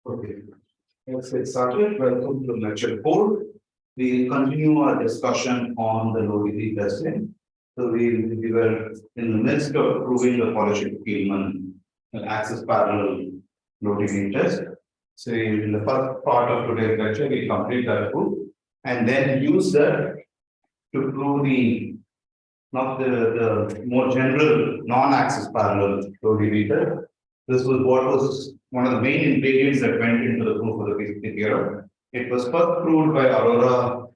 Okay, let's get started. Welcome to lecture 4. We continue our discussion on the low degree testing. So we were in the midst of proving the Polishchuk-Spielman axis parallel low degree test. So in the first part of today's lecture, we complete that proof and then use that to prove the more general non-axis parallel low degree test. This was what was one of the main ingredients that went into the proof of the PCP theorem. It was first proved by Aurora,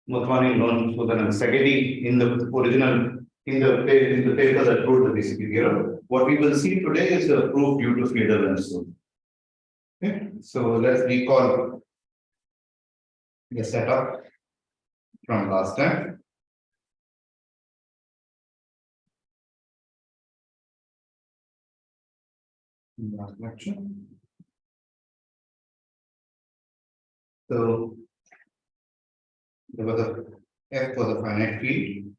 Motwani, Reed-Muller and Lifted-Reed in the original in the paper that proved the PCP theorem. What we will see today is the proof due to Friedl-Sudan. Okay, so let's recall the setup from last time. Last lecture. So there was a F was a finite field.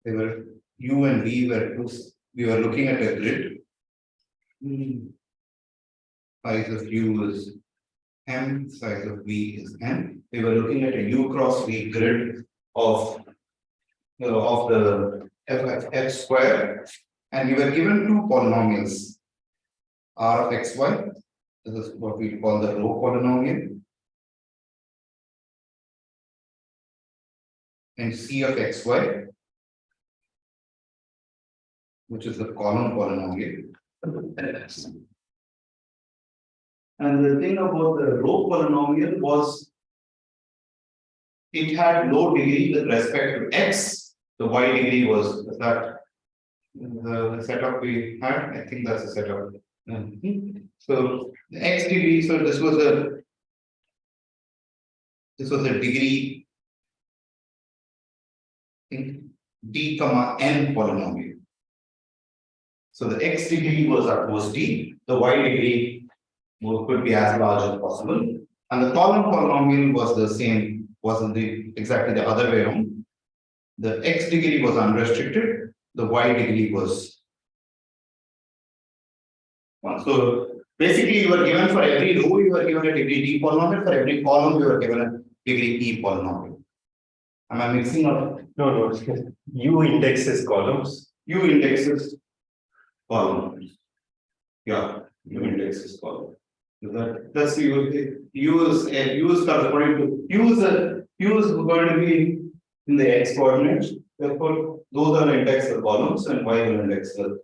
There were U and V we were looking at a grid. Size of U is M, size of V is N. We were looking at a U cross V grid of the F square, and we were given two polynomials, R of xy. This is what we call the row polynomial, and C of xy, which is the column polynomial. And the thing about the row polynomial was it had low degree with respect to x. The y degree was that the setup we had. I think that's the setup. So the x degree. So this was a degree d comma n polynomial. So the x degree was d. The y degree could be as large as possible, and the column polynomial was the same. Wasn't exactly the other way around. The x degree was unrestricted. The y degree was 1. So basically, you were given for every row, you were given a degree d polynomial. For every column, you were given a degree e polynomial. Am I mixing up? No. U indexes columns. U indexes columns. Yeah, U indexes column. So that's U is corresponding to U is going to be in the x coordinates. Therefore, those are the index the columns and y will index the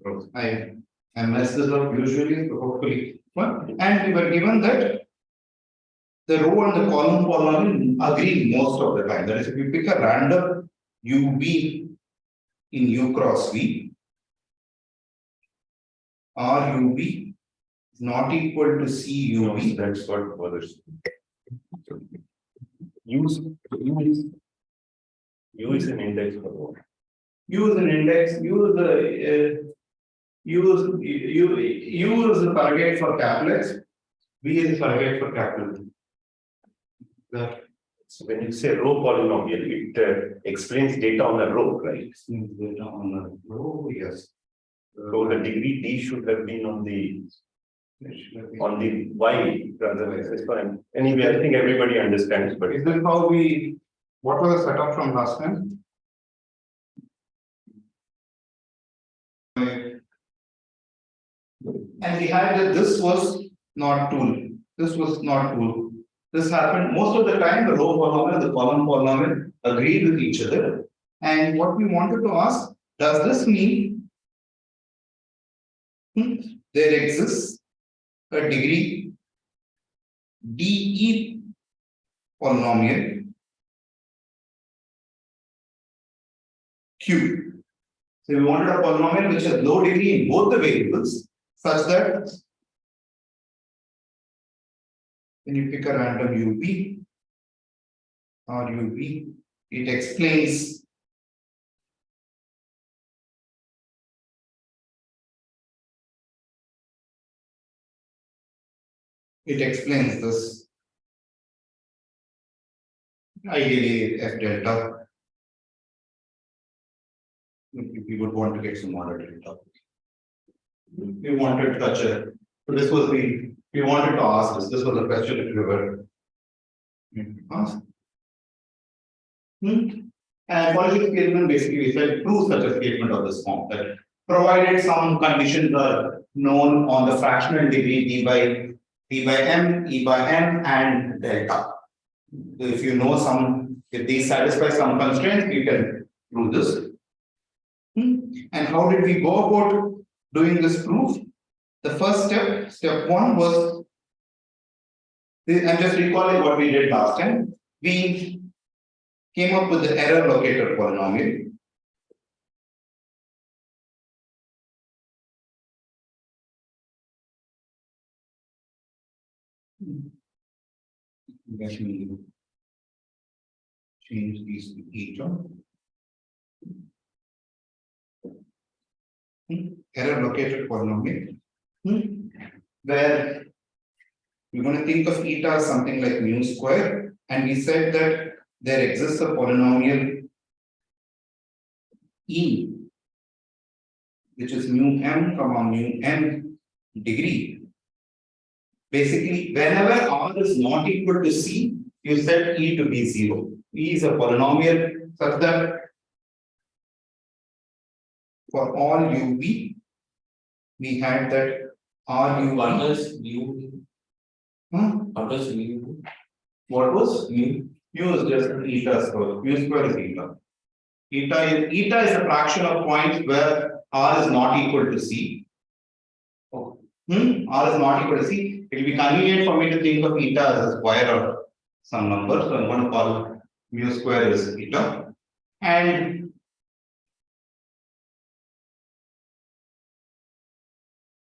rows. I mess this up usually, so hopefully. And we were given that the row and the column polynomial agree most of the time. That is, if you pick a random UV in U cross V, RUV is not equal to CUV. That's what bothers me. U is an index for what? U is an index. U is a surrogate for capital X. V is a surrogate for capital V. So when you say row polynomial, it explains data on a row, right? Explains data on a row, yes. So the degree D should have been on the Y rather than X. Fine. Anyway, I think everybody understands. But is this how we? What was the setup from last time? And we had that this was not tool. This was not tool. This happened most of the time. The row polynomial and the column polynomial agreed with each other. And what we wanted to ask: does this mean there exists a degree DE polynomial Q? So we wanted a polynomial which has low degree in both the variables, such that when you pick a random UV or UV, it explains this. Ideally, F delta. If you would want to get some order delta. We wanted such a, so this was we wanted to ask this was a question that we were asked. And Polishchuk-Spielman basically said prove such a statement of this form that provided some conditions are known on the fractional degree d by m, e by m, and delta. So if you know if these satisfy some constraints, you can prove this. And how did we go about doing this proof? The first step one was, I'm just recalling what we did last time. We came up with the error locator polynomial. Let me change these to eta. Error locator polynomial, where we're going to think of eta as something like mu square, and we said that there exists a polynomial e, which is mu m comma mu n degree. Basically, whenever r is not equal to c, you set e to be 0. E is a polynomial such that for all uv, we had that r What uv. does mu? What does mu? What was mu? Mu is just an eta square. Mu square is eta. Eta is a fraction of points where r is not equal to c. R is not equal to c. It will be convenient for me to think of eta as a square of some number. So I'm going to call mu square is eta. And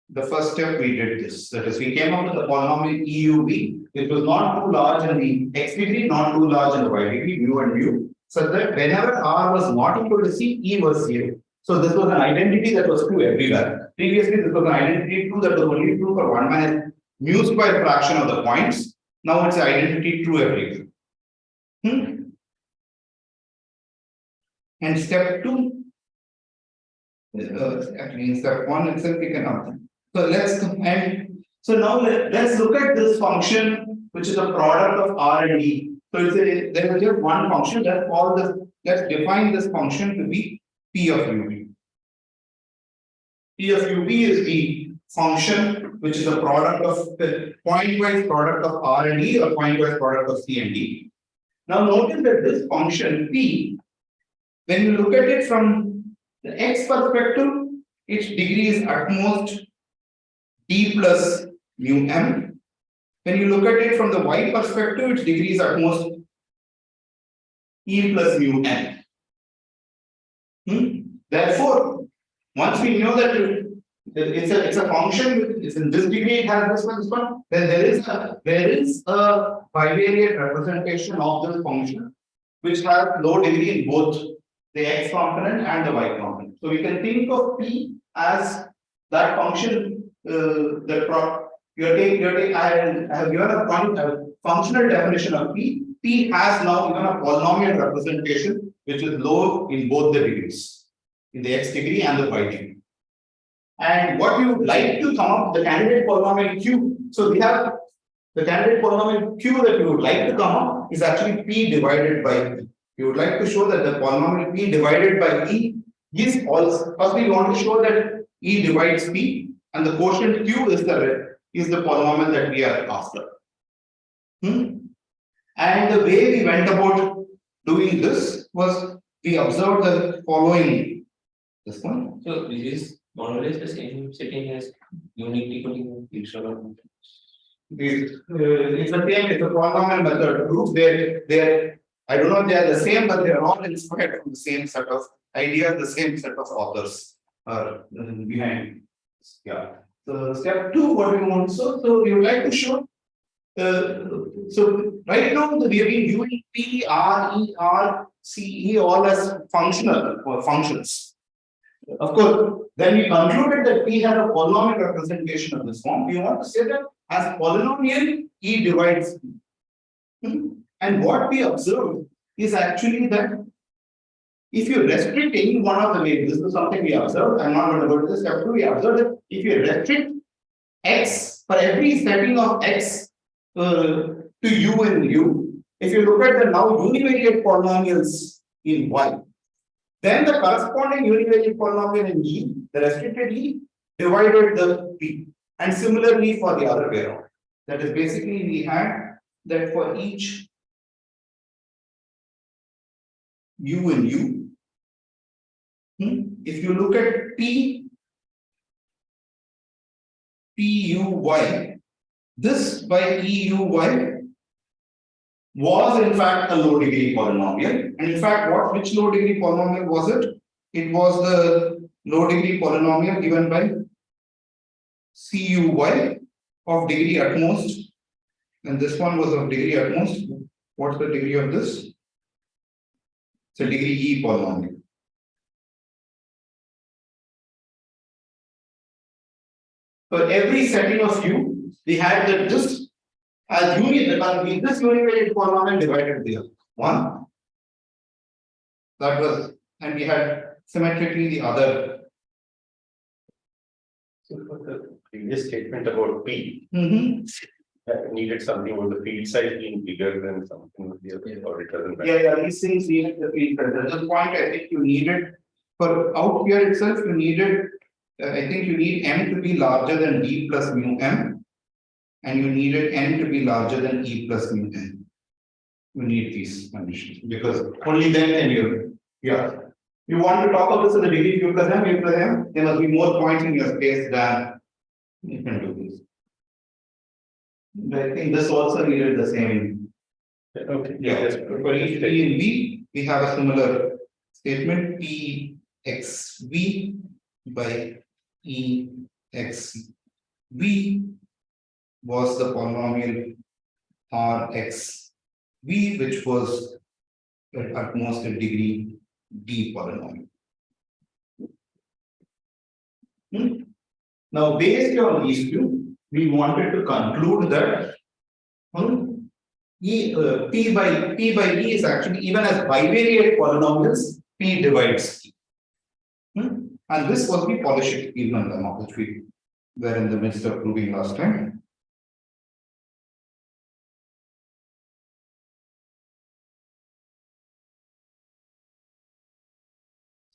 the first step we did this. That is, we came up with the polynomial EUV. It was not too large in the x degree, not too large in the y degree, mu and mu, so that whenever r was not equal to c, e was 0. So this was an identity that was true everywhere. Previously, this was an identity true that was only true for 1 minus mu square fraction of the points. Now it's an identity true everywhere. And step 2, actually in step 1 itself we can answer. So so now let's look at this function, which is a product of r and e. So there is just one function. Let's define this function to be p of uv. P of uv is the function which is a product of the point-wise product of r and e or point-wise product of c and d. Now notice that this function p, when you look at it from the x perspective, its degree is at most d plus mu m. When you look at it from the y perspective, its degree is at most e plus mu n. Therefore, once we know that it's a function, it's in this degree, it has this one, then there is a bivariate representation of this function, which has low degree in both the x component and the y component. So we can think of p as that function. I have given a functional definition of p. P has now given a polynomial representation which is low in both the degrees, in the x degree and the y degree. And what we would like to come up, the candidate polynomial q. So we have the candidate polynomial q that we would like to come up is actually p divided by p. We would like to show that the polynomial p divided by e is also. First, we want to show that e divides p, and the quotient q is the polynomial that we are after. And the way we went about doing this was we observed the following. This one. So this is more or less the same setting as unity equivalent. It's the same. It's a polynomial method proof. They're I don't know if they are the same, but they are all inspired from the same set of ideas, the same set of authors are behind. Yeah. So step 2, what we want so we would like to show. So right now we have been using P, R, E, R, C, E all as functional or functions. Of course, then we concluded that P has a polynomial representation of this form. We want to say that as polynomial, E divides P. And what we observed is actually that if you restrict any one of the variables, this is something we observed. I'm not going to go to this step 2. We observed that if you restrict x for every setting of x to u and u, if you look at the now univariate polynomials in y, then the corresponding univariate polynomial in e, the restricted e, divided the p. And similarly for the other way around. That is basically we had that for each u and u, if you look at p, y, this by EUY was in fact a low degree polynomial. And in fact, which low degree polynomial was it? It was the low degree polynomial given by CUY of degree at most. And this one was of degree at most. What's the degree of this? It's a degree E polynomial. For every setting of U, we had that this as this univariate polynomial divided the other one. That was, and we had symmetrically the other. So for the previous statement about P, needed something with the field size being bigger than something with the other, or it doesn't matter. Yeah, these things needed the field size. At this point, I think you needed for out here itself, you needed, I think you need m to be larger than d plus mu m, and you needed n to be larger than e plus mu n. You need these conditions because only then can you, you want to talk of this as a degree u plus m, there must be more points in your space than you can do this. But I think this also needed the same. Okay. For each p and b, we have a similar statement p x v by e x v was the polynomial r x v, which was at most a degree d polynomial. Now, based on these two, we wanted to conclude that p by e is actually, even as bivariate polynomials, p divides e. And this was the Polishchuk-Spielman lemma, which we were in the midst of proving last time.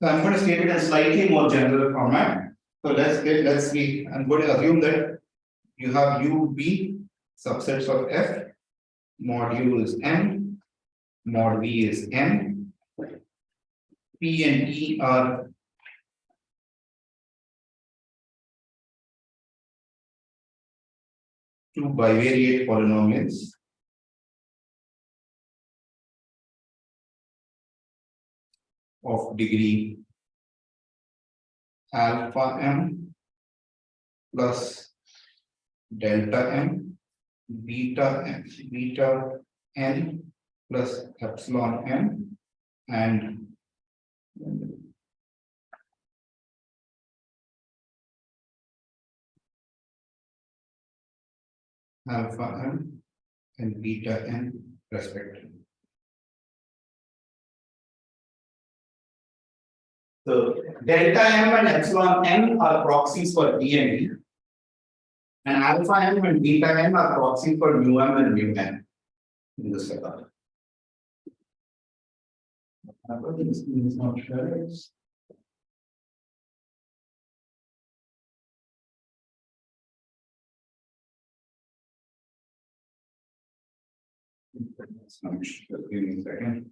So I'm going to state it in slightly more general format. So I'm going to assume that you have U, B, subsets of F, mod U is M, mod V is M, P and E are two bivariate polynomials of degree alpha m plus delta m, beta n plus epsilon m, and alpha m and beta n respectively. So delta m and epsilon m are proxies for D and E, and alpha m and beta m are proxies for mu m and mu n in this setup. This is not sure. Give me a second.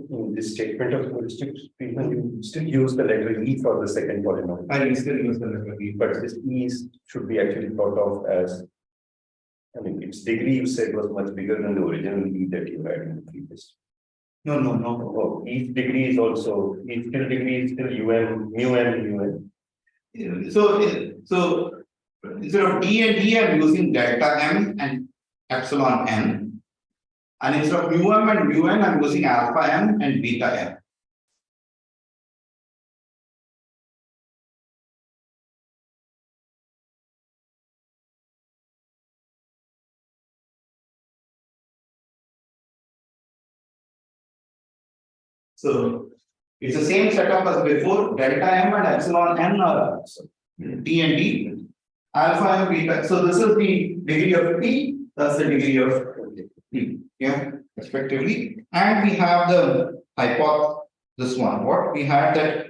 In this statement of Polishchuk-Spielman, you still use the letter E for the second polynomial. I still use the letter E, But this E should be actually thought of as, I mean, its degree you said was much bigger than the original E that you had in the previous. No. Oh, each degree is also, each still degree is still un, mu n, So instead of D and D, I'm using delta M and epsilon M. And instead of mu M and mu N, I'm using alpha M and beta M. So it's the same setup as before, delta M and epsilon N are D and D, alpha and beta. So this is the degree of T, that's the degree of T, yeah, respectively. And we have the hypothesis, this one, what we had that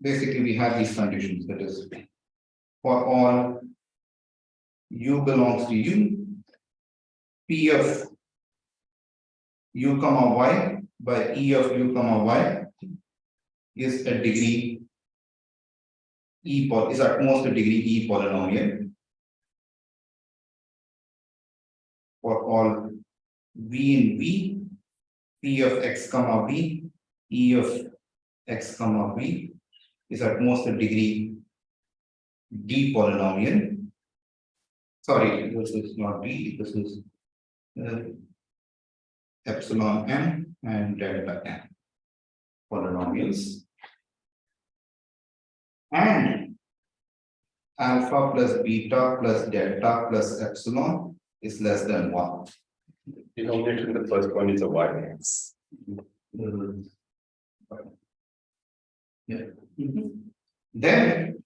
basically we have these conditions, that is for all U belongs to U, P of U comma Y by E of U comma Y is a degree E is at most a degree E polynomial for all V in V, P of X comma V, E of X comma V is at most a degree D polynomial. Sorry, this is not D, this is epsilon M and delta M polynomials. And alpha plus beta plus delta plus epsilon is less than 1. denominator in the first one is a y. Yeah. Then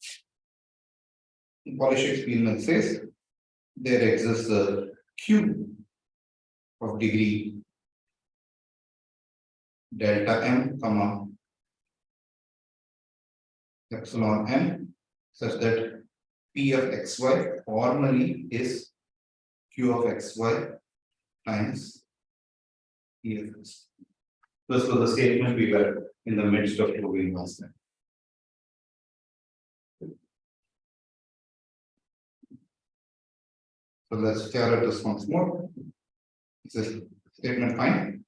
Polishchuk-Spielman says there exists a Q of degree delta M comma epsilon M such that P of xy formally is Q of xy times P of x. This was the statement we were in the midst of proving last time. So let's stare at this once more. Is this statement fine?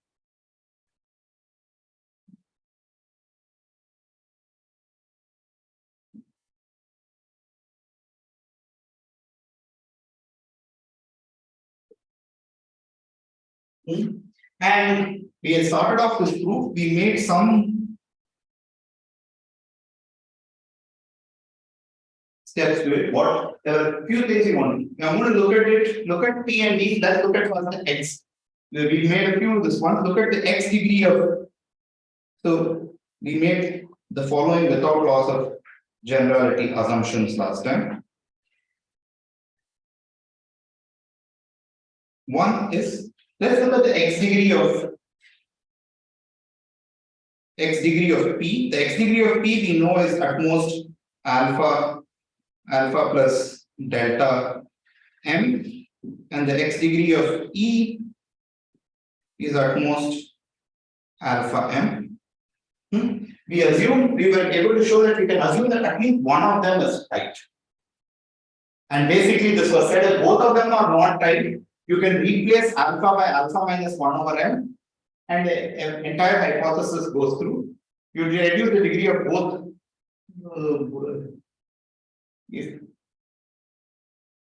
And we had started off this proof, we made some steps to it. What there are a few things we want. I'm going to look at it, look at P and D, let's look at first the X. We made a few of this one. Look at the X degree of. So we made the following without loss of generality assumptions last time. One is, let's look at the X degree of P. The X degree of P we know is at most alpha plus delta M, and the X degree of E is at most alpha M. We assume we were able to show that we can assume that at least one of them is tight. And basically this was said that both of them are not tight. You can replace alpha by alpha minus 1 over M, and the entire hypothesis goes through. You reduce the degree of both.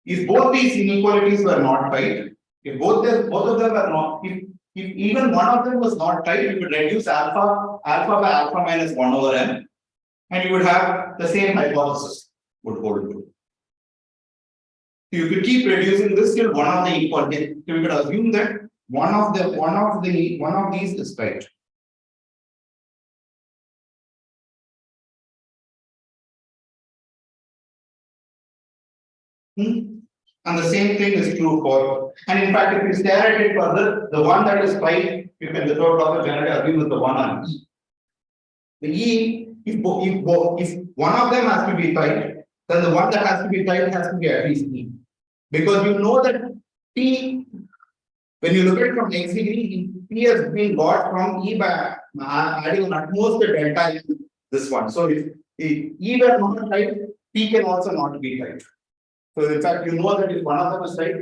If both these inequalities were not tight, if both of them were not, if even one of them was not tight, you would reduce alpha by alpha minus 1 over M, and you would have the same hypothesis would hold true. You could keep reducing this till one of the equality. So you could assume that one of these is tight. And the same thing is true for, and in fact, if you stare at it further, the one that is tight, you can without loss of generality agree with the one on E. The E, if one of them has to be tight, then the one that has to be tight has to be at least E. Because you know that T, when you look at it from X degree, P has been got from E by adding at most the delta in this one. So if E were not tight, P can also not be tight. So in fact, you know that if one of them is right,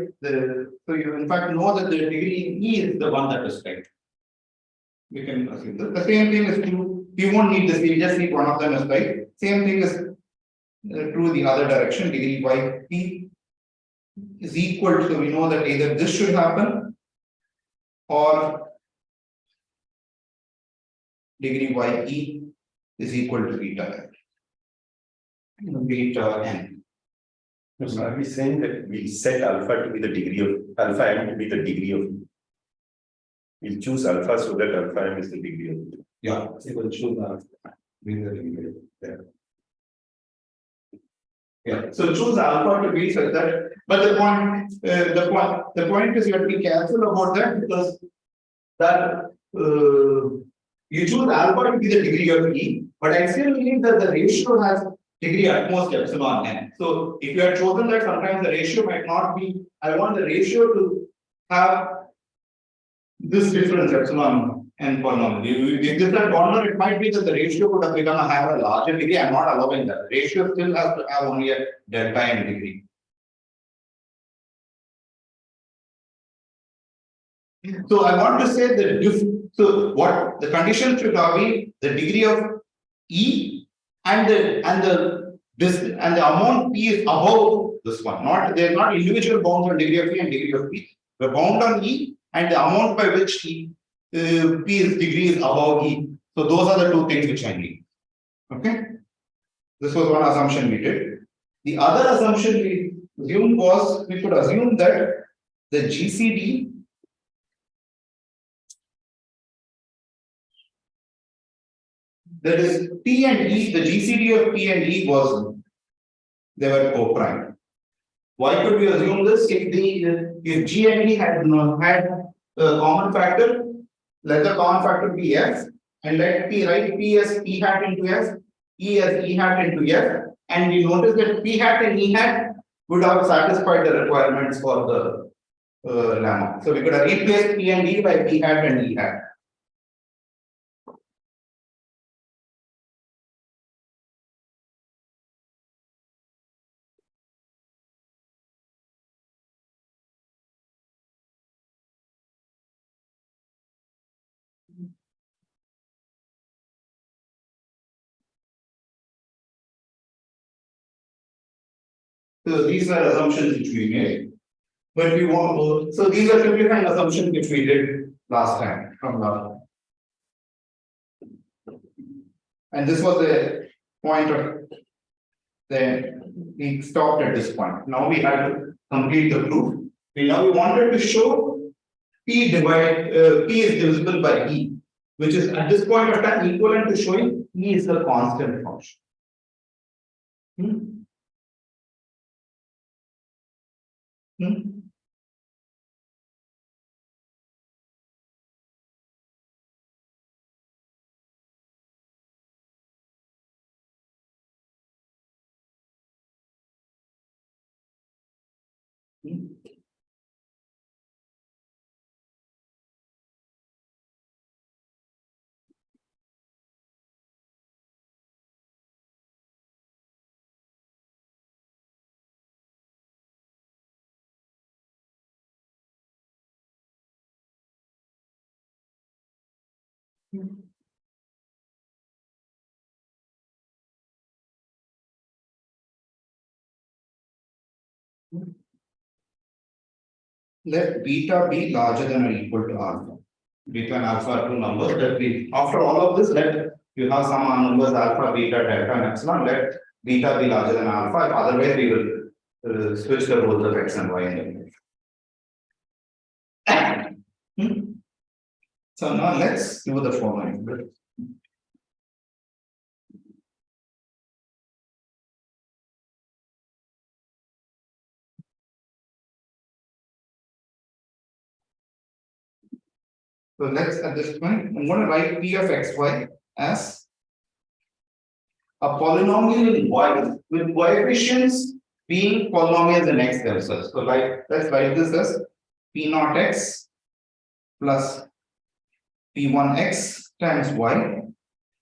so you in fact know that the degree in E is the one that is right. We can assume the same thing is true. We won't need this, we just need one of them is right. Same thing is true the other direction, degree YP is equal to, so we know that either this should happen or degree YE is equal to beta n. So are we saying that we set alpha to be the degree of alpha m to be the degree of? We'll choose alpha so that alpha m is the degree of. Yeah, it will choose that. There. Yeah, so choose alpha to be such that, but the point is you have to be careful about that because that you choose alpha to be the degree of E, but I still believe that the ratio has degree at most epsilon n. So if you have chosen that, sometimes the ratio might not be. I want the ratio to have this difference epsilon n polynomial. If this had gone on, it might be that the ratio would have become a higher or larger degree. I'm not allowing that. The ratio still has to have only a delta n degree. So I want to say that so what the condition should be the degree of E and the amount P is above this one. Not they're not individual bounds on degree of E and degree of P. The bound on E and the amount by which P is degree is above E. So those are the two things which I need. Okay. This was one assumption we did. The other assumption we assumed was we could assume that the GCD that is P and E, the GCD of P and E was they were co-prime. Why could we assume this? If G and E had a common factor, let the common factor be F, and let P write P as P hat into F, E as E hat into F, and we notice that P hat and E hat would have satisfied the requirements for the lemma. So we could have replaced P and E by P hat and E hat. So these are assumptions which we made. But we want so these are simplifying assumptions which we did last time from last. And this was the point of we stopped at this point. Now we have to complete the proof. We wanted to show P is divisible by E, which is at this point of time equivalent to showing E is the constant function. Let beta be larger than or equal to alpha. Beta and alpha are two numbers that we, after all of this, let you have some numbers alpha, beta, delta, and epsilon. Let beta be larger than alpha. Otherwise, we will switch the roles of x and y in the So now let's do the following. So let's at this point, I'm going to write P of xy as a polynomial in y with coefficients being polynomials in x themselves. So let's write this as P naught x plus P1x times y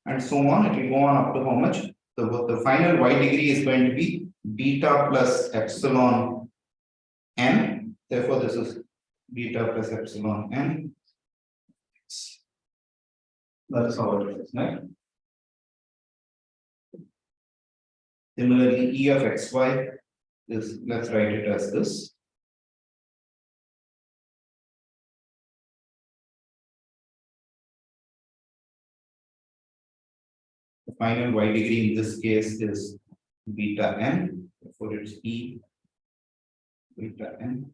and so on. It will go on up to how much? the final y degree is going to be beta plus epsilon n. Therefore, this is beta plus epsilon n. That's how it is, right? Similarly, E of xy is, let's write it as this. The final y degree in this case is beta n, therefore it's E beta n.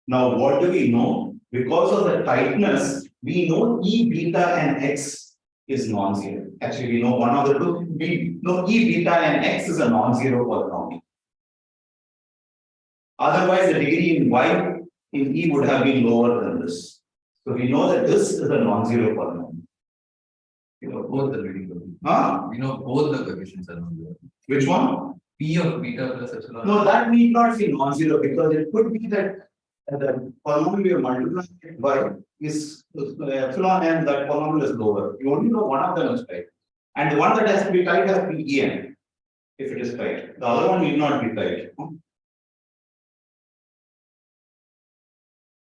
Now, what do we know? Because of the tightness, we know E beta and x is non-zero. Actually, we know one of the two. We know E beta and x is a non-zero polynomial. Otherwise, the degree in y in E would have been lower than this. So we know that this is a non-zero polynomial. You know both the reading. Huh? We know both the coefficients are non-zero. Which one? P of beta plus epsilon. No, that need not be non-zero because it could be that the polynomial multiplied by is epsilon and that polynomial is lower. You only know one of them is right. And the one that has to be tight has to be En, if it is tight. The other one need not be tight.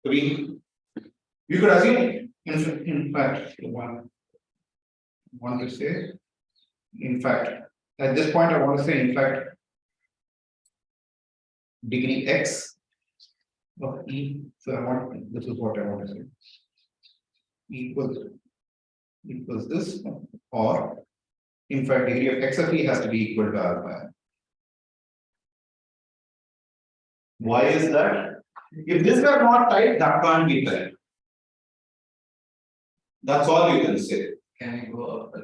So we could assume, in fact, one want to say, in fact, at this point, I want to say, in fact, degree x of E. So I want, this is what I want to say. Equals this, or in fact, degree of x of E has to be equal to alpha. Why is that? If this were not tight, that can't be tight. That's all you can say. Can we go up?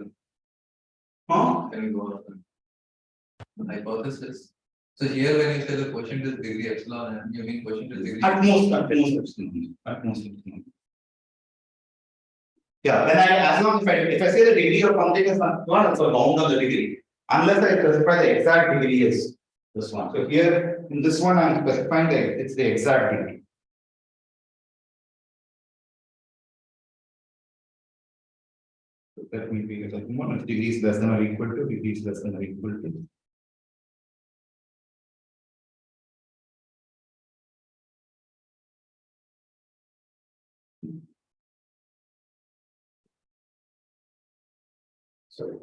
Huh? Can we go up? The hypothesis. So here when you say the quotient is degree epsilon and you mean quotient is degree. At most epsilon. At most epsilon. Yeah, when as long if I say the degree of something is not it's a bound of the degree, unless I specify the exact degree is this one. So here in this one I'm specifying that it's the exact degree. So that will be like one if degree is less than or equal to, degree is less than or equal to. Sorry.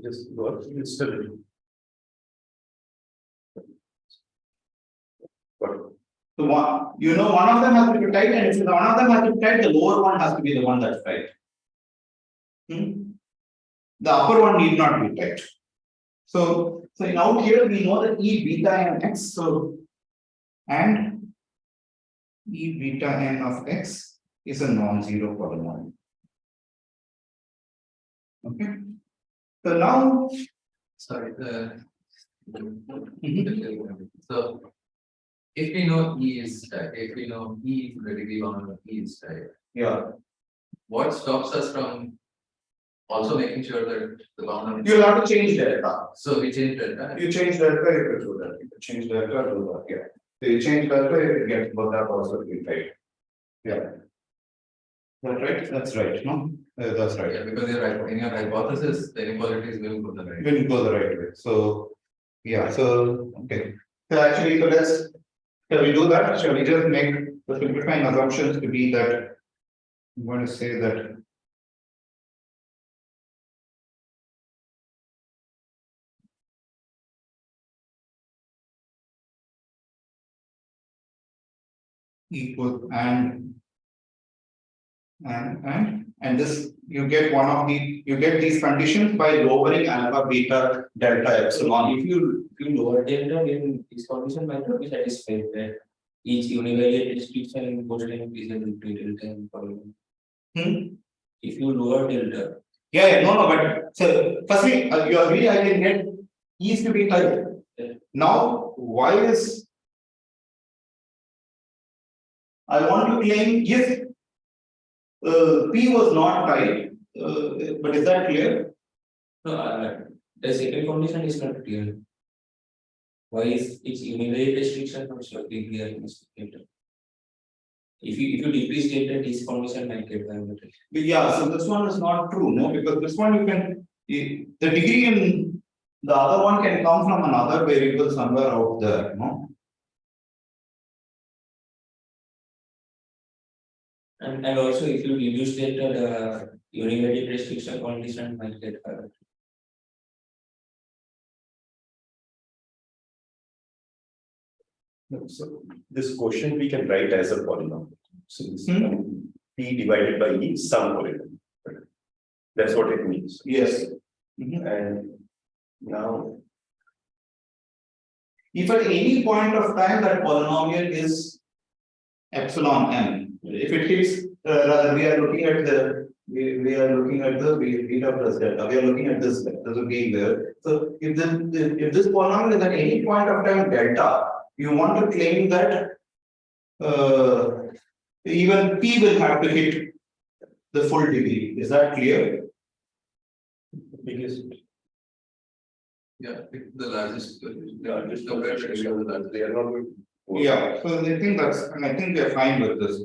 Just What is still. So one, you know, one of them has to be tight, and if one of them has to be tight, the lower one has to be the one that's tight. The upper one need not be tight. So out here we know that E beta and x. So and E beta n of x is a non-zero polynomial. Okay. So now, Sorry, so if we know E is tight, if we know E is the degree bound of E is tight, yeah, what stops us from also making sure that the bound you'll have to change delta. so we change delta. You change delta, you could do that. You could change delta, do that. Yeah. So you change delta, you can get both that also be right. Yeah. That's right. That's right. No, that's right. Yeah, because you're right. In your hypothesis, the inequalities will go the right. Will go the right way. So yeah. So okay. So actually, so let's. Shall we do that? Shall we just make the simplifying assumptions to be that I'm going to say that equal and this you get one of the you get these conditions by lowering alpha beta delta epsilon. If you lower delta, then this condition might not be satisfied that each univariate restriction goes like is equal to delta and polynomial. If you lower delta, Yeah, no, but so firstly, you agree I can get E is to be tight. Yeah. Now, why is I want to claim if P was not tight, but is that clear? no, the second condition is not clear. Why is its univariate restriction from degree administrator? If you depreciate the discondition might get violated. Yeah, so this one is not true, no, because this one you can, the degree in the other one can come from another variable somewhere out there, no? And also if you depreciate the univariate restriction condition might get violated. So this quotient we can write as a polynomial. So this P divided by E is some polynomial. That's what it means. Yes. And now, if at any point of time that polynomial is epsilon n, if it is rather we are looking at the beta plus delta, we are looking at this vector being there. So if this polynomial is at any point of time delta, you want to claim that even P will have to hit the full degree. Is that clear? because Yeah, pick the largest. they are just they are not going to. Yeah, so I think I think we are fine with this.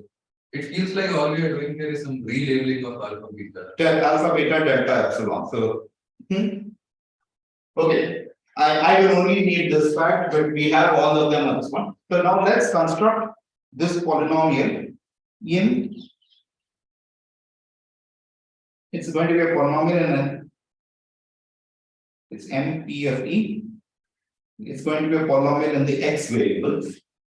It feels like all we are doing here is some relabeling of alpha beta. Alpha, beta, delta, epsilon. So, okay, I will only need this fact, but we have all of them on this one. So now let's construct this polynomial in. It's going to be a polynomial in it's M P of E. It's going to be a polynomial in the X variable.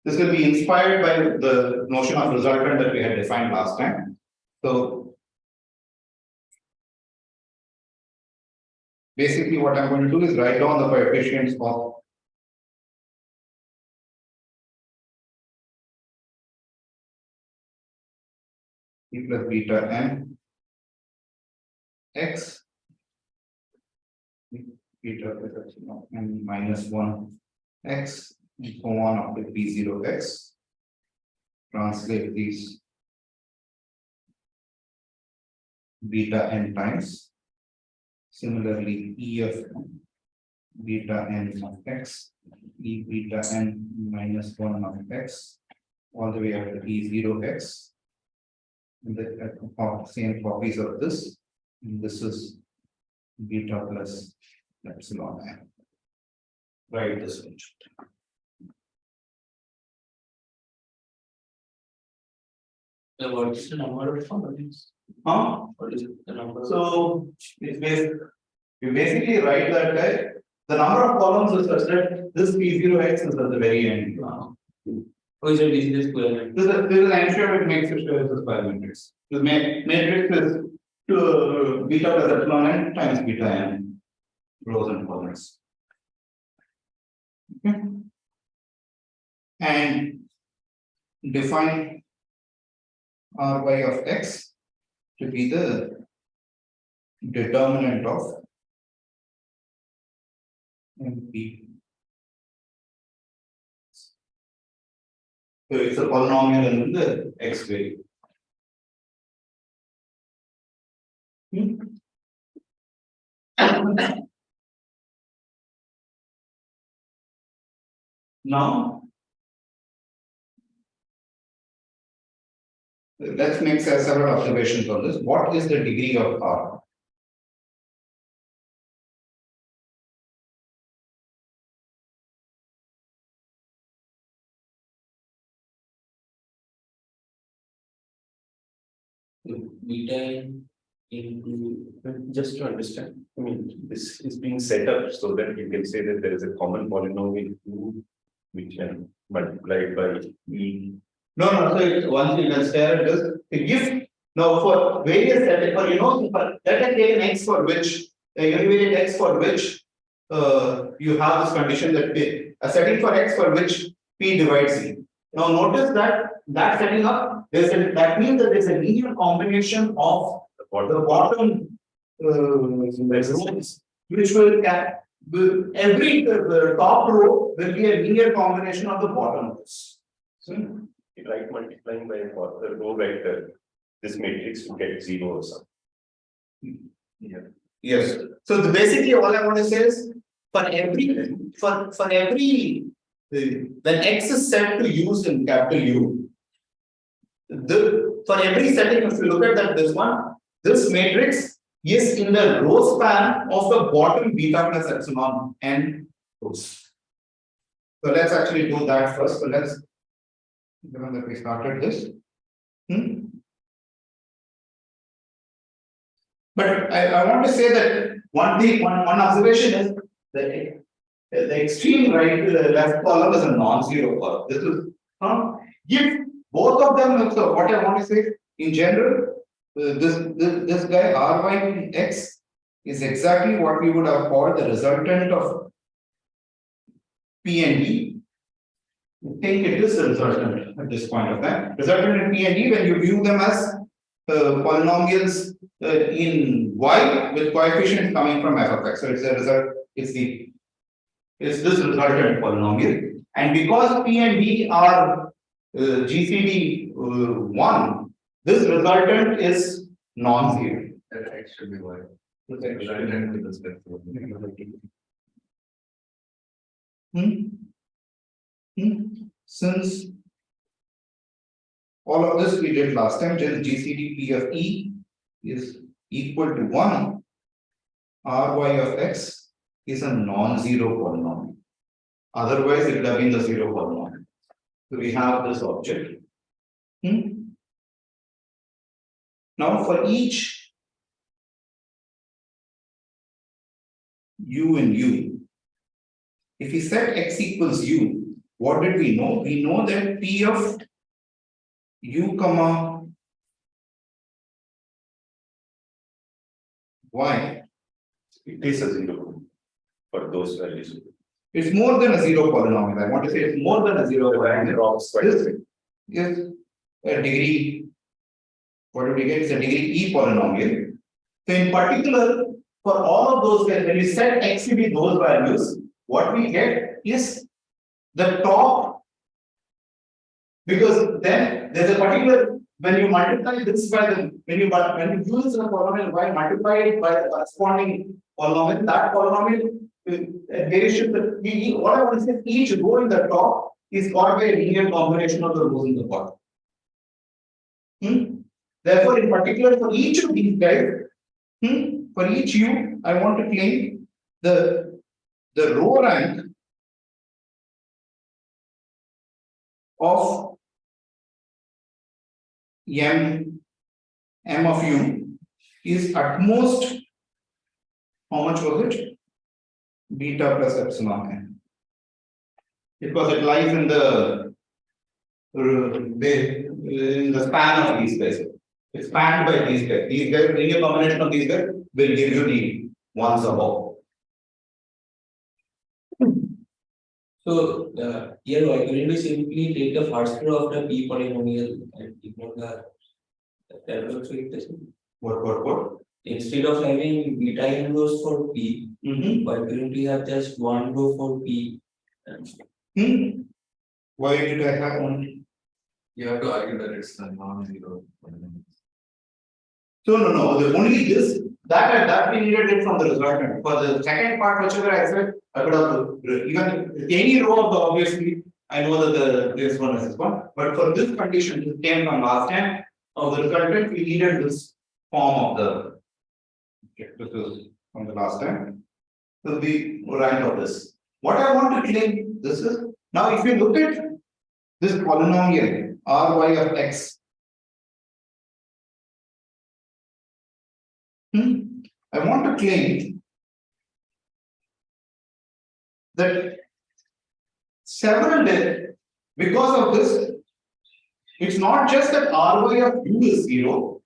This will be inspired by the notion of resultant that we had defined last time. So basically what I'm going to do is write down the coefficients of E plus beta n X beta plus epsilon n minus 1 X so on up to P0 X. Translate these beta n times. Similarly, E of beta n of X, E beta n minus 1 of X, all the way up to P0 X. And the same copies of this. And this is beta plus epsilon n. Write this one. What is the number of functions? What is the number? So it's you basically write that the number of columns is such that this P0x is at the very end. Oh, is it this square? This is I'm sure it makes it sure it's a square matrix. The matrix is beta plus epsilon n times beta n rows and columns. Okay. And define Ry of x to be the determinant of MP. So it's a polynomial in the x variable. Now let's make several observations on this. What is the degree of R? Beta into Just to understand, I mean, this is being set up so that you can say that there is a common polynomial which can multiply by E. No, so once you can stare at this, if now for various settings, for let us take an x for which a univariate x for which you have this condition that a setting for x for which P divides E. Now notice that setting up, that means that there's a linear combination of the bottom rows, which will every top row will be a linear combination of the bottom rows. So, You write multiplying by a row vector, this matrix will get 0 or something. yes. So basically all I want to say is for every when X is set to use in capital U, for every setting, if you look at that, this matrix is in the row span of the bottom beta plus epsilon n rows. So let's actually do that first. So let's, given that we started this. But I want to say that one observation is that the extreme right left column is a non-zero column. This is if both of them. So what I want to say in general, this guy Ry(x) is exactly what we would have called the resultant of P and D. I think it is the resultant at this point of time. Resultant in P and D when you view them as polynomials in Y with coefficients coming from f of x. So it's a result. It's this resultant polynomial, and because P and D are GCD 1, this resultant is non-zero. That X should be Y. Resultant with respect to Since all of this we did last time, just GCD P of E is equal to 1, Ry of x is a non-zero polynomial. Otherwise, it would have been the zero polynomial. So we have this object. Now, for each U in U, if we set x equals U, what did we know? We know that P of U comma Y, It is a zero for those values. it's more than a zero polynomial. I want to say it's more than a zero polynomial. This is a degree. What do we get? It's a degree E polynomial. So in particular, for all of those, when we set x to be those values, what we get is the top, because then there's a particular, when you multiply this by the, when you use the polynomial y, multiply it by the corresponding polynomial, that polynomial variation, what I want to say, each row in the top is got by a linear combination of the rows in the bottom. Therefore, in particular, for each of these guys, for each U, I want to claim the row rank of M of U is at most, how much was it? Beta plus epsilon n. Because it lies in the span of these guys. It's spanned by these guys. These guys, linear combination of these guys will give you the ones above. So here why couldn't we simply take the first row of the P polynomial and ignore the third row? So it doesn't. What? Instead of having beta n rows for P, why couldn't we have just one row for P? Why did I have only? You have to argue that it's a non-zero. So no. The only this that we needed it from the resultant. For the second part, whichever I said, I could have even any row of the obviously I know that this one is this one, but for this condition, this came from last time of the resultant, we needed this form of the. This is from the last time. So the rank of this. What I want to claim this is now if you look at this polynomial Ry of x. I want to claim that because of this, it's not just that Ry of U is 0.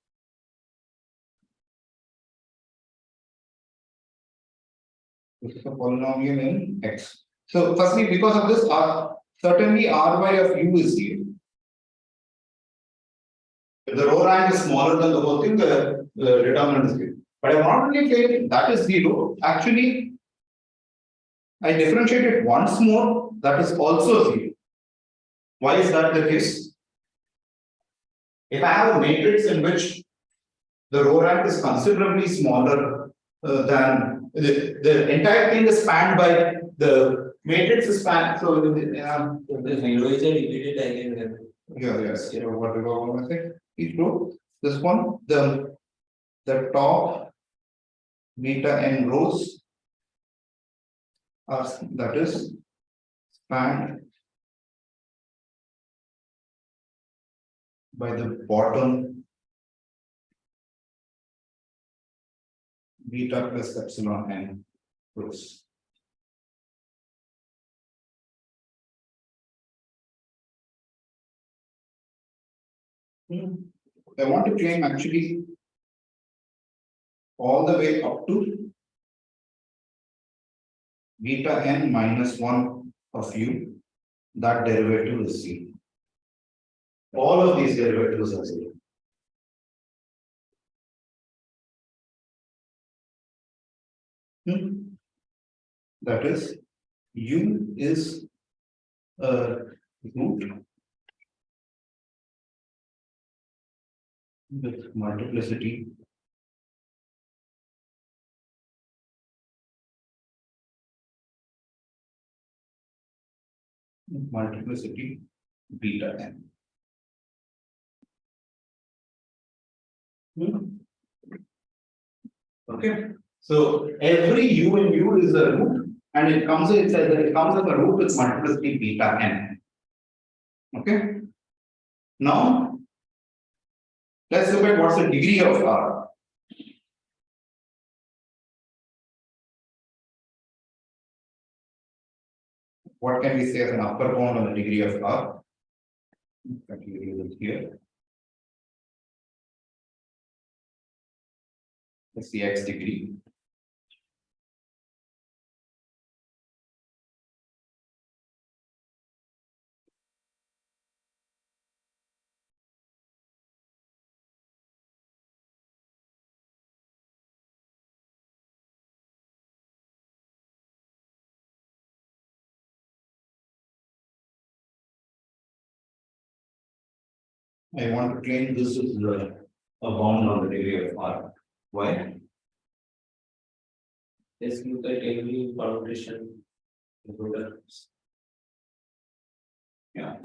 This is a polynomial in x. So firstly, because of this, certainly Ry of U is 0. If the row rank is smaller than the whole thing, the determinant is 0. But I want to claim that is 0. Actually, I differentiate it once more, that is also 0. Why is that the case? If I have a matrix in which the row rank is considerably smaller than the entire thing is spanned by the matrix is spanned. So The zero is a repeated diagram. yes, whatever I want to say. Each row, this one, the top beta n rows are that is spanned by the bottom beta plus epsilon n rows. I want to claim actually all the way up to beta n minus 1 of u, that derivative is 0. All of these derivatives are 0. That is, u is a root with multiplicity beta n. Okay, so every u in u is a root, and it comes as a root with multiplicity beta n. Okay, now let's look at what's the degree of R. What can we say as an upper bound on the degree of R? Here. Let's see x degree. I want to claim this is a bound on the degree of R. Why? Let's look at every permutation products. Yeah.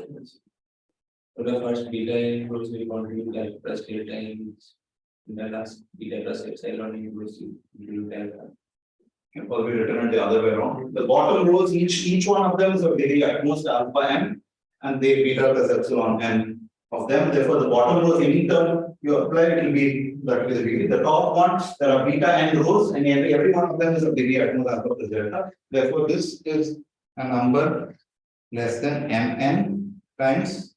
So the first beta n rows will contribute alpha plus delta n. The last beta plus epsilon n rows will delta. It will be written the other way around. The bottom rows, each one of them is a degree at most alpha n, and they beta plus epsilon n of them. Therefore, the bottom rows, any term you apply, it will be that is the degree. The top ones, there are beta n rows, and every one of them is a degree at most alpha plus delta. Therefore, this is a number less than mn times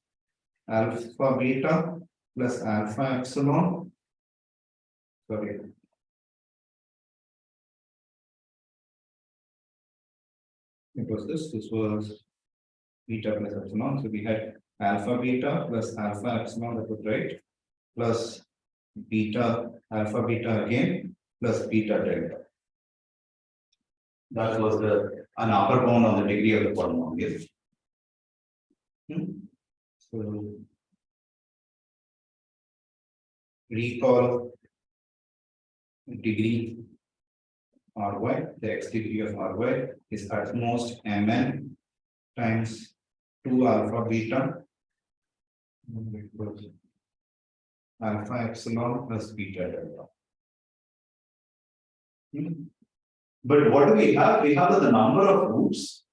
alpha beta plus alpha epsilon. Sorry. It was this was beta plus epsilon. So we had alpha beta plus alpha epsilon, that was right, plus beta alpha beta again plus beta delta. That was an upper bound on the degree of the polynomial. So recall degree Ry, the x degree of Ry is at most mn times 2 alpha beta alpha epsilon plus beta delta. But what do we have? We have that the number of roots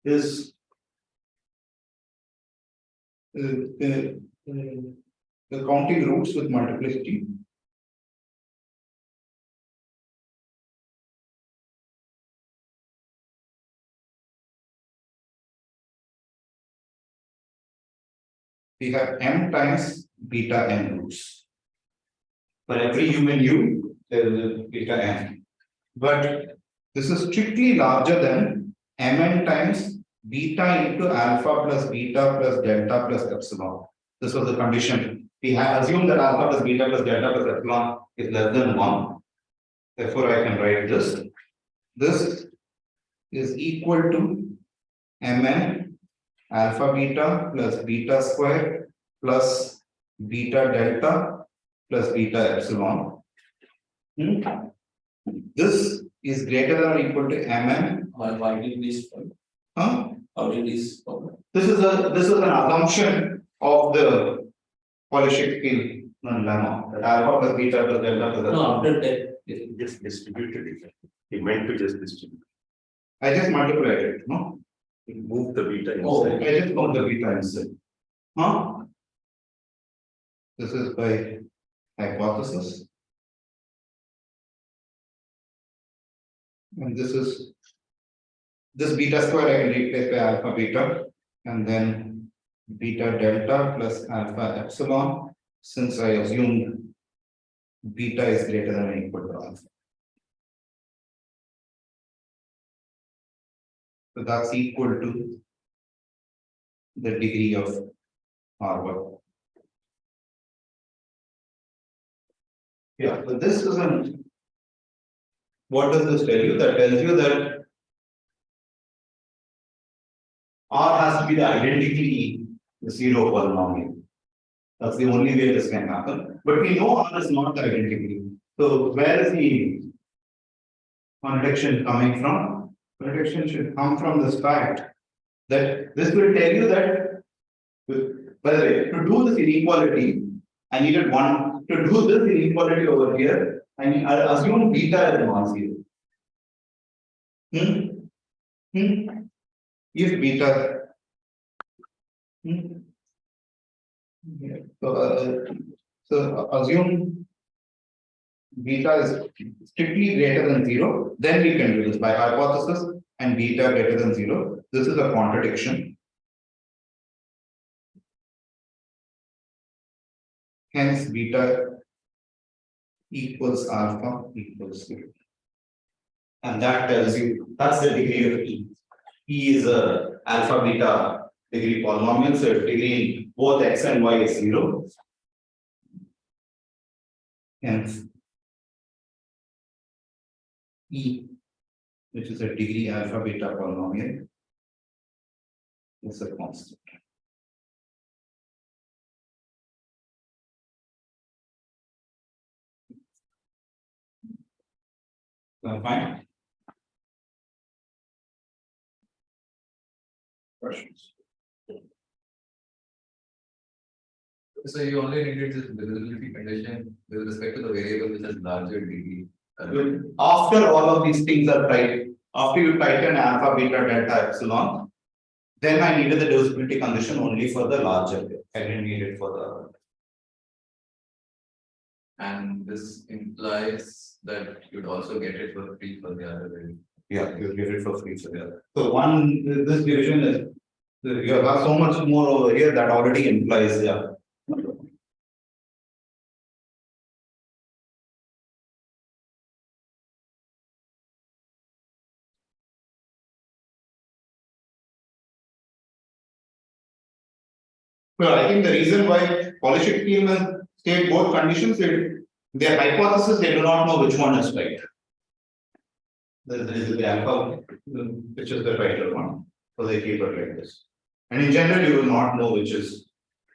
is the counting roots with multiplicity. We have m times beta n roots. For every human u, there is a beta n. But this is strictly larger than mn times beta into alpha plus beta plus delta plus epsilon. This was the condition. We have assumed that alpha plus beta plus delta plus epsilon is less than 1. Therefore, I can write this. This is equal to mn alpha beta plus beta square plus beta delta plus beta epsilon this is greater than or equal to mm. Why did this fall? Huh? How did this fall? This is an assumption of the Polishchuk-Spielman lemma that alpha plus beta plus delta plus No, epsilon. after that. Just distributed it. He meant to just distribute. I just multiplied it, no? Move the beta Oh, inside. I just moved the beta inside. Huh? This is by hypothesis. And this is this beta square I can replace by alpha beta and then beta delta plus alpha epsilon, since I assumed beta is greater than or equal to alpha. So that's equal to the degree of R1. Yeah, so this isn't. What does this tell you? That tells you that R has to be the identically zero polynomial. That's the only way this can happen. But we know R is not the identically. So where is the contradiction coming from? Contradiction should come from this fact that this will tell you that, by the way, to do this inequality, I needed one. To do this inequality over here, I assume beta is non-zero. If beta. So assume beta is strictly greater than zero, then we can do this by hypothesis and beta greater than zero. This is a contradiction. Hence beta equals alpha equals zero. And that tells you that's the degree of E. E is a alpha beta degree polynomial, so if degree in both x and y is zero. Hence E, which is a degree alpha beta polynomial, is a constant. Fine. Questions? So you only needed this divisibility condition with respect to the variable which has larger degree. After all of these things are tried, after you tighten alpha, beta, delta, epsilon, then I needed the divisibility condition only for the larger bit. I didn't need it for the. And this implies that you'd also get it for free for the other variable. Yeah, you get it for free for the other. So one, this division is, you have so much more over here that already implies, yeah. Well, I think the reason why Polishchuk-Spielman state both conditions, their hypothesis, they do not know which one is right. There is the alpha, which is the right one, so they keep it like this. And in general, you will not know which is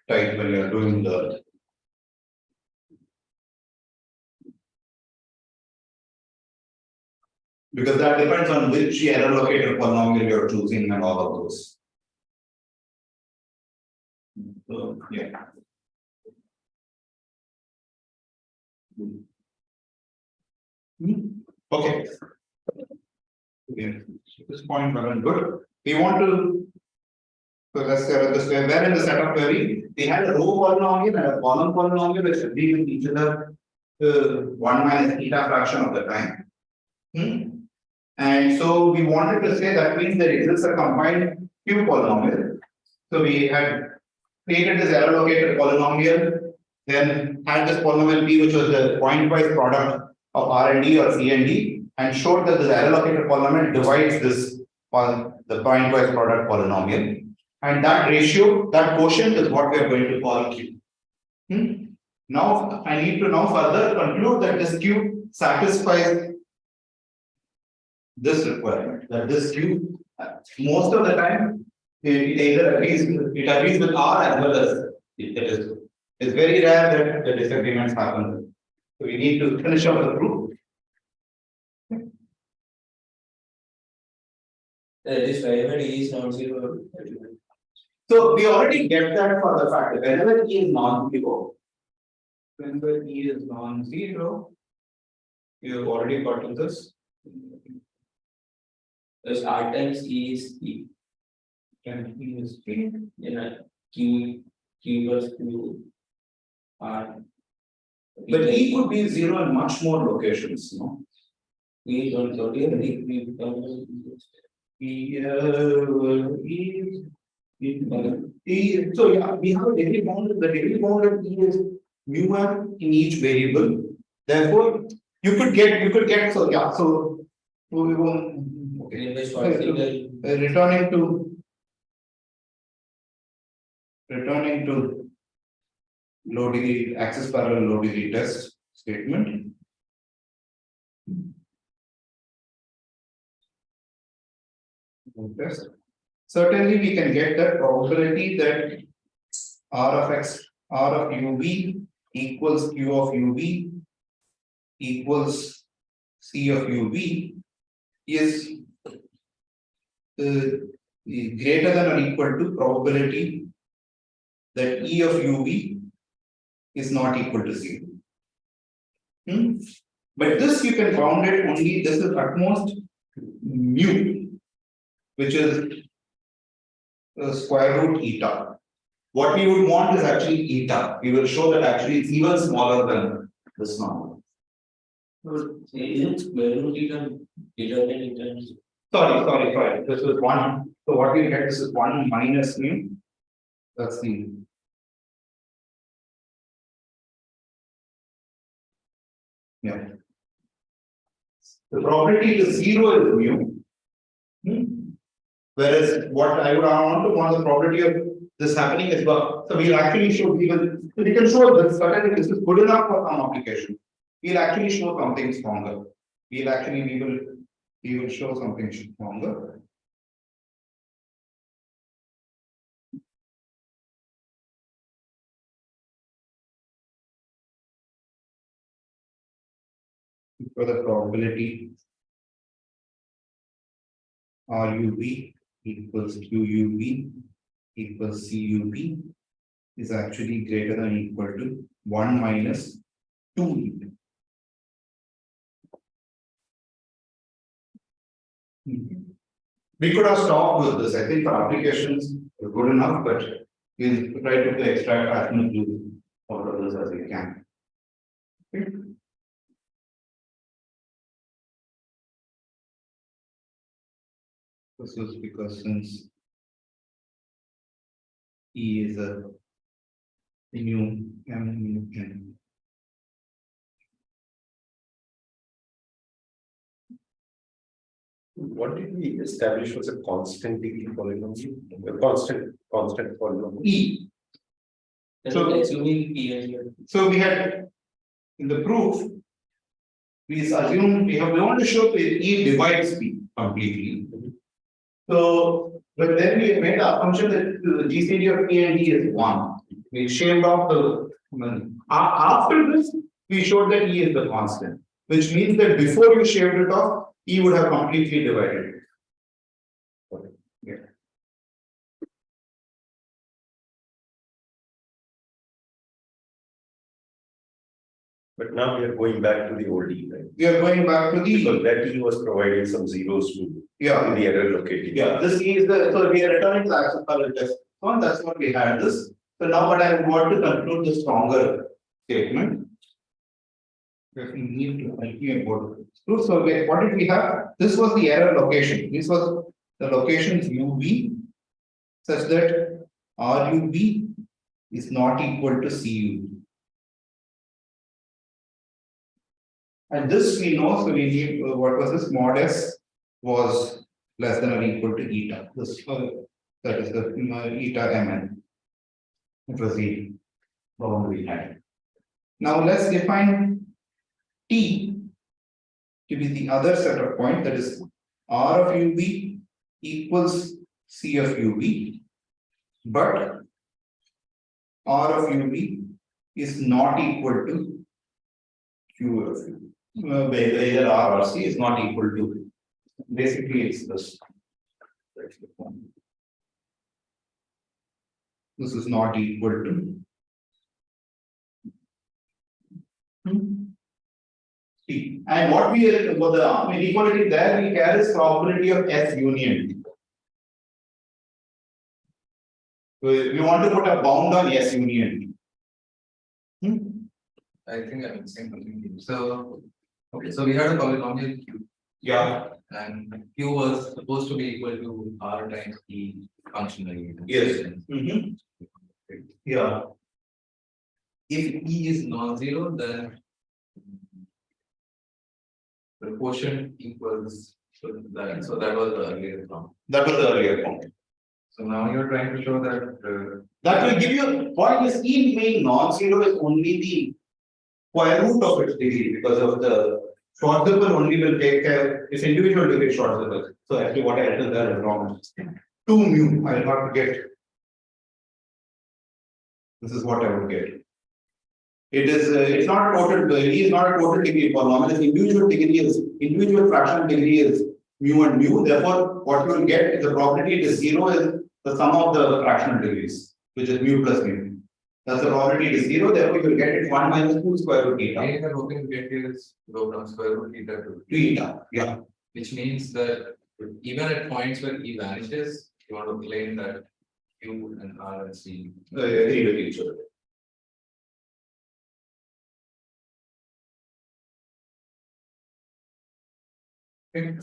right when you are doing the. Because that depends on which error locator polynomial you are choosing and all of those. So, yeah. Okay. Yeah. This point well and good. We want to. So let's say this way. Where in the setup query, we had a row polynomial and a column polynomial which should be with each other 1 minus eta fraction of the time. And so we wanted to say that means there exists a combined Q polynomial. So we had created this error locator polynomial, then had this polynomial P, which was the pointwise product of R and D or C and D, and showed that this error locator polynomial divides this the pointwise product polynomial. And that ratio, that quotient is what we are going to call Q. Now I need to now further conclude that this Q satisfies this requirement, that this Q most of the time it either agrees with R as well as it is. It's very rare that the disagreements happen. So we need to finish up the proof. That is wherever E is non-zero. So we already get that for the fact that whenever E is non-zero, you've already gotten this. Because R times E is E. And E is P. Yeah, Q equals Q R. But E could be zero in much more locations, no? We don't know the So yeah, we have a degree bounded. The degree bounded E is mu m in each variable. Therefore, you could get so yeah. So we won't. Okay. Returning to low degree access parallel low degree test statement. Test. Certainly, we can get the probability that R of x, R of UV equals Q of UV equals C of UV is greater than or equal to probability that E of UV is not equal to 0. But this you can bound it only, this is at most mu, which is square root eta. What we would want is actually eta. We will show that actually it's even smaller than this number. Isn't square root determined in terms of Sorry. This is 1. So what we get, this is 1 minus mu. That's the. Yeah. The probability to 0 is mu. Whereas what I would want the probability of this happening is well. So we'll actually show we can show this certainly this is good enough for some application. We'll actually show something stronger. We will show something stronger. For the probability RUV equals QUV equals CUV is actually greater than or equal to 1 minus 2. We could have stopped with this. I think for applications it's good enough, but we'll try to extract as much out of this as we can. Okay. This is because since E is a mu m. What did we establish was a constant degree polynomial? A constant polynomial. E. So assuming P as well. So we had in the proof, we assume we want to show that E divides P completely. So, but then we made the assumption that the GCD of P and D is 1. We shaved off the after this, we showed that E is the constant, which means that before you shaved it off, E would have completely divided it. Okay. Yeah. But now we are going back to the old E, right? We are going back to the Because that E was providing some zeros to in the error located. Yeah, this E is the so we are returning the access parallel test one. That's what we had this. So now, what I want to conclude the stronger statement. We need to continue about this. So, what did we have? This was the error location. This was the locations UV such that RUV is not equal to CUV. And this we know, so we need what was this mod S was less than or equal to eta. This that is the eta mn. It was the problem we had. Now let's define T to be the other set of point, that is R of UV equals C of UV, but R of UV is not equal to Q of UV. Either R or C is not equal to. Basically, it's this. This is not equal to T. And what we for the inequality there we carry is probability of S union T. We want to put a bound on S union T. I think I'm saying something here. So, okay, so we had a polynomial Q, Yeah. and Q was supposed to be equal to R times E functionally. Yes. Yeah. If E is non-zero, then the quotient equals to that. So that was the earlier form. That was the earlier point. So now you're trying to show that That will give you point is E being non-zero is only the square root of its degree because of the short circle only will take care its individual degree short circle. So actually what I written there is wrong. 2 mu I will have to get. This is what I would get. It is it's not a total E is not a total degree polynomial. Its individual fractional degree is mu and mu. Therefore, what you will get is the probability it is 0 is the sum of the fractional degrees, which is mu plus mu. That's the probability it is 0, therefore you will get it 1 minus 2 square root A eta. we're hoping to get here is go from square root eta to Eta, yeah. which means that even at points where E vanishes, you want to claim that Q and R and C. Agree with each other. Okay.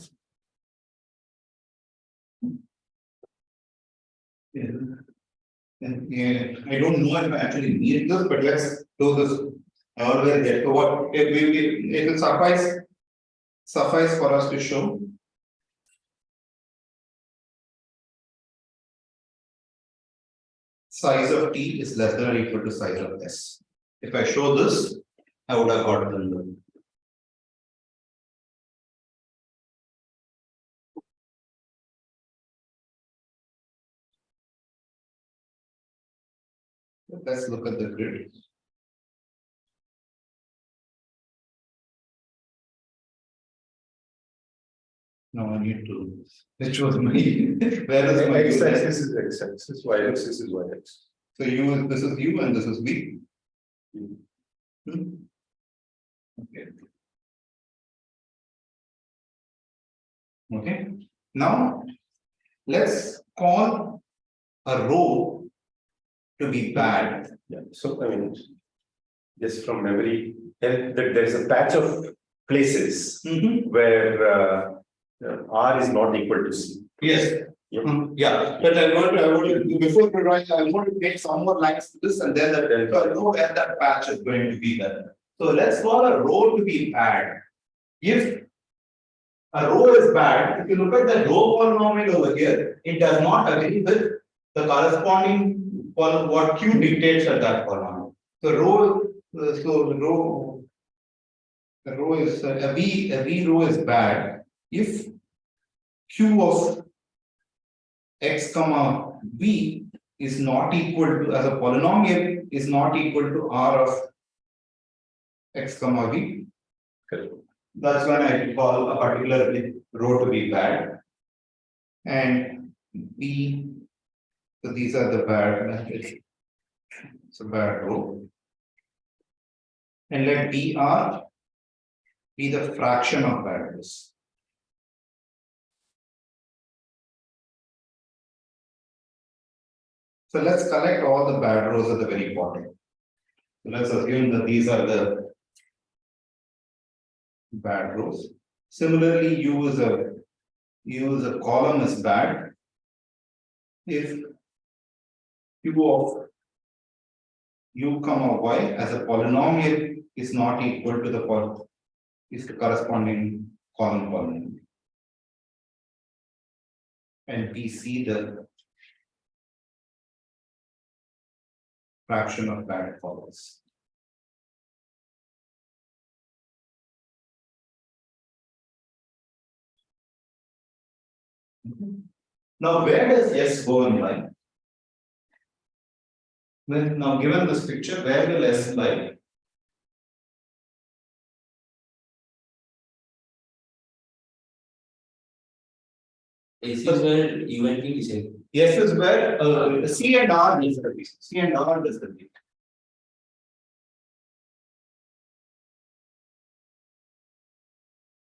Yeah, I don't know if I actually need this, but let's do this. I always get so what it will suffice for us to show. Size of T is less than or equal to size of S. If I show this, I would have gotten the. Let's look at the grid. No, I need to. Which was my. Where is my X axis is X axis, Y axis is Y axis. So U, this is U and this is V. Okay. Okay. Now let's call a row to be bad. Yeah, so I mean, just from memory, there's a patch of places where R is not equal to C. Yes. Yep. Yeah, but I want to before we write, I want to make some more lines to this and then the row where that patch is going to be there. So let's call a row to be bad. If a row is bad, if you look at the row polynomial over here, it does not agree with the corresponding what Q dictates at that polynomial. So row, the row is a V row is bad if Q of X comma V is not equal to as a polynomial is not equal to R of X comma V. Correct. That's when I call a particular row to be bad. And B, so these are the bad, it's a bad row. And let BR be the fraction of bad rows. So let's collect all the bad rows at the very bottom. So let's assume that these are the bad rows. Similarly, U is a column is bad if Q of U comma Y as a polynomial is not equal to the corresponding column polynomial. And we see the fraction of bad columns. Now, where does S go in line? Now, given this picture, where will S lie? AC is where UNT disabled. S is where C and R does the thing. C and R does the thing.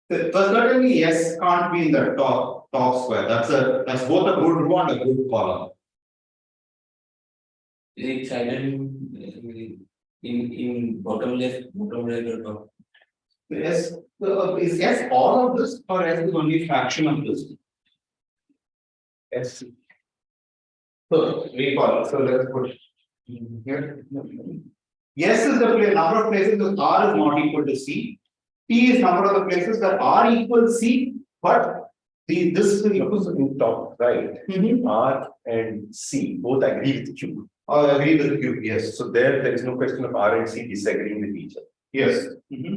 But certainly S can't be in the top square. That's both a good row and a good column. It's either in bottom left or top. S is S all of this or S is only fraction of this? S. So recall. So let's put here. S is the number of places that R is not equal to C. T is number of the places that R equals C, but this will equal in top right, R and C both agree with Q. agree with Q. Yes. So there is no question of R and C disagreeing with each other. Yes.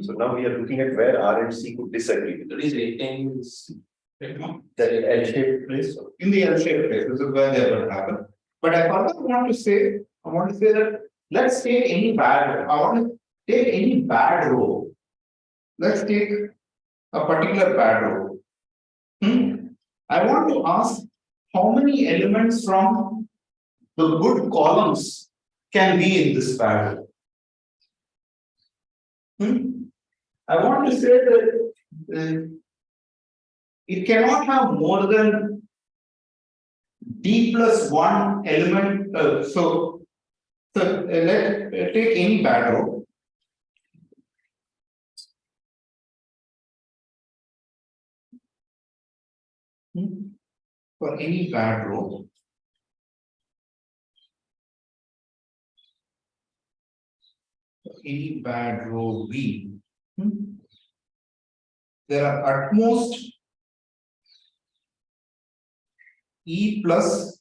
So now we are looking at where R and C could disagree with. That is rectangles. The L-shaped place. In the L-shaped place, this is where they will happen. But I want to say that let's take any bad. I want to take any bad row. Let's take a particular bad row. I want to ask how many elements from the good columns can be in this bad row. I want to say that it cannot have more than D plus 1 element. So let's take any bad row. For any bad row, V, there are at most E plus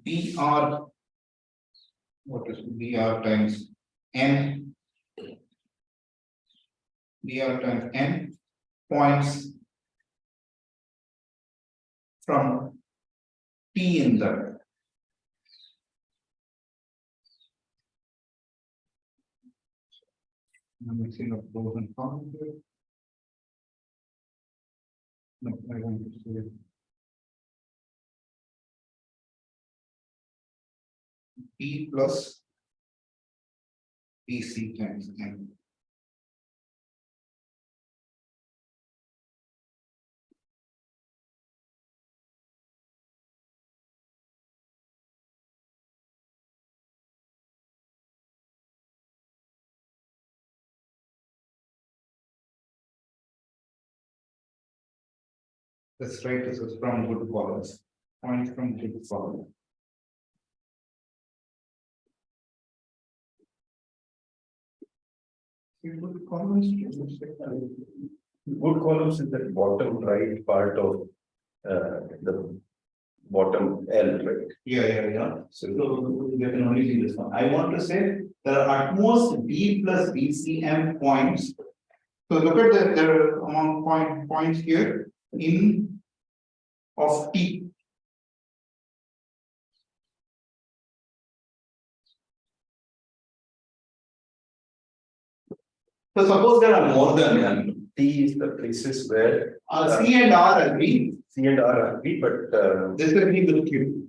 BR. What is BR times N? BR times N points from T in that. I'm mixing up pros and cons here. No, I want to say P plus PC times N. That's right, this is from good columns. Points from good column. Good columns. Good columns is the bottom right part of the bottom L, right? Yeah. So you can only see this one. I want to say there are at most B plus BCM points. So look at there are among points here in of T. So suppose there are more than one. T is the places where C and R agree. C and R agree, but Disagree with Q.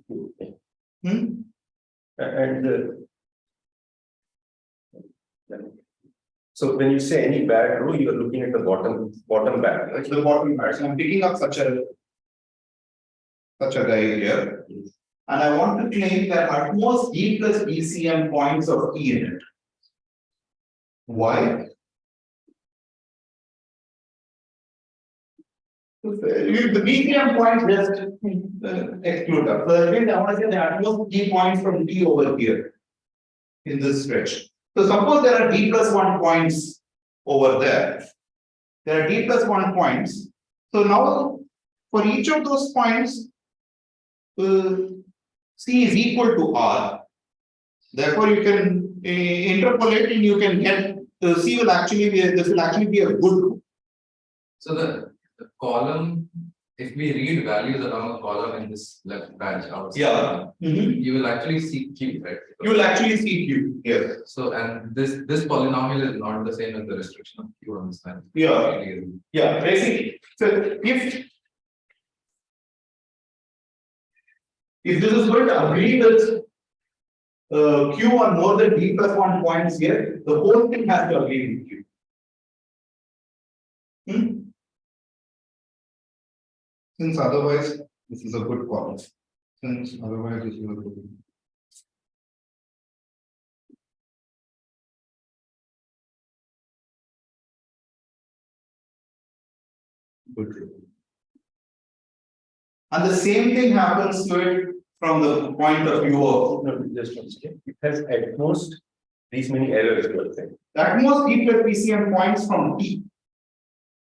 So when you say any bad row, you are looking at the bottom bad. It's the bottom part. So I'm picking up such a guy here. And I want to claim that at most D plus BCM points of E in it. Why? The BCM points just exclude that. So again, I want to say the at most D points from T over here in this stretch. So suppose there are D plus 1 points over there. There are D plus 1 points. So now for each of those points, C is equal to R. Therefore, you can interpolate and you can get C will actually be this will actually be a good. So the column, if we read values along the column in this left branch outside, you will actually see Q, right? You will actually see Q. Yes. So and this polynomial is not the same as the restriction of Q on this line. Yeah. Basically. So If this is going to agree with Q on more than D plus 1 points here, the whole thing has to agree with Q. Since otherwise, this is a good call. Since otherwise, this is a good. Good. And the same thing happens to it from the point of view of No, just one second. It has at most these many errors, you are saying. at most D plus PCM points from T.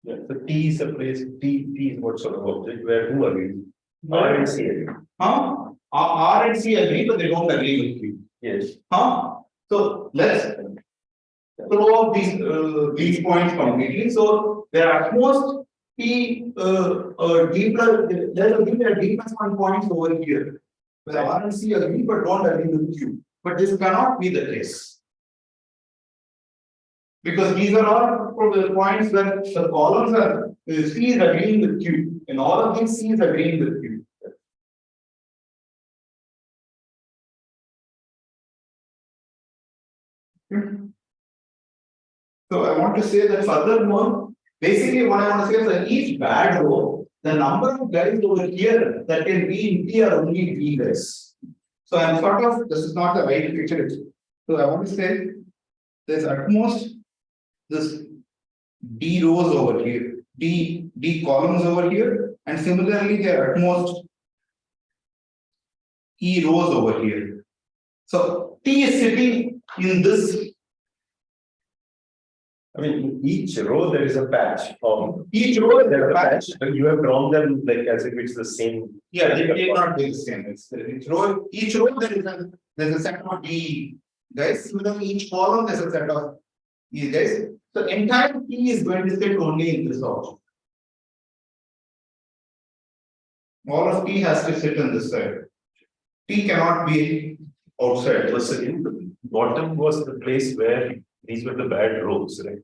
Yeah, so T is a place, T is what sort of object where who agrees? R and C agree. R and C agree, but they don't agree with Q. Yes. So let's throw out these points completely. So there are at most P D plus there's a D plus 1 points over here. Where R and C agree but don't agree with Q. But this cannot be the case. Because these are all the points where the columns are C is agreeing with Q. In all of these, C is agreeing with Q. So I want to say that furthermore, basically what I want to say is that each bad row, the number of guys over here that can be in T are only D guys. So I'm sort of, this is not the right picture. So I want to say there's at most this D rows over here, D columns over here, and similarly there are at most E rows over here. So T is sitting in this. I mean, in each row there is a patch. Each row there is a patch. And you have drawn them like as if it's the same. Yeah, they may not be the same. It's each row there's a set of D guys. Similarly, each column there's a set of E guys. So entire T is going to sit only in this object. All of T has to sit in this side. T cannot be outside. So the bottom was the place where these were the bad rows, right?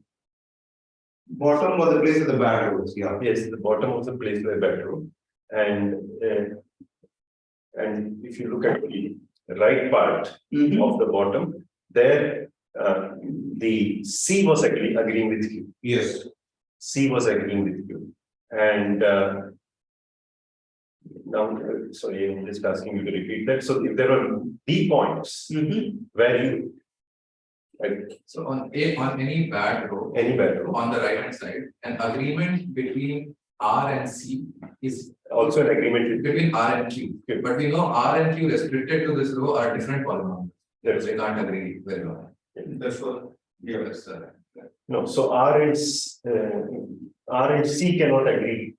Bottom was the place of the bad rows. Yeah. Yes, the bottom was the place where bad row. And if you look at the right part of the bottom, there the C was actually agreeing with you. Yes. C was agreeing with you. And now, sorry, I'm just asking you to repeat that. So if there are D points where you So on any bad row on the right hand side, an agreement between R and C is also an agreement between R and Q. Okay. But we know R and Q restricted to this row are different polynomials. Yes. They can't agree very well. Therefore, Yes, No, so R and C cannot agree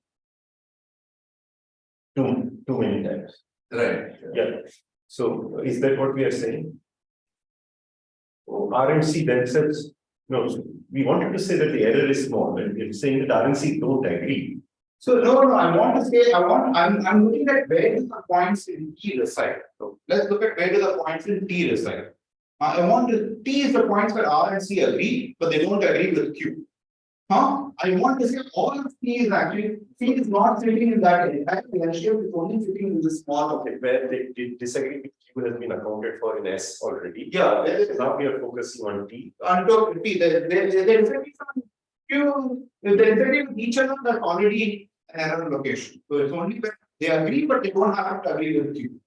too many times. right. Yeah. So is that what we are saying? R and C themselves, no, we wanted to say that the error is small, and we're saying that R and C don't agree. so no, I want to say I'm looking at where do the points in T reside. So let's look at where do the points in T reside. I want to T is the points where R and C agree, but they don't agree with Q. I want to say all of T is actually T is not sitting in that entire relationship, it's only sitting in this small object. Where they disagree with Q has been accounted for in S already. Yeah, So now we are focusing on T. On top of T, they disagree from Q, if they disagree with each other, that's already an error location. So it's only when they agree, but they don't have to agree with Q.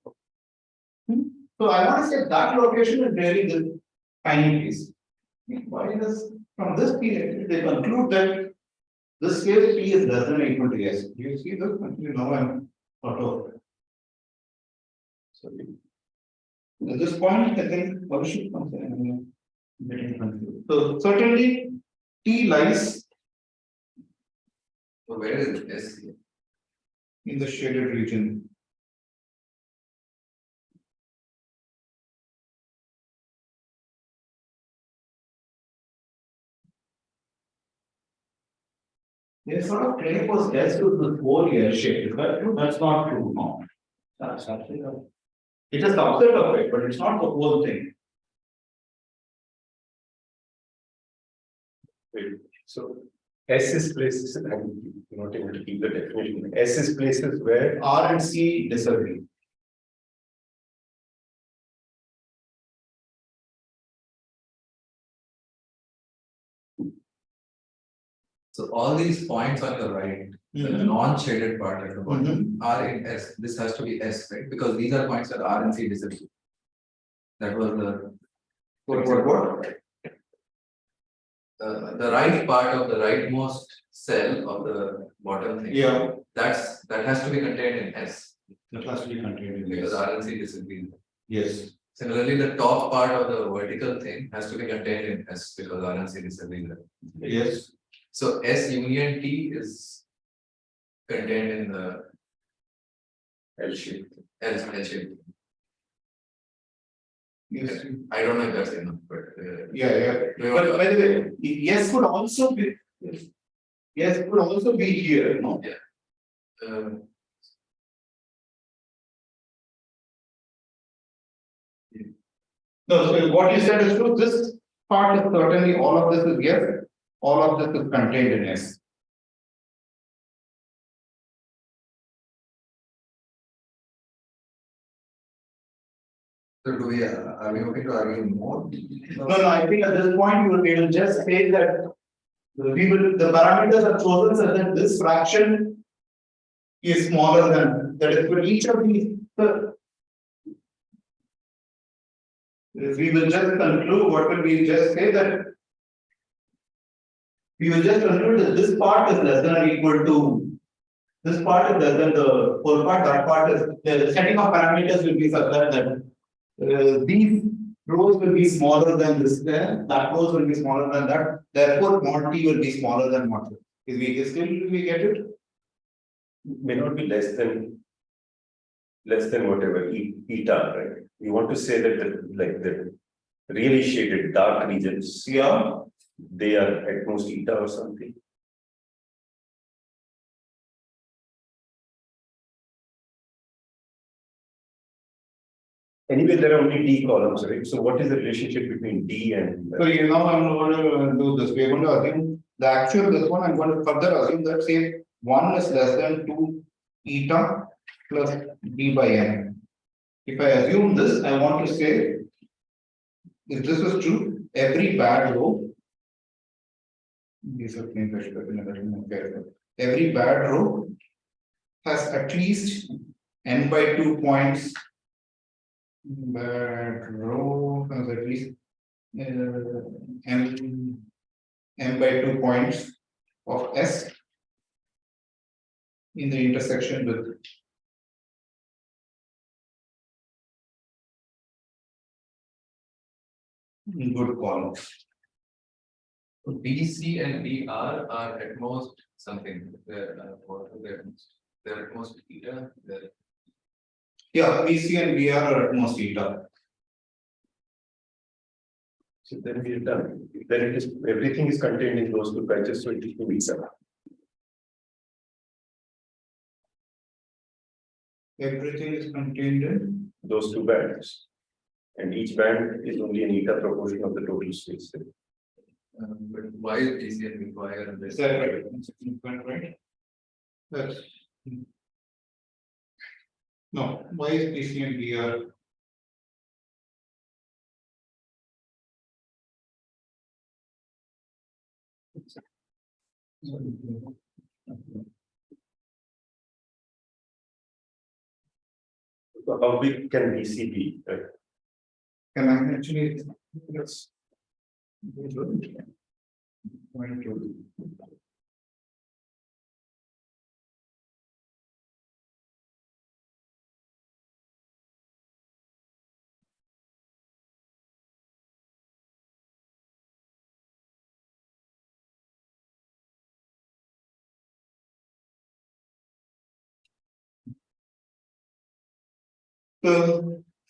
So I want to say that location is really the tiny piece. Why does from this period they conclude that this case P is less than or equal to S. Do you see this? You know I'm sort of. Sorry. At this point, I think what should come getting confused. So certainly T lies So where is S here? in the shaded region. They sort of claim was S to the whole year shape. Is that true? That's not true. No. That's actually not. It is the opposite of it, but it's not the whole thing. So S is places, I'm not able to keep the definition. S is places where R and C disagree. So all these points on the right, the non-shaded part at the bottom are in S. This has to be S, right? Because these are points that R and C disagree. That was the What? the right part of the rightmost cell of the bottom thing. Yeah. That has to be contained in S That has to be contained in because this. R and C disagree. Yes. Similarly, the top part of the vertical thing has to be contained in S because R and C disagree. Yes. So S union T is contained in the L shape. L shape. Yes. I don't know if that's enough, but Yeah. But by the way, yes could also be. Yes could also be here, no? um, No, so what you said is true. This part is certainly all of this is yes. All of this is contained in yes. so do we are we okay to argue more? No, I think at this point we will just say that the parameters are chosen so that this fraction is smaller than that is for each of these. We will just conclude what will we just say that we will just conclude that this part is less than or equal to this part is less than the whole part, that part is the setting of parameters will be such that these rows will be smaller than this there, that rows will be smaller than that, therefore mod t will be smaller than mod. Is we get it? May not be less than whatever eta, right? You want to say that the really shaded dark regions, Yeah. they are at most eta or something. Anyway, there are only D columns, right? So what is the relationship between D and So you know I'm going to do this. We're going to assume the actual this one. I'm going to further assume that say 1 is less than 2 eta plus d by n. If I assume this, I want to say if this is true, every bad row. Every bad row has at least n by 2 points. Bad row has at least n by 2 points of S in the intersection with good columns. So BC and BR are at most something. They're at most eta. Yeah, BC and BR are at most eta. so then we are done. Then it is everything is contained in those two patches, so it is 2 eta. Everything is contained in Those two bands. And each band is only an eta proportion of the total space. But why is BC and BY and is this? that right? Right? That's no, why is BC and BR? So how big can BC be? Can I actually yes. Point to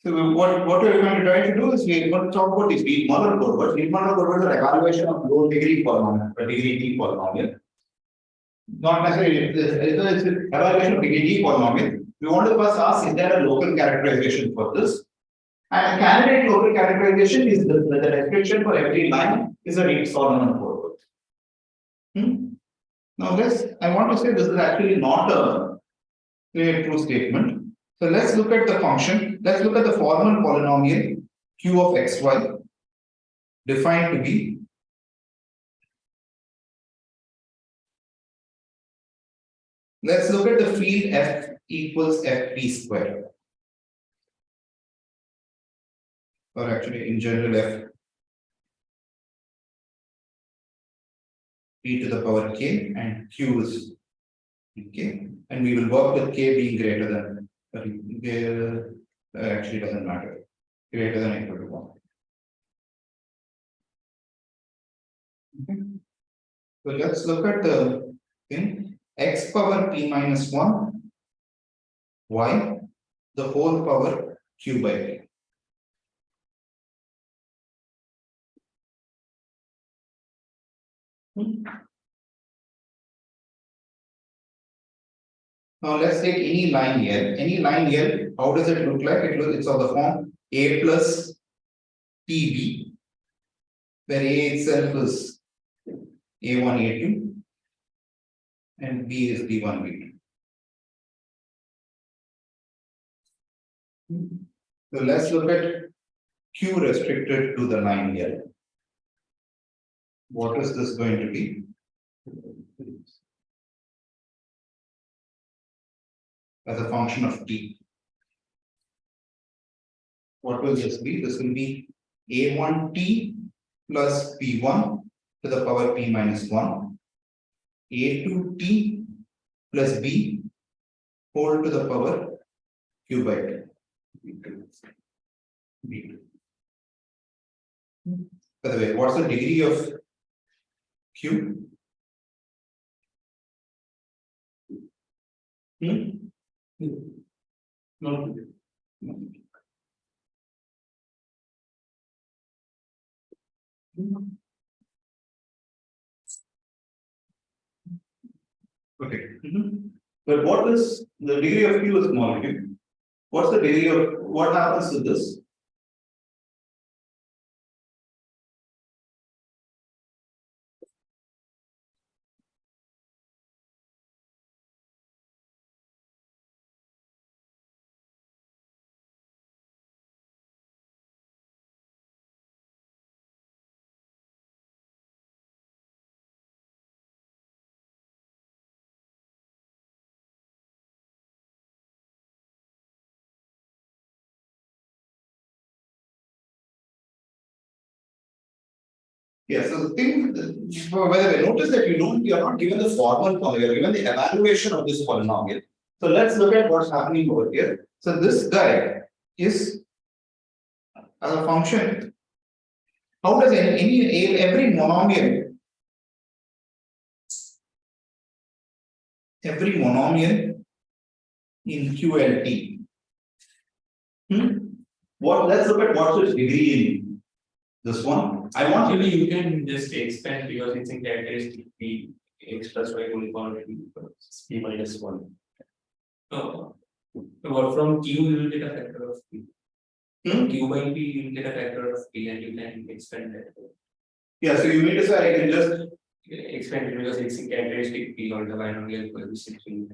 so what we're going to try to do is we're going to talk about this Reed-Muller curve. Reed-Muller curve is an evaluation of low degree polynomial, degree T polynomial. Not necessarily it's an evaluation of degree T polynomial. We want to first ask, is there a local characterization for this? And candidate local characterization is the description for every line is a Reed-Solomon curve. Now this, I want to say this is actually not a true statement. So let's look at the function. Let's look at the formal polynomial q of xy defined to be Let's look at the field F equals FP square. Or actually in general F P to the power K and Q is K, and we will work with K being greater than actually doesn't matter, greater than or equal to 1. Okay. So let's look at the thing x power p minus 1 y the whole power q by p. Now let's take any line here. Any line here, how does it look like? It's of the form a plus pb, where a itself is a1, a2, and b is b1, b2. So let's look at q restricted to the line here. What is this going to be? As a function of t. What will this be? This will be a1t plus p1 to the power p minus 1, a2t plus b whole to the power q by b2. By the way, what's the degree of q? No. Okay. But what is the degree of q is small q? What's the degree of what happens to this? Yeah, so the thing, by the way, notice that you are not given the formal polynomial, you are given the evaluation of this polynomial. So let's look at what's happening over here. So this guy is as a function. How does every monomial in QLT? Let's look at what's its degree in this one. I want Actually, you can just expand because it's in characteristic p x plus y whole power p minus 1. No. But from q you will get a factor of p. Q by p you will get a factor of p and you can expand that. Yeah, so you mean to say I can just Expand it because it's in characteristic p or the binomial coefficient.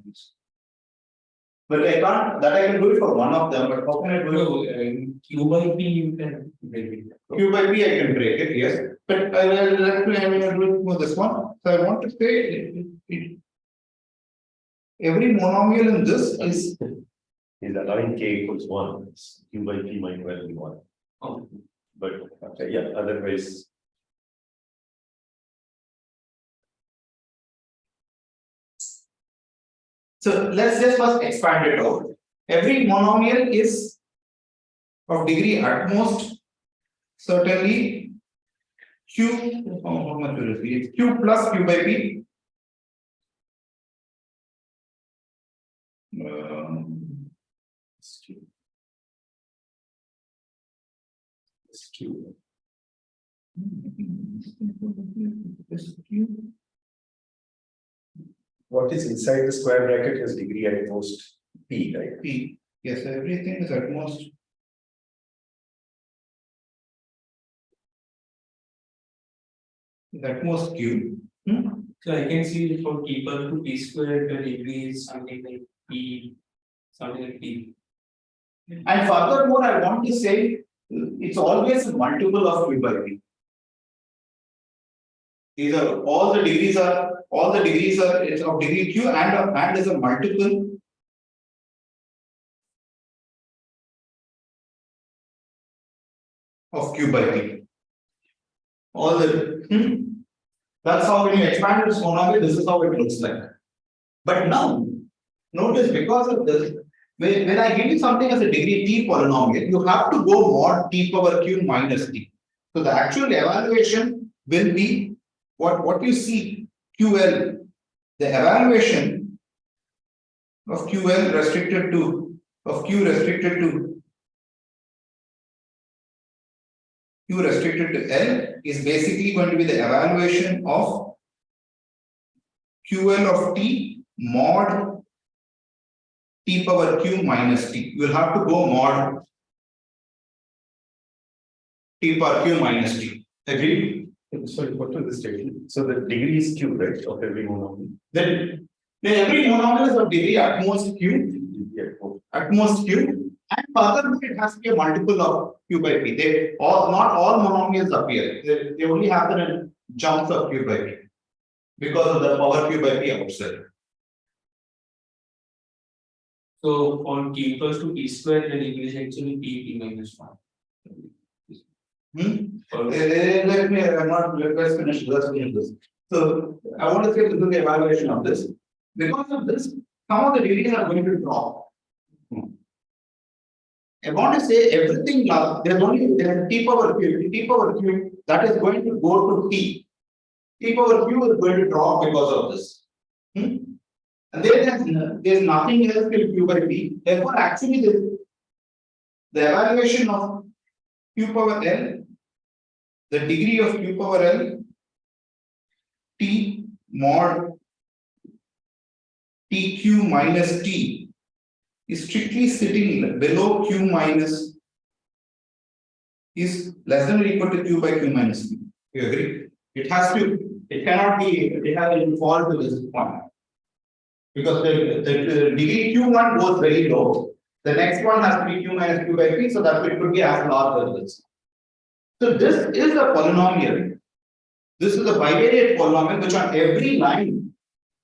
but I can't that I can do it for one of them, but how can I do it? No, q by p you can break it. Q by p I can break it, yes. But I will do it for this one. So I want to say every monomial in this is allowing k equals 1, q by p might well be 1. Oh. But yeah, otherwise. So let's just first expand it out. Every monomial is of degree at most certainly q. How much will it be? It's q plus q by p. What is inside the square bracket has degree at most p, right? P. Yes, everything is at most. At most q. So I can see from equal to p squared the degree is something like p, something like p. And furthermore, I want to say it's always a multiple of q by p. These are all the degrees are it's of degree q and is a multiple of q by p. All the that's how when you expand this monomial, this is how it looks like. But now, notice because of this, when I give you something as a degree t polynomial, you have to go mod t power q minus t. So the actual evaluation will be what you see QL. The evaluation of QL restricted to Q restricted to L is basically going to be the evaluation of QL of t mod t power q minus t. You will have to go mod t power q minus t. Agreed? Sorry, what was the statement? So the degree is q, right, of every monomial? Then every monomial is of degree at most q. Yeah. At most q, and furthermore it has to be a multiple of q by p. Not all monomials appear. They only happen in jumps of q by p because of the power q by p outside. So for t equals to t square, then it is actually t minus 1. Let's finish this. So I want to say this is the evaluation of this. Because of this, some of the degrees are going to drop. I want to say everything there's t power q that is going to go to t. T power q is going to drop because of this. And there's nothing else till q by p. Therefore, actually the evaluation of q power l, the degree of q power l, t mod tq minus t is strictly sitting below q minus is less than or equal to q by q minus t. You agree? It cannot be, it has to fall to this point. Because the degree q1 goes very low. The next one has to be q minus q by p, so that it could be as large as this. So this is a polynomial. This is a bivariate polynomial which on every line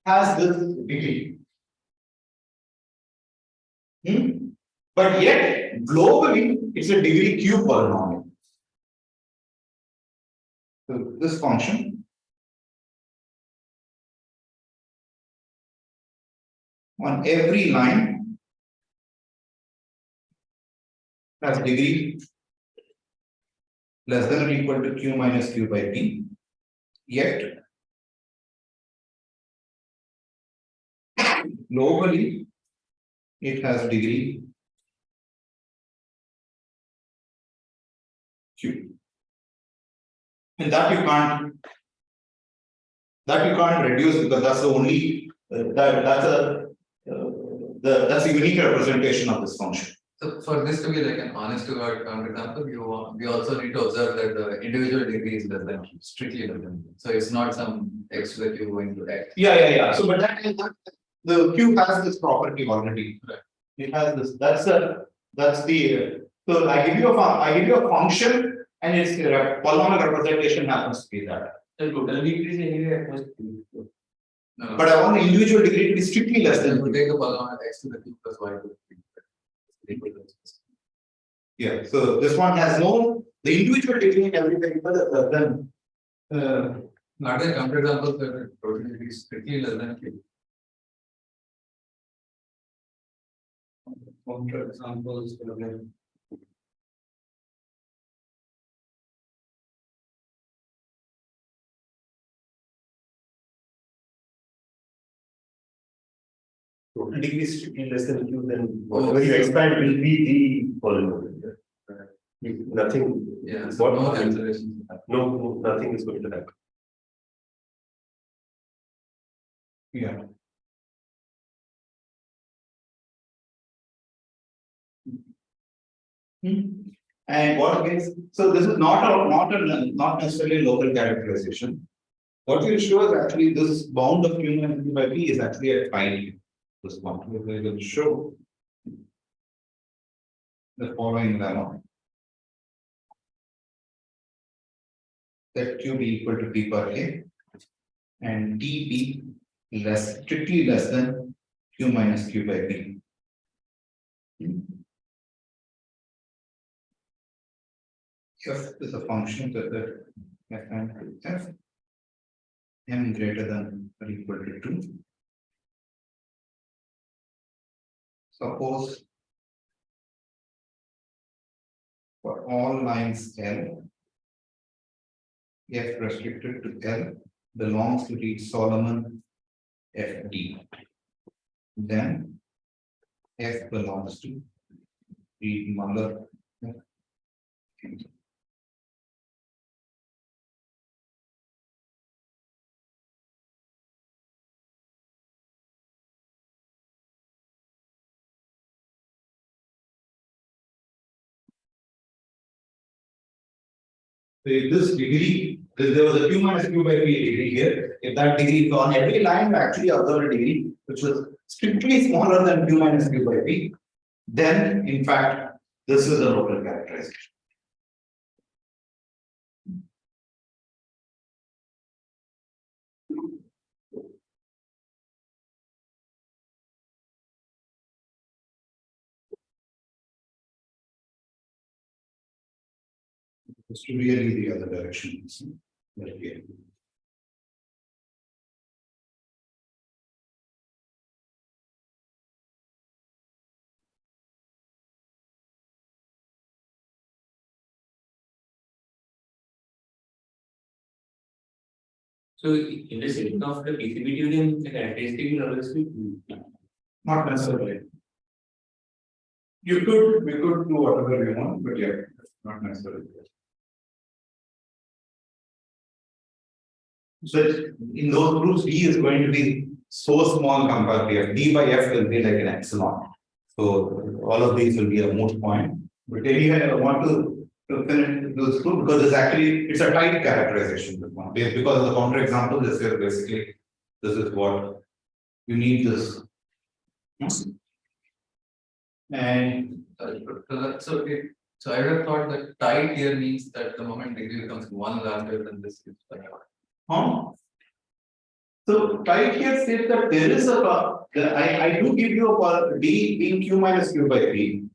has this degree. But yet globally it's a degree q polynomial. So this function on every line has degree less than or equal to q minus q by p, yet globally it has degree q. And that you can't reduce because that's the only that's a unique representation of this function. So for this to be like an honest to God counterexample, we also need to observe that the individual degree is less than strictly less than. So it's not some x that you're going to x. Yeah. So but the q has this property already. Right. It has this. That's the so I give you a function and its polynomial representation happens to be that. The total degree is anyway at most. No. But I want the individual degree to be strictly less than. We take the polynomial x to the q plus y to the q. Yeah. So this one has the individual degree in every variable is less than. Not the counterexample that total degree is strictly less than q. Examples. Total degree is strictly less than q, then whatever you expand will be the polynomial. Nothing. Yeah. So no cancellation. No, nothing is going to happen. Yeah. And what is so this is not necessarily local characterization. What will show is actually this bound of q minus q by p is actually at pi. This one we will show the following lemma that q be equal to p per a and D be strictly less than Q minus Q by P. F is a function that f and f m greater than or equal to 2. Suppose for all lines L, f restricted to L belongs to Reed-Solomon FD. Then f belongs to Reed-Muller. So if this degree, there was a Q minus Q by P degree here. If that degree is on every line, actually observe a degree which was strictly smaller than Q minus Q by P, then in fact this is a local characterization. It's really the other direction. Okay. So in the setting of the PCP tuning, the characteristic will always be Not necessarily. We could do whatever we want, but yeah, not necessarily. So in those groups, D is going to be so small compared to F. D by F will be like an epsilon. So all of these will be a moot point. But anyway, I want to finish this group because it's a tight characterization. Because of the counterexample, this is basically this is what you need this. And so I would have thought that tight here means that the moment degree becomes one larger than this is like. So tight here says that there is I do give you a D being Q minus Q by P.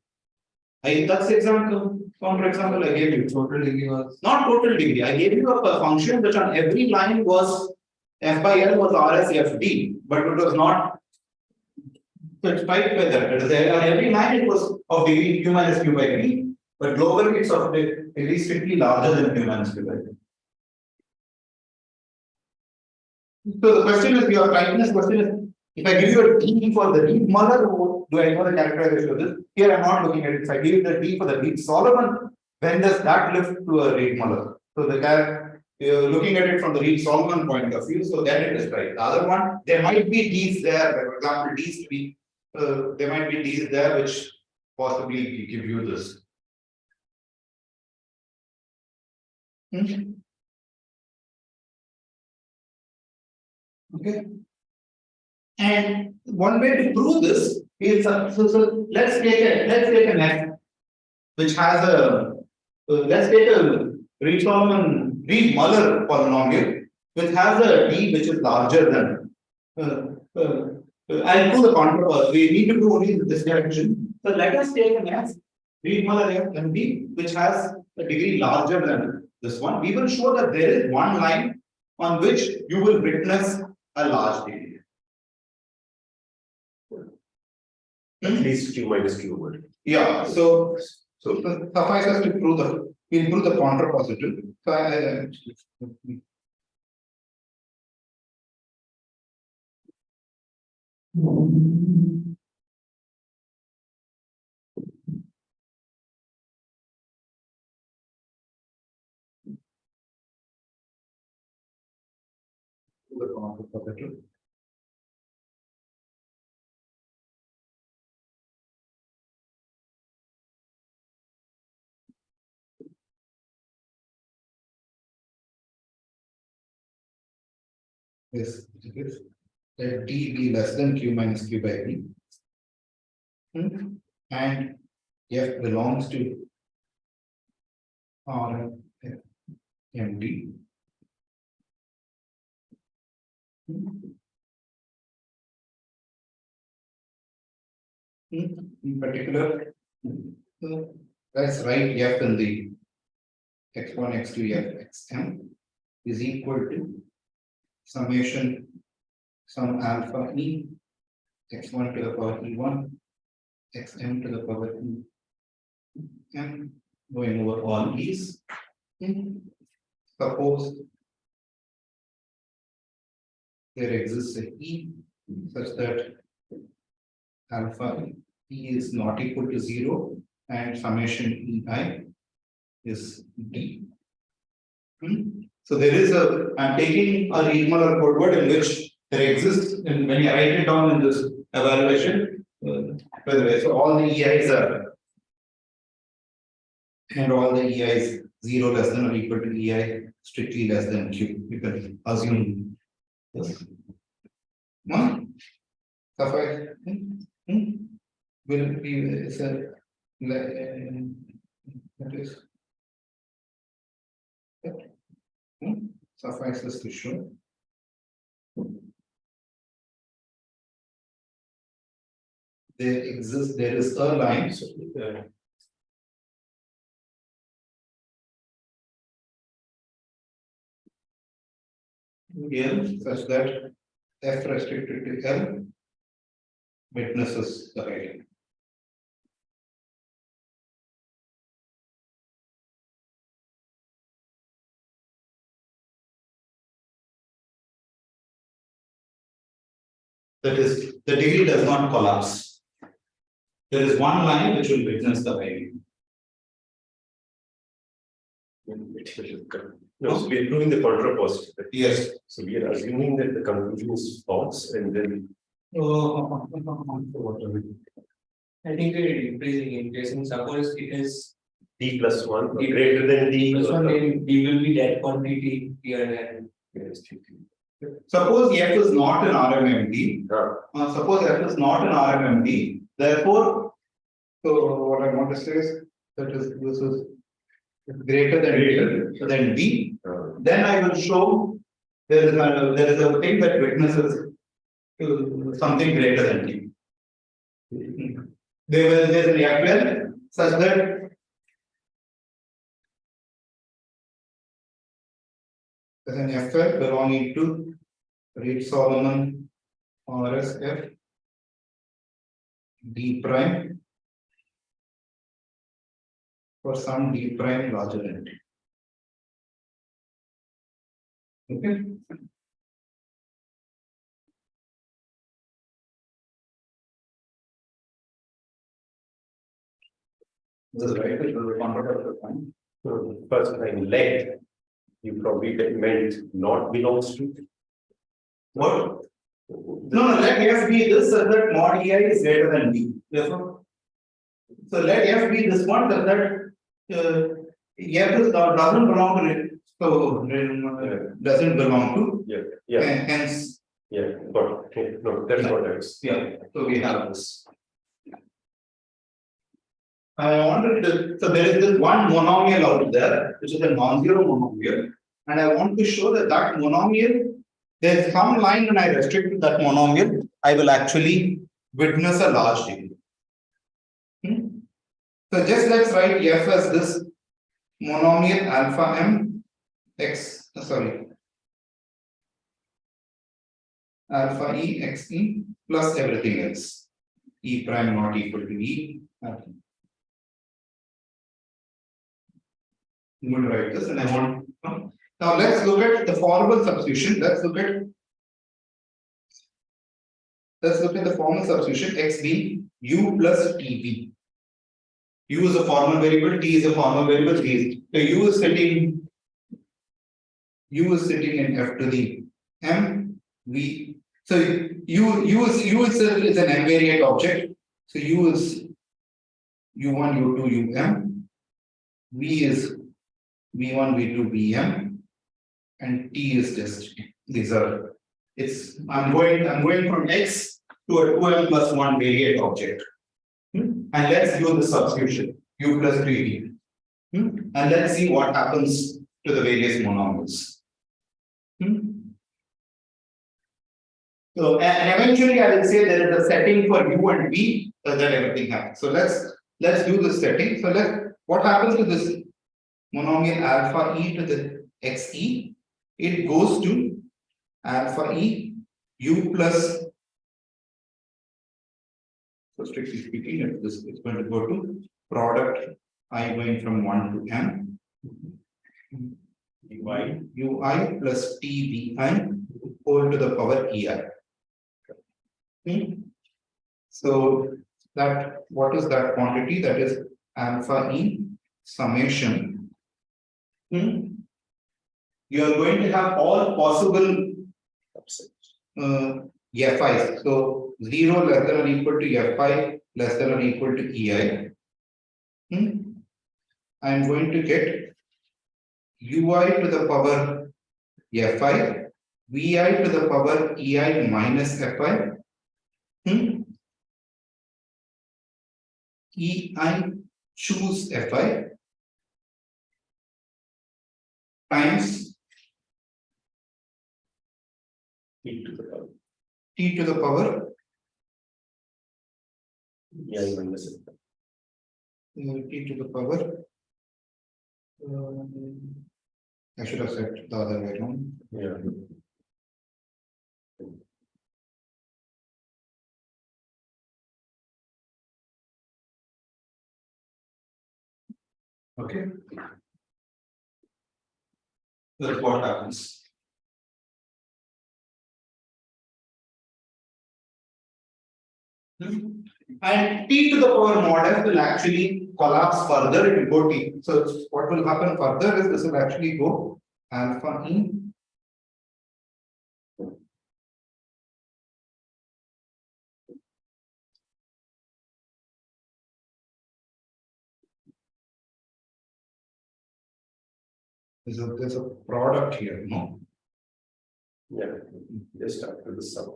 That's the example, counterexample I gave you. Total degree was Not total degree. I gave you a function which on every line was F by L was RSFD, but it was not. So it's tight by that. It is on every line it was of degree Q minus Q by P, but globally it's of degree strictly larger than Q minus Q by P. So the question is, your tightness question is, if I give you a D for the Reed-Muller, do I know the characterization of this? Here I'm not looking at it. If I give you the D for the Reed-Solomon, when does that lift to a Reed-Muller? So you're looking at it from the Reed-Solomon point of view, so then it is right. The other one, there might be D's there, for example, D's to be, there might be D's there which possibly give you this. Okay. And one way to prove this is so let's take an F which has let's take a Reed-Muller polynomial which has a D which is larger than I'll do the contour. We need to do only this direction. So let us take an F Reed-Muller F and D which has a degree larger than this one. We will show that there is one line on which you will witness a large degree. At least Q minus Q would. Yeah, so suffice us to prove the counter positive. So the counter positive. Yes, it is. Let D be less than Q minus Q by P. And F belongs to R M D. In particular, let's write f in the x1, x2, f, xm is equal to summation some alpha e x1 to the power e1 xm to the power e m going over all these. Suppose there exists a e such that alpha e is not equal to 0 and summation ei is d. So there is a, I'm taking a Reed-Muller code word in which there exists, and when you write it down in this evaluation, by the way, so all the EIs are, and all the EIs 0 less than or equal to EI strictly less than Q, you can assume this. One, suffice, will be, it's a, that is, suffices to show. There is a line. L such that f restricted to L witnesses the writing. That is, the degree does not collapse. There is one line which will witness the writing. No, so we are proving the contrappositive. Yes. So we are assuming that the conclusion is false and then. I think we're increasing. Suppose it is D plus 1 greater than D. plus one, then D will be that quantity here and Suppose f is not an RMMD. Suppose f is not an RMMD. Therefore, so what I want to say is that is this is greater than D. Then I will show there is a thing that witnesses something greater than D. There's an FL such that there's an FL belonging to Reed-Solomon RSF D prime for some D prime larger than D. Okay. This is right, the convert of the point. First line leg, you probably meant not belongs to. What? No, let f be this so that mod ei is greater than d. Therefore, so let f be this one so that f is doesn't belong to it. So doesn't belong to. Yeah. And hence. Yeah. Got it. No, that's what I was. Yeah. So we have this. I wanted to. So there is this one monomial out there, which is a non-zero monomial, and I want to show that that monomial. There's some line when I restrict to that monomial, I will actually witness a large degree. So just let's write f as this monomial alpha m x, alpha e x e plus everything else. E prime not equal to e. I'm going to write this and I want. Now let's look at the formal substitution. Let's look at the formal substitution x being u plus tb. U is a formal variable, t is a formal variable, so u is sitting in f to the m. So u itself is an invariant object. So u is u1, u2, um. V is v1, v2, vm. And t is just these are I'm going from x to a 2m plus 1 variate object. And let's do the substitution u plus 3d. And let's see what happens to the various monomials. So, and eventually I will say there is a setting for u and v, so that everything happens. So let's do this setting. So what happens to this monomial alpha e to the xe? It goes to alpha e u plus. So strictly speaking, this is going to go to product I going from 1 to m. ui plus tvi whole to the power ei. So that what is that quantity? That is alpha e summation. You are going to have all possible FIs. So 0 less than or equal to FI less than or equal to EI. I am going to get UI to the power FI, VI to the power EI minus FI. EI choose FI times T to the power. T to the power Yeah, minus F. T to the power. I should have said the other way around. Yeah. Okay. That's what happens. And T to the power mod f will actually collapse further, it will go T. So what will happen further is this will actually go alpha e. There's a product here, no? Yeah, just after the sum.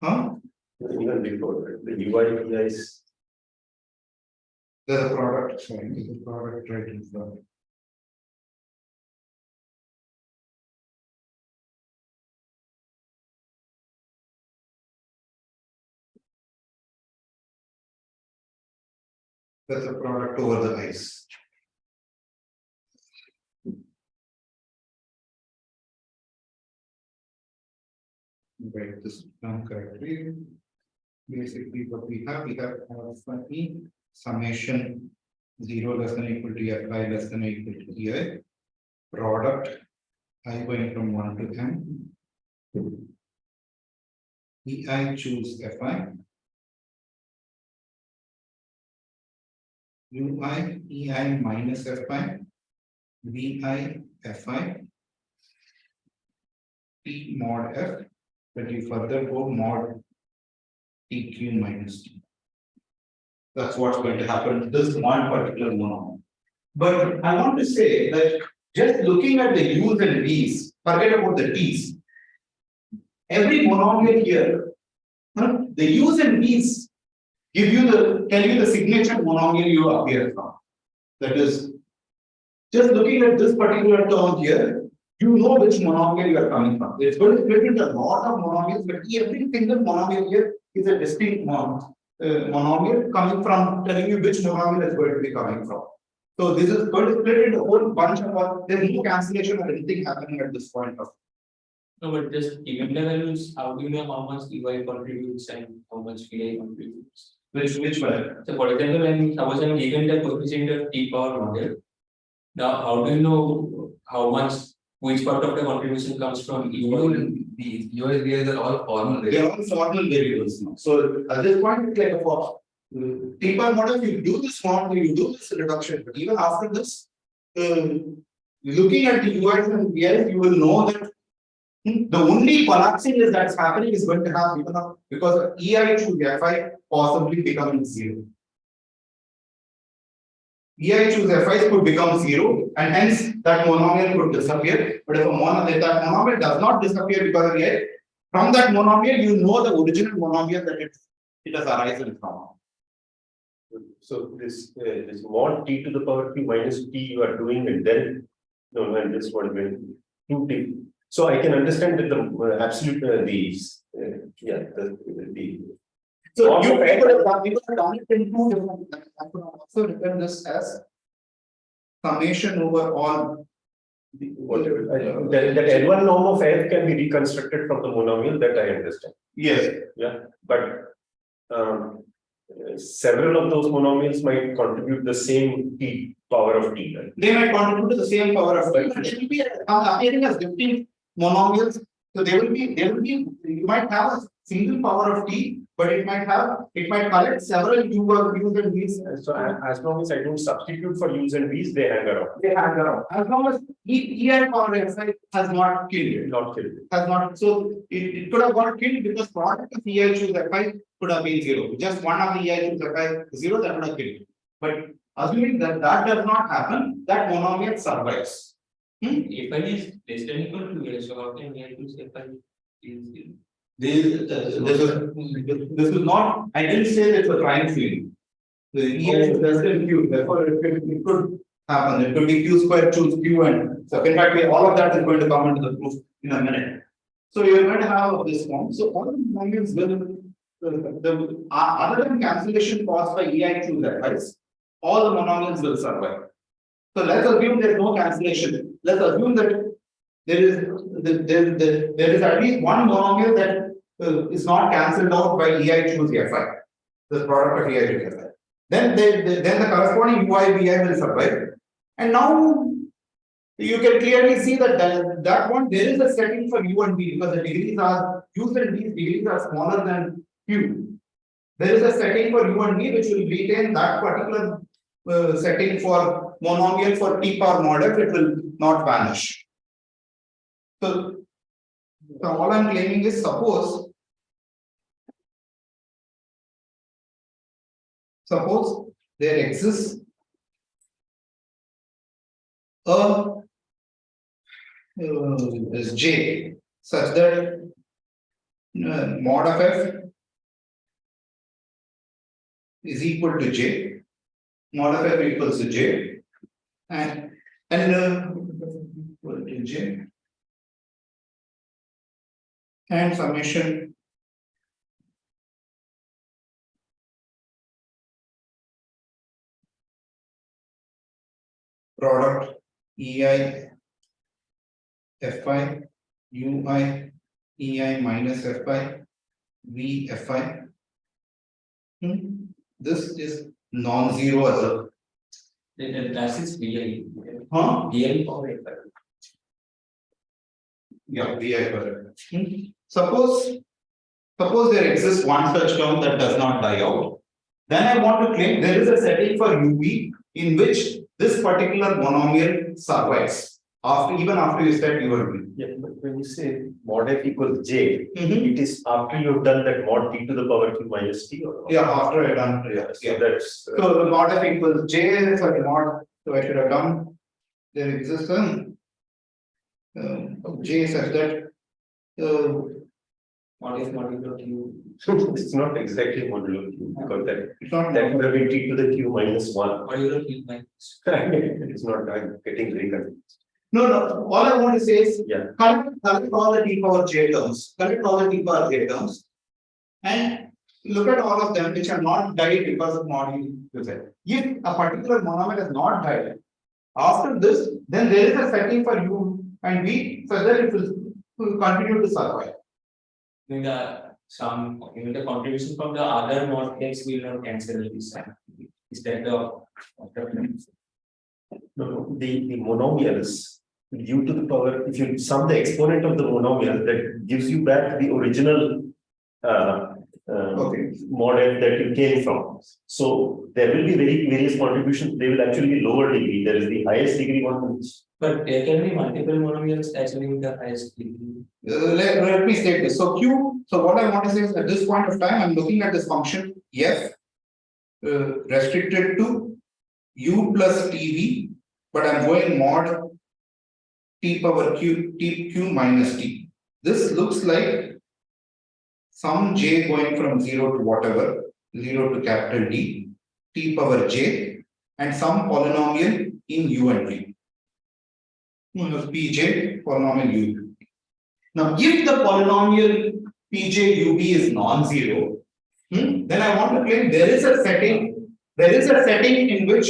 Huh? Even before the UI is There's a product, sorry, there's a product right in front. There's a product over the ice. Write this down correctly. Basically, what we have alpha e summation 0 less than or equal to fi less than or equal to ei. Product I going from 1 to m. Ei choose fi. Ui ei minus fi. Vi fi. T mod f. But you further go mod TQ minus T. That's what's going to happen to this one particular monomial. But I want to say that just looking at the U's and V's, forget about the T's. Every monomial here, the U's and V's tell you the signature monomial you appear from. That is, just looking at this particular term here, you know which monomial you are coming from. It's going to split into a lot of monomials, but every single monomial here is a distinct monomial coming from telling you which monomial is going to be coming from. So this is going to split into a whole bunch of there's no cancellation or anything happening at this point of. No, but just given the values, how do you know how much EY contributes and how much VI contributes? Which one? So for example, when suppose I'm given the coefficient of T power model, now how do you know how much which part of the contribution comes from EY? These USBIs are all formal. They are all formal variables now. So at this point, it's like a T power model, you do this model, you do this reduction, but even after this, looking at the UIs and VIs, you will know that the only collapsing is that's happening is going to happen because EI to FI possibly becoming 0. EI choose FIs could become 0 and hence that monomial could disappear. But if that monomial does not disappear because of EI, from that monomial you know the original monomial that it has arisen from. so this mod T to the power Q minus T you are doing and then no and this one will 2T. So I can understand that the absolute So you could have done it in two different. I could also written this as summation over all. whatever. That L1 norm of F can be reconstructed from the monomial, that I understand. Yes. Yeah, but several of those monomials might contribute the same t power of t. Right? They might contribute to the same power of t. It will be appearing as distinct monomials. So they will be, you might have a single power of t, but it might collect several u's and v's. So as long as I don't substitute for u's and v's, they hang around. They hang around. As long as EI power xi has not killed it. Not killed. Has not, so it could have got killed because product of EI choose fi could have been 0. Just one of the EI choose fi 0, that would have killed it. But assuming that does not happen, that monomial survives. If I is less than equal to yes, so how can we choose if I is 0? This is not, I didn't say it's a prime field. The EI is less than Q, therefore it could happen. It could be Q square choose Q, and so in fact all of that is going to come into the proof in a minute. So you're going to have this form. So all the monomials will other than cancellation caused by EI choose advice, all the monomials will survive. So let's assume there is no cancellation. Let's assume that there is at least one monomial that is not cancelled out by EI choose fi, the product of EI choose fi. Then the corresponding UI VI will survive. And now you can clearly see that one there is a setting for U and V because the degrees are U's and V's degrees are smaller than Q. There is a setting for U and V which will retain that particular setting for monomial for t power mod f, it will not vanish. So all I'm claiming is suppose there exists this J such that mod of f is equal to J, mod of f equals to J, and J and summation product EI fi UI EI minus fi V fi. This is non-zero as a That is VI. huh? VI power f. Yeah, VI per. Suppose there exists one such term that does not die out. Then I want to claim there is a setting for UV in which this particular monomial survives even after you set U and V. Yeah, but when you say mod f equals J, Mhm. it is after you've done that mod t to the power q minus t or Yeah, after I done, yeah. So that's So the mod f equals J, sorry, mod, so I should have done, there exists a J such that What is modulo q? it's not exactly modulo q because it's not that would have been t to the q minus 1. Modulo q minus. It's not, I'm getting very confused. No, all I want to say is Yeah. collect all the t power j terms, and look at all of them which are not died because of module usage. If a particular monomial is not died, after this, then there is a setting for U and V so that it will continue to survive. Then the contribution from the other modules will not cancel this. Is that the No, the monomials u to the power, if you sum the exponent of the monomial, that gives you back the original model that you came from. So there will be various contributions. They will actually be lower degree. There is the highest degree one. but there can be multiple monomials actually with the highest degree. Let me state this. So Q. So what I want to say is at this point of time, I'm looking at this function f restricted to u plus tv, but I'm going mod t power q minus t. This looks like some j going from 0 to whatever, 0 to capital D, t power j, and some polynomial in u and v. Pj polynomial u. Now, if the polynomial PJUB is non-zero, then I want to claim there is a setting in which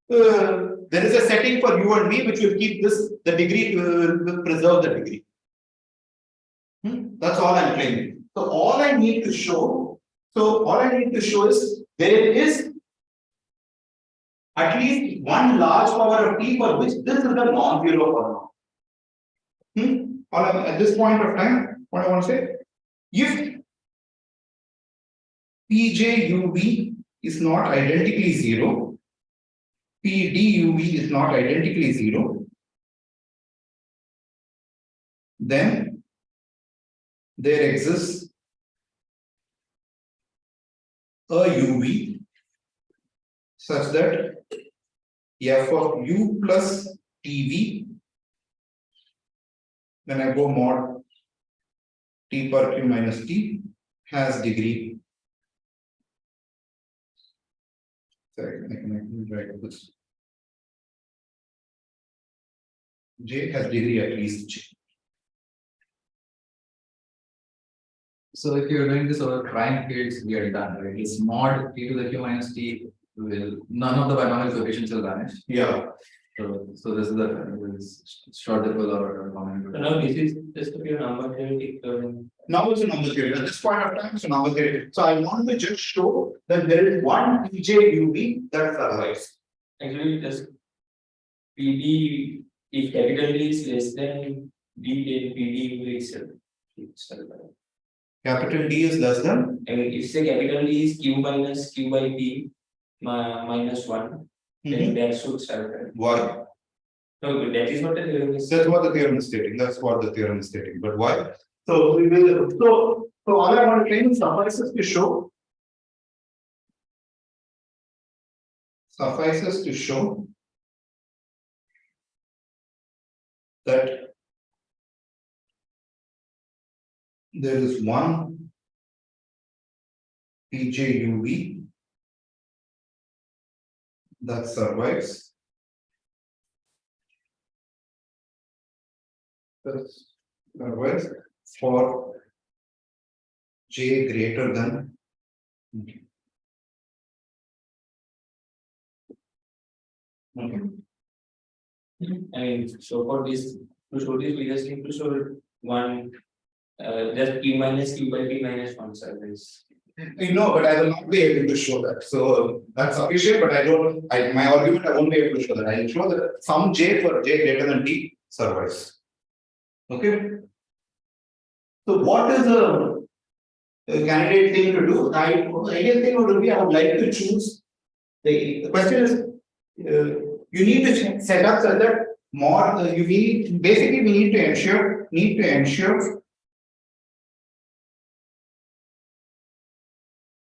there is a setting for U and V which will keep the degree will preserve the degree. That's all I'm claiming. So all I need to show is there is at least one large power of T for which this is the non-zero polynomial. At this point of time, what I want to say, if PJUV is not identically zero, PDUV is not identically zero, then there exists a UV such that f of u plus TV, when I go mod T per Q minus T, has degree. Sorry, I can write this. J has degree at least J. So if you're doing this over prime fields, we are done, right? It's mod T to the Q minus T will, none of the binomial coefficients will vanish. Yeah. So this is the short dipole or common. So now this is just a pure number theoretic. Now it's a number theory. At this point of time, it's a number theory. So I want to just show that there is one PJUV that survives. Actually, just PD, if capital D is less than D, then PD will itself. Capital D is less than. I mean, if say capital D is Q minus Q by P minus 1, then that should survive. Why? No, that is what the theorem is. That's what the theorem is stating. That's what the theorem is stating. But why? So we will. So all I want to claim suffices to show. Suffices to show that there is one PJUV that survives. Survives for J greater than. Okay. I mean, so for this, to show this, we just need to show one, just Q minus Q by P minus 1 surface. No, but I will not be able to show that. So that's sufficient, but I don't, my argument, I won't be able to show that. I will show that some J for J greater than T survives. Okay. So what is a candidate thing to do? The ideal thing would be I would like to choose. The question is, you need to set up so that more. You need basically we need to ensure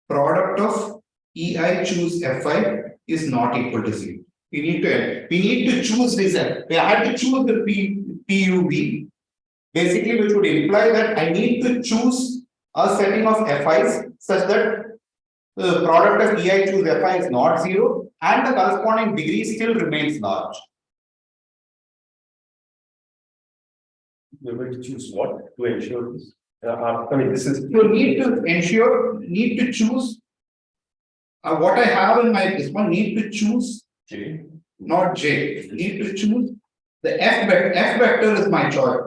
product of EI choose Fi is not equal to 0. We need to choose this. I had to choose the PUV. Basically, which would imply that I need to choose a setting of Fi's such that the product of EI choose Fi is not 0 and the corresponding degree still remains large. You're going to choose what to ensure this? I mean, this is. You need to choose what I have in my this one, need to choose J. Not J, need to choose the F vector is my choice.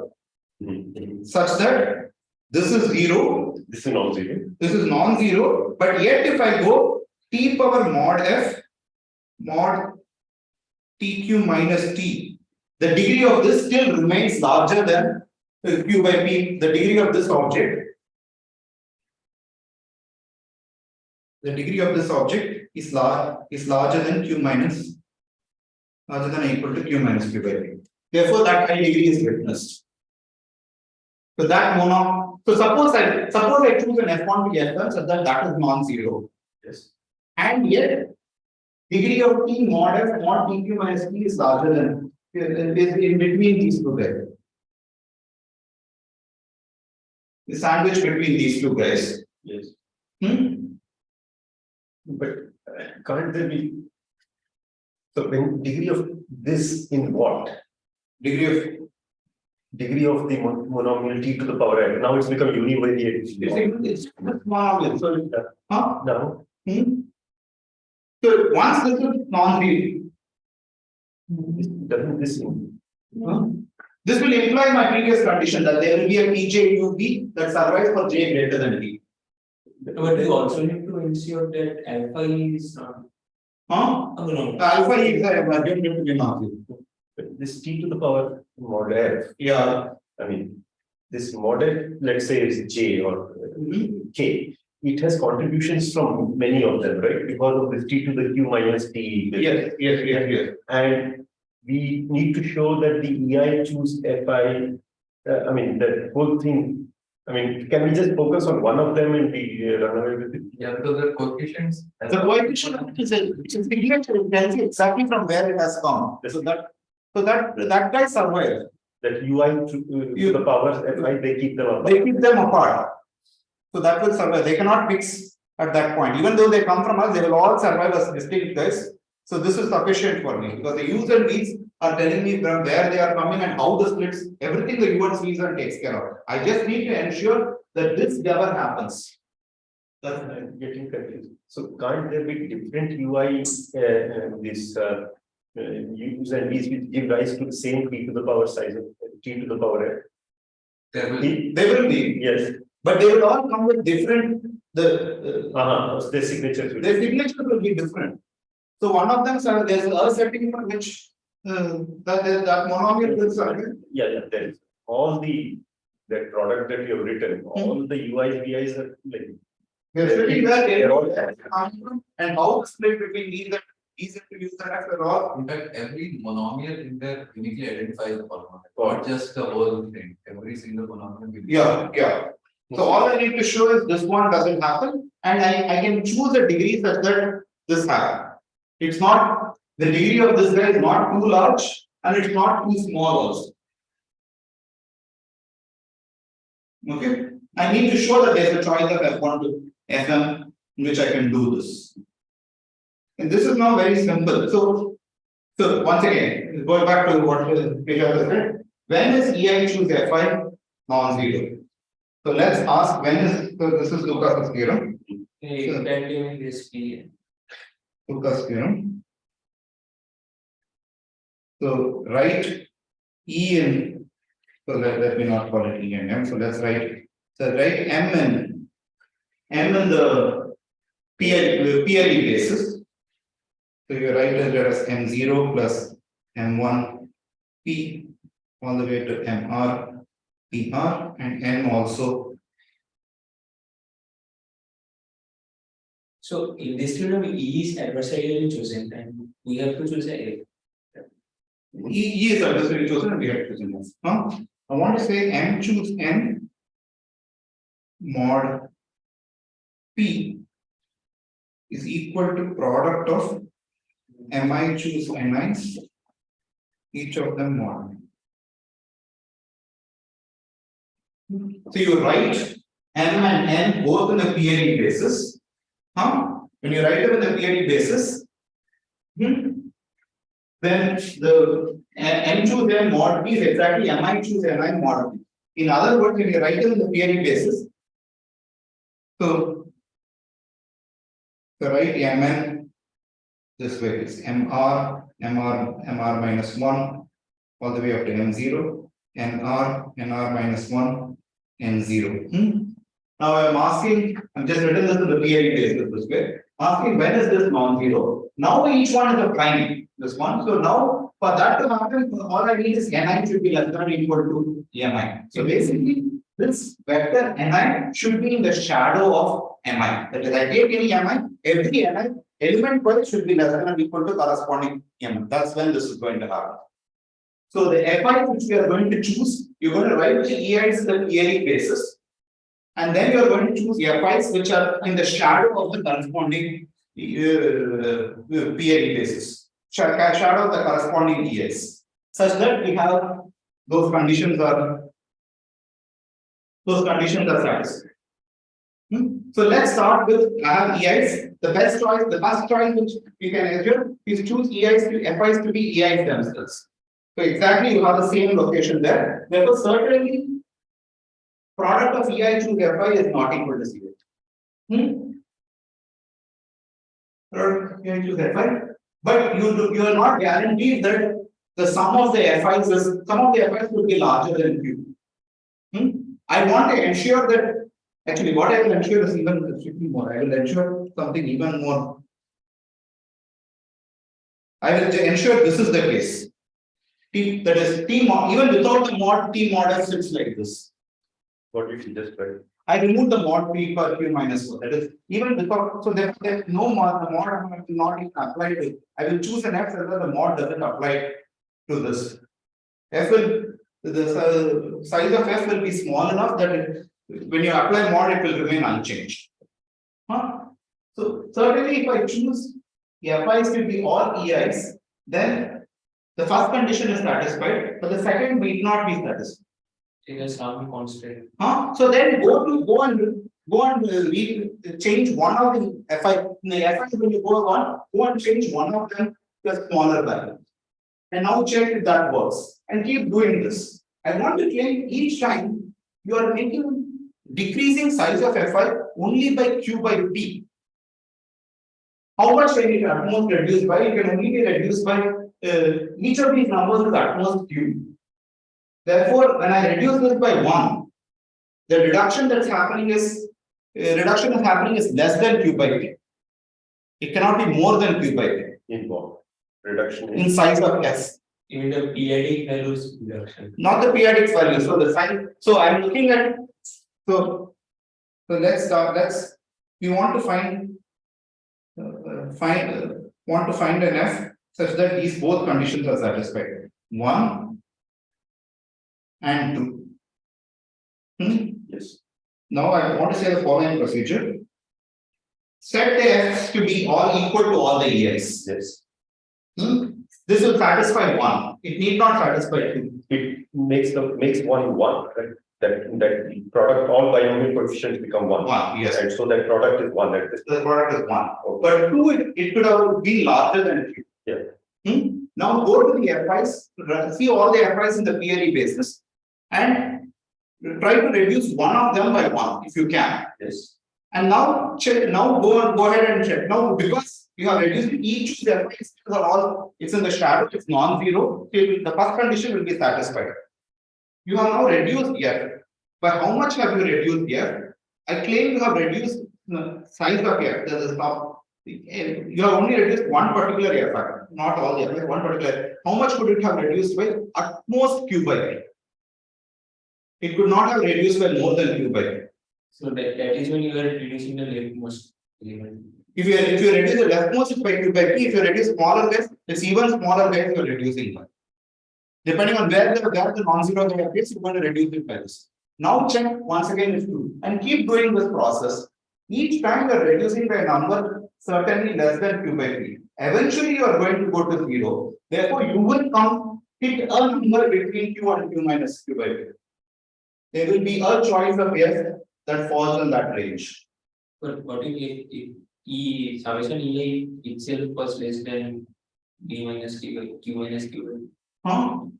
Such that this is 0, This is non-zero. this is non-zero, but yet if I go T power mod F mod TQ minus T, the degree of this still remains larger than Q by P, the degree of this object. The degree of this object is larger than Q minus, larger than or equal to Q minus Q by P. Therefore, that high degree is witnessed. So that so suppose I choose an F1 to F1 so that is non-zero. Yes. And yet degree of T mod F mod TQ minus P is larger than is in between these two guys. The sandwich between these two guys. Yes. But can't there be? So when degree of this in what? Degree of degree of the monomial t to the power n. Now it's become univariate. It's monomial, so, huh? Now, So once this is non-zero, doesn't this this will imply my previous condition that there will be a PJUB that survives for J greater than B. But you also need to ensure that alpha is not. Huh? Oh, no. Alpha is a value need to be non-zero. this t to the power mod f? Yeah. I mean, this mod f, let's say is j or k. It has contributions from many of them, right? Because of this t to the q minus t. Yes. And we need to show that the EI choose FI. I mean, that whole thing. I mean, can we just focus on one of them and be run away with it? Yeah, because the coefficients. The coefficient is signature, you can see exactly from where it has come. So that guy survives. That UI to the powers FI, they keep them apart. They keep them apart. So that will survive. They cannot mix at that point. Even though they come from us, they will all survive as distinct guys. So this is sufficient for me because the U's and V's are telling me from where they are coming and how the splits, everything the U and V's are takes care of. I just need to ensure that this never happens. That's getting confused. So can't there be different UI this U's and V's which give rise to the same t to the power size of t to the power n? They will be, Yes. but they will all come with different Their signatures. their signature will be different. So one of them, sir, there's a setting for which that monomial will survive. Yeah, there is all that product that you have written, all the UIs, VIs are like They're sitting there, they're all and how the split between these and easy to use that after all. In fact, every monomial in there uniquely identifies the polynomial, not just the whole thing. Every single monomial. Yeah. So all I need to show is this one doesn't happen, and I can choose a degree such that this happens. It's not the degree of this guy is not too large and it's not too small also. Okay, I need to show that there's a choice of F1 to Fm in which I can do this. And this is now very simple. So once again, going back to what Peter said, when is EI choose Fi non-zero? So let's ask when is, so this is Lucas' theorem. Lucas' theorem. So write E in, so let me not call it E and M. So let's write, write M in the PLE basis. So you write it as M0 plus M1 P all the way to MR PR and M also. So in this theorem, E is adversarially chosen and we have to choose A. E is adversarially chosen and we have to choose this. I want to say M choose N mod P is equal to product of Mi choose Ni's, each of them mod. So you write M and N both in the PLE basis. When you write them in the PLE basis, then the M choose N mod P is exactly Mi choose Ni mod P. In other words, when you write them in the PLE basis, so write Mn this way is MR minus 1 all the way up to M0, NR minus 1, N0. Now I'm asking, I'm just written this in the PLE basis this way, asking when is this non-zero? Now each one is a prime, this one. So now for that to happen, all I need is Ni should be less than or equal to Mi. So basically, this vector Ni should be in the shadow of Mi. That is, I take any Mi, every Ni element per should be less than or equal to corresponding Mi. That's when this is going to happen. So the Fi which we are going to choose, you're going to write the EIs in the PLE basis, and then you are going to choose Fi's which are in the shadow of the corresponding PLE basis, shadow of the corresponding EIs, such that we have those conditions are satisfied. So let's start with I have EIs. The best choice, the first choice which we can assume is choose EIs to FIs to be EIs themselves. So exactly you have the same location there. Therefore, certainly product of EI choose FI is not equal to 0. Product of EI choose FI. But you are not guaranteed that the sum of the FIs will be larger than Q. I want to ensure that actually what I will ensure is even more. I will ensure something even more. I will ensure this is the case. T, that is T mod, even without the mod, T mod F sits like this. What did you just write? I remove the mod P per Q minus 4. That is even without, so there is no mod, the mod will not even apply to. I will choose an F so that the mod doesn't apply to this. F will, the size of F will be small enough that when you apply mod, it will remain unchanged. So certainly if I choose FIs to be all EIs, then the first condition is satisfied, but the second need not be satisfied. It has some constant. So then go and change one of the FI. In the FI, when you go and change one of them to a smaller value. And now check if that works. And keep doing this. I want to claim each time you are making decreasing size of FI only by Q by P. How much can it at most reduce by? You can only be reduced by each of these numbers is at most Q. Therefore, when I reduce this by 1, the reduction that's happening is less than Q by P. It cannot be more than Q by P. In what? Reduction in size of S. Even the periodic values reduction. Not the periodic value. So the size. So I'm looking at. So let's start. You want to find an F such that these both conditions are satisfied. 1 and 2. Yes. Now I want to say the following procedure. Set the F's to be all equal to all the EIs. Yes. This will satisfy 1. It need not satisfy 2. It makes 1 1, right? That product, all binomial coefficients become 1. 1, yes. And so that product is 1 at this. The product is 1. But 2, it could have been larger than 2. Yeah. Now go to the FIs, see all the FIs in the PLE basis, and try to reduce one of them by 1 if you can. Yes. And now check. Now go ahead and check. Now because you have reduced each of the FIs are all, it's in the shadow, it's non-zero. The first condition will be satisfied. You have now reduced here. By how much have you reduced here? I claim you have reduced the size of here. That is top. You have only reduced one particular FI, not all the FI, one particular. How much could it have reduced by? At most Q by P. It could not have reduced by more than Q by P. So that is when you are reducing the leftmost element. If you reduce the leftmost, it's by Q by P. If you reduce smaller base, it's even smaller base you are reducing by. Depending on where the non-zero base, you're going to reduce it by this. Now check once again if you and keep doing this process. Each time you are reducing by a number certainly less than Q by P. Eventually you are going to go to 0. Therefore, you will hit a number between Q and Q minus Q by P. There will be a choice of S that falls in that range. But what if E summation EI itself was less than D minus Q minus Q? No,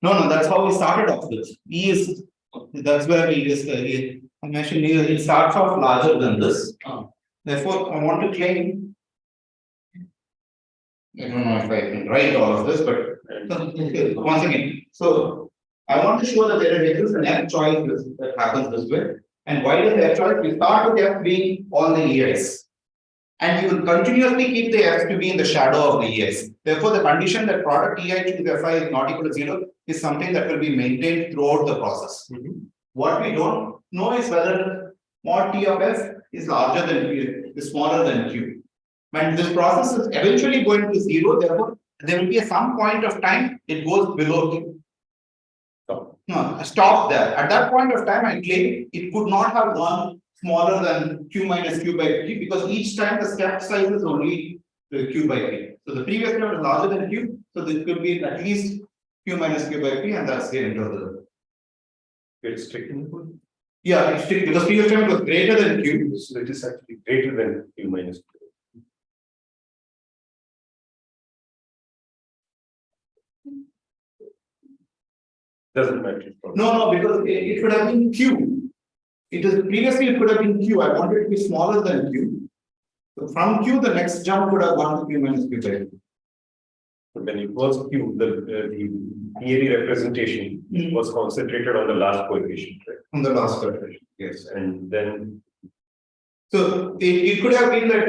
that's how we started off this. E is, that's where we just I mentioned it starts off larger than this. Therefore, I want to claim. I don't know if I can write all of this, but once again, so I want to show that there is an F choice that happens this way. And why does F choice? We start with F being all the EIs. And you will continuously keep the F to be in the shadow of the EIs. Therefore, the condition that product EI to FI is not equal to 0 is something that will be maintained throughout the process. What we don't know is whether mod T of F is larger than Q, is smaller than Q. When this process is eventually going to 0, therefore, there will be some point of time it goes below Q. Stop there. At that point of time, I claim it could not have gone smaller than Q minus Q by P because each time the step size is only Q by P. So the previous step is larger than Q, so this could be at least Q minus Q by P, and that's the end of the. It's strict. Yeah, it's strict because previous step was greater than Q. So it is actually greater than Q minus Q. Doesn't matter. No, because it could have been Q. Previously it could have been Q. I wanted it to be smaller than Q. So from Q, the next jump would have gone to Q minus Q by P. When it was Q, the theory representation was concentrated on the last coefficient, right? On the last coefficient, yes. And then So it could have been that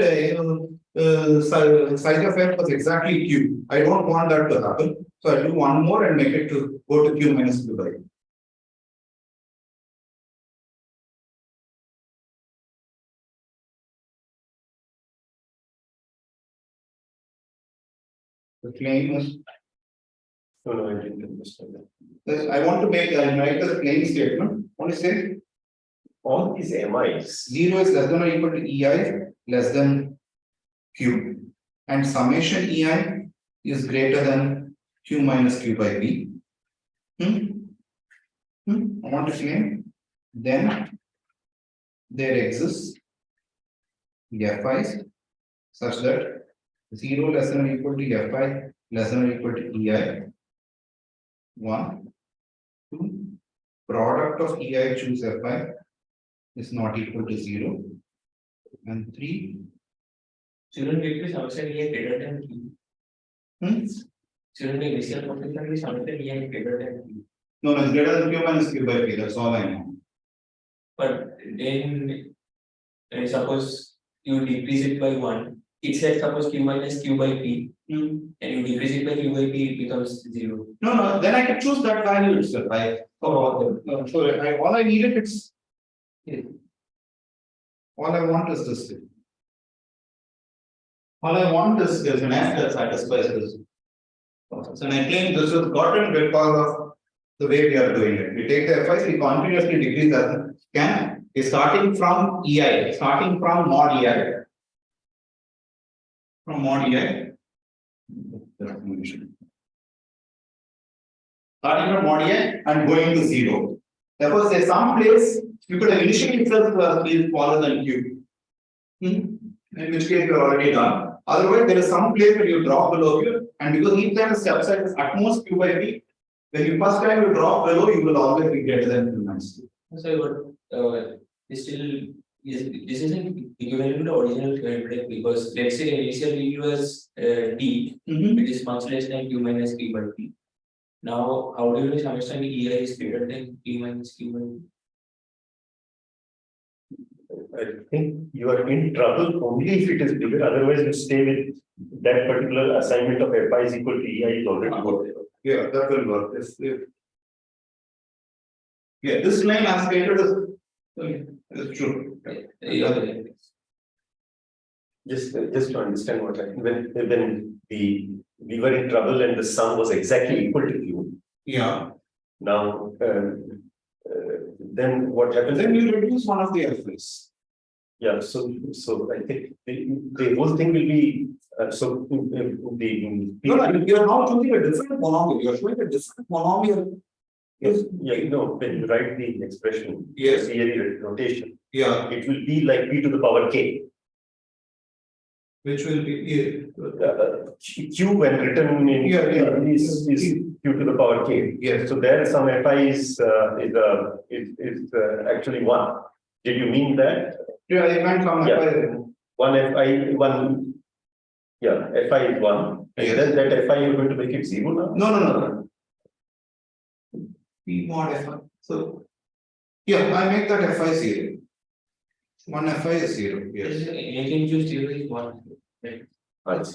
size of f was exactly Q. I don't want that to happen. So I'll do one more and make it to go to Q minus Q by P. The claim is, no, I didn't understand that. I want to make the claim statement. What is it? All these MIs, 0 is less than or equal to EI less than Q. And summation EI is greater than Q minus Q by P. I want to claim. Then there exists FIs such that 0 less than or equal to FI less than or equal to EI. 1, 2, product of EI choose FI is not equal to 0. And 3. Shouldn't it be summation EI greater than Q? Shouldn't the initial function be summation EI greater than Q? No, it's greater than Q minus Q by P. That's all I know. But then, suppose you decrease it by 1, it's like suppose Q minus Q by P, and you decrease it by Q by P, it becomes 0. No, then I can choose that value itself. All I needed is all I want is this thing. All I want is an f that satisfies this. So I claim this is gotten because of the way we are doing it. We take the FIs, we continuously decrease that scan. Is starting from EI, starting from mod EI. From mod EI. Starting from mod EI and going to 0. Therefore, say some place you could have initially itself is smaller than Q. In which case you are already done. Otherwise, there is some place where you drop below Q, and because each time the step size is at most Q by P, when you first time you drop below, you will always be greater than Q minus Q. So, this isn't equivalent to the original credit because let's say initial value was D, which is much less than Q minus Q by P. Now, how do you understand EI is greater than Q minus Q by P? I think you are in trouble only if it is bigger, otherwise you stay with that particular assignment of FI is equal to EI is already good. Yeah, that will work. Yeah, this line as stated is true. Just to understand what happened, when we were in trouble and the sum was exactly equal to Q. Yeah. Now, then what happens? Then you reduce one of the FIs. Yeah, so I think the whole thing will be No, you are now choosing a different monomial. You are showing a different monomial. Yes, when you write the expression, yes, theory notation, it will be like p to the power k. Which will be Q when written in is q to the power k. Yes. So there some FI is actually 1. Did you mean that? Yeah, I meant some FI. One FI FI is 1. And then that FI you're going to make it 0 now? No. P mod FI. So I make that FI 0. One FI is 0. Yes. Anything choose 0 is 1. Right.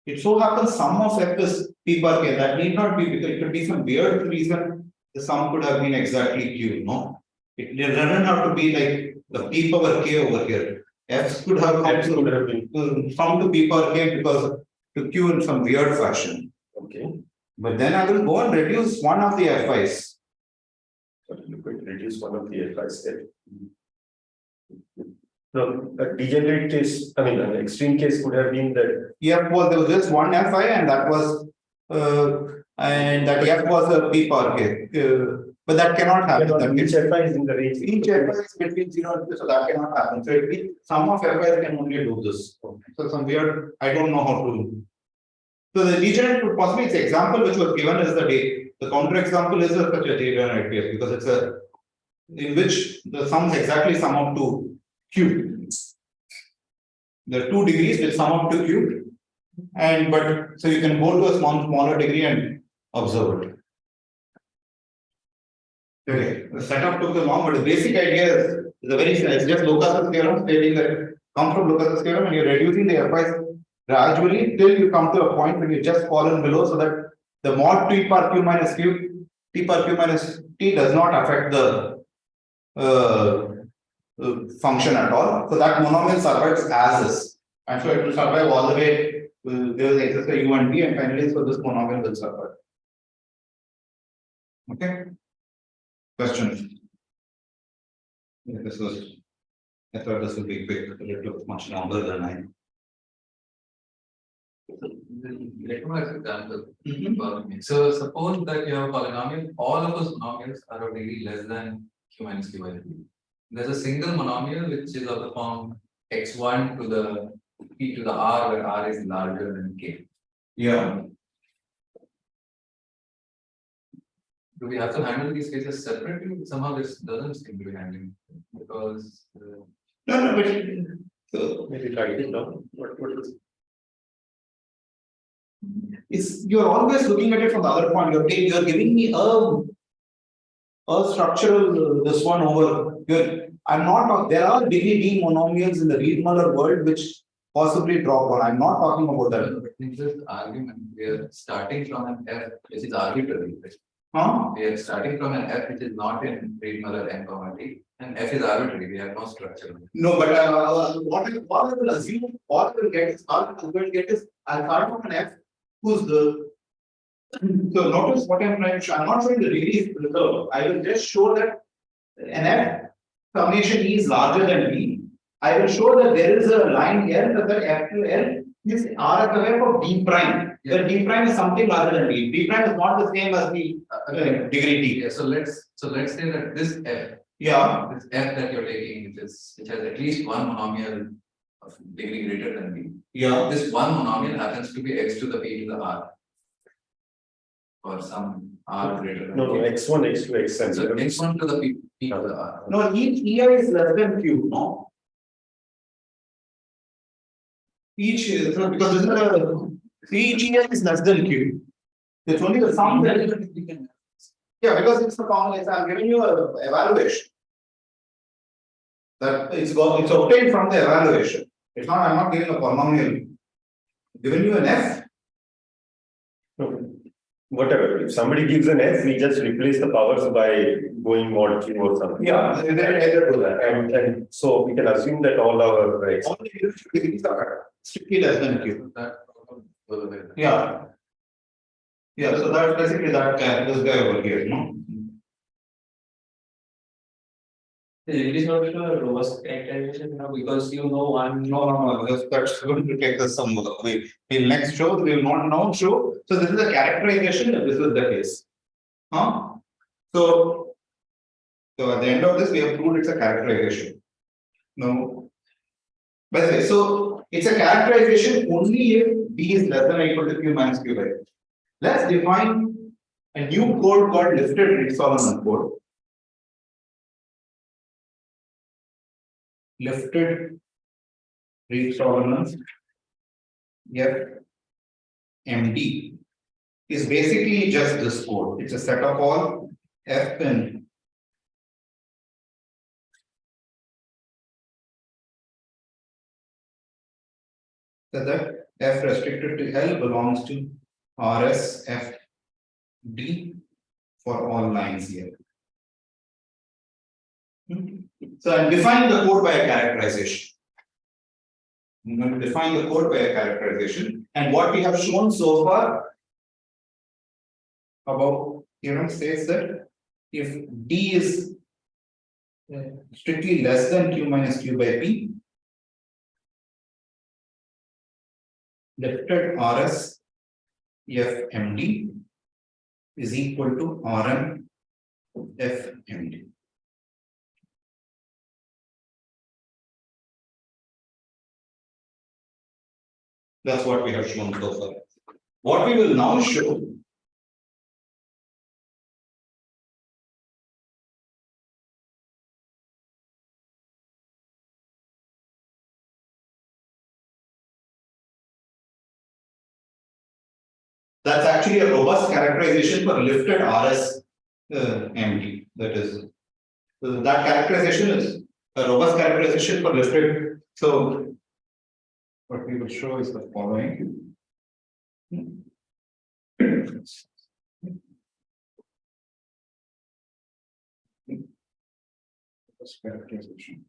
It so happens sum of f is P per k. That need not be because it could be some weird reason the sum could have been exactly Q. No, it doesn't have to be like the P power k over here. F could have come to P power k because to Q in some weird fashion. Okay. But then I will go and reduce one of the FIs. So you could reduce one of the FIs there. No, a degenerate case, I mean, an extreme case could have been that. There was just one FI, and that was F was a P power k. But that cannot happen. Each FI is in the range. Each FI is between 0 and 2, so that cannot happen. So it means some of FIs can only do this. So some weird, I don't know how to So the degenerate would possibly, its example which was given is the day. The counter example is such a degenerate case because it's a in which the sums exactly sum up to cube. There are 2 degrees which sum up to cube, and but so you can go to a smaller degree and observe it. Okay, the setup took long, but the basic idea is a very it's just Lucas's theorem stating that come from Lucas's theorem and you're reducing the FIs gradually till you come to a point when you just fallen below so that the mod t per q minus q, t per q minus t does not affect the function at all. So that monomial survives as is. And so it will survive all the way. There will exist a u and v, and finally, so this monomial will survive. Okay. Question. Yeah, this was. I thought this would be quick, but it took much longer than I. Let me ask an example. So suppose that you have a polynomial, all of those monomials are of degree less than q minus q by 3. There's a single monomial which is of the form x1 to the p to the r, where r is larger than k. Yeah. Do we have to handle these cases separately? Somehow this doesn't seem to be handling because No, but so Maybe write it down. What is it's you're always looking at it from the other point. You're giving me a structural this one over. I'm not. There are degree D monomials in the Reed-Muller world which possibly drop one. I'm not talking about that. in this argument we are starting from an f which is arbitrary. Huh? We are starting from an f which is not in Reed-Muller n comma t, and f is arbitrary. We have no structure. No, but what I will assume, what I will get is, I'll start from an f who's the. So notice what I'm trying to show. I'm not showing the degree reserved. I will just show that an f summation e is larger than b. I will show that there is a line here that f to l is RFF of d prime. Where d prime is something larger than d. D prime is not the same as the degree d. Yeah, so let's say that this f, Yeah. this f that you're taking, which has at least one monomial of degree greater than b. Yeah. This one monomial happens to be x to the p to the r, or some r greater than no, k. x1, x2, xn. So x1 to the p to the r. No, each EI is less than Q, no? Each is because this is each EI is less than Q. It's only the sum that yeah, because it's the common. I'm giving you a evaluation. That it's obtained from the evaluation. It's not. I'm not giving a polynomial. I'm giving you an F. Whatever. If somebody gives an f, we just replace the powers by going mod q or something. Yeah, they either do that. And so we can assume that all our All the degrees are strictly less than Q. Yeah. Yeah, so that's basically that this guy over here, no? It is not a robust characterization now because you know one. No, that's going to take us some way. In next show, we will not now show. So this is a characterization, this is the case. Huh? So at the end of this, we have proved it's a characterization. No. By the way, so it's a characterization only if B is less than or equal to Q minus Q by. Let's define a new code called Lifted-Reed-Solomon code. Lifted-Reed-Solomon MD is basically just this code. It's a set of all F in so that F restricted to L belongs to RS F D for all lines here. So I'm defining the code by a characterization. I'm going to define the code by a characterization, and what we have shown so far about theorem says that if D is strictly less than Q minus Q by P, lifted RS F MD is equal to Rm F MD. That's what we have shown so far. What we will now show that's actually a robust characterization for lifted RS MD. That is, that characterization is a robust characterization for lifted. So, what we will show is the following. Robust characterization.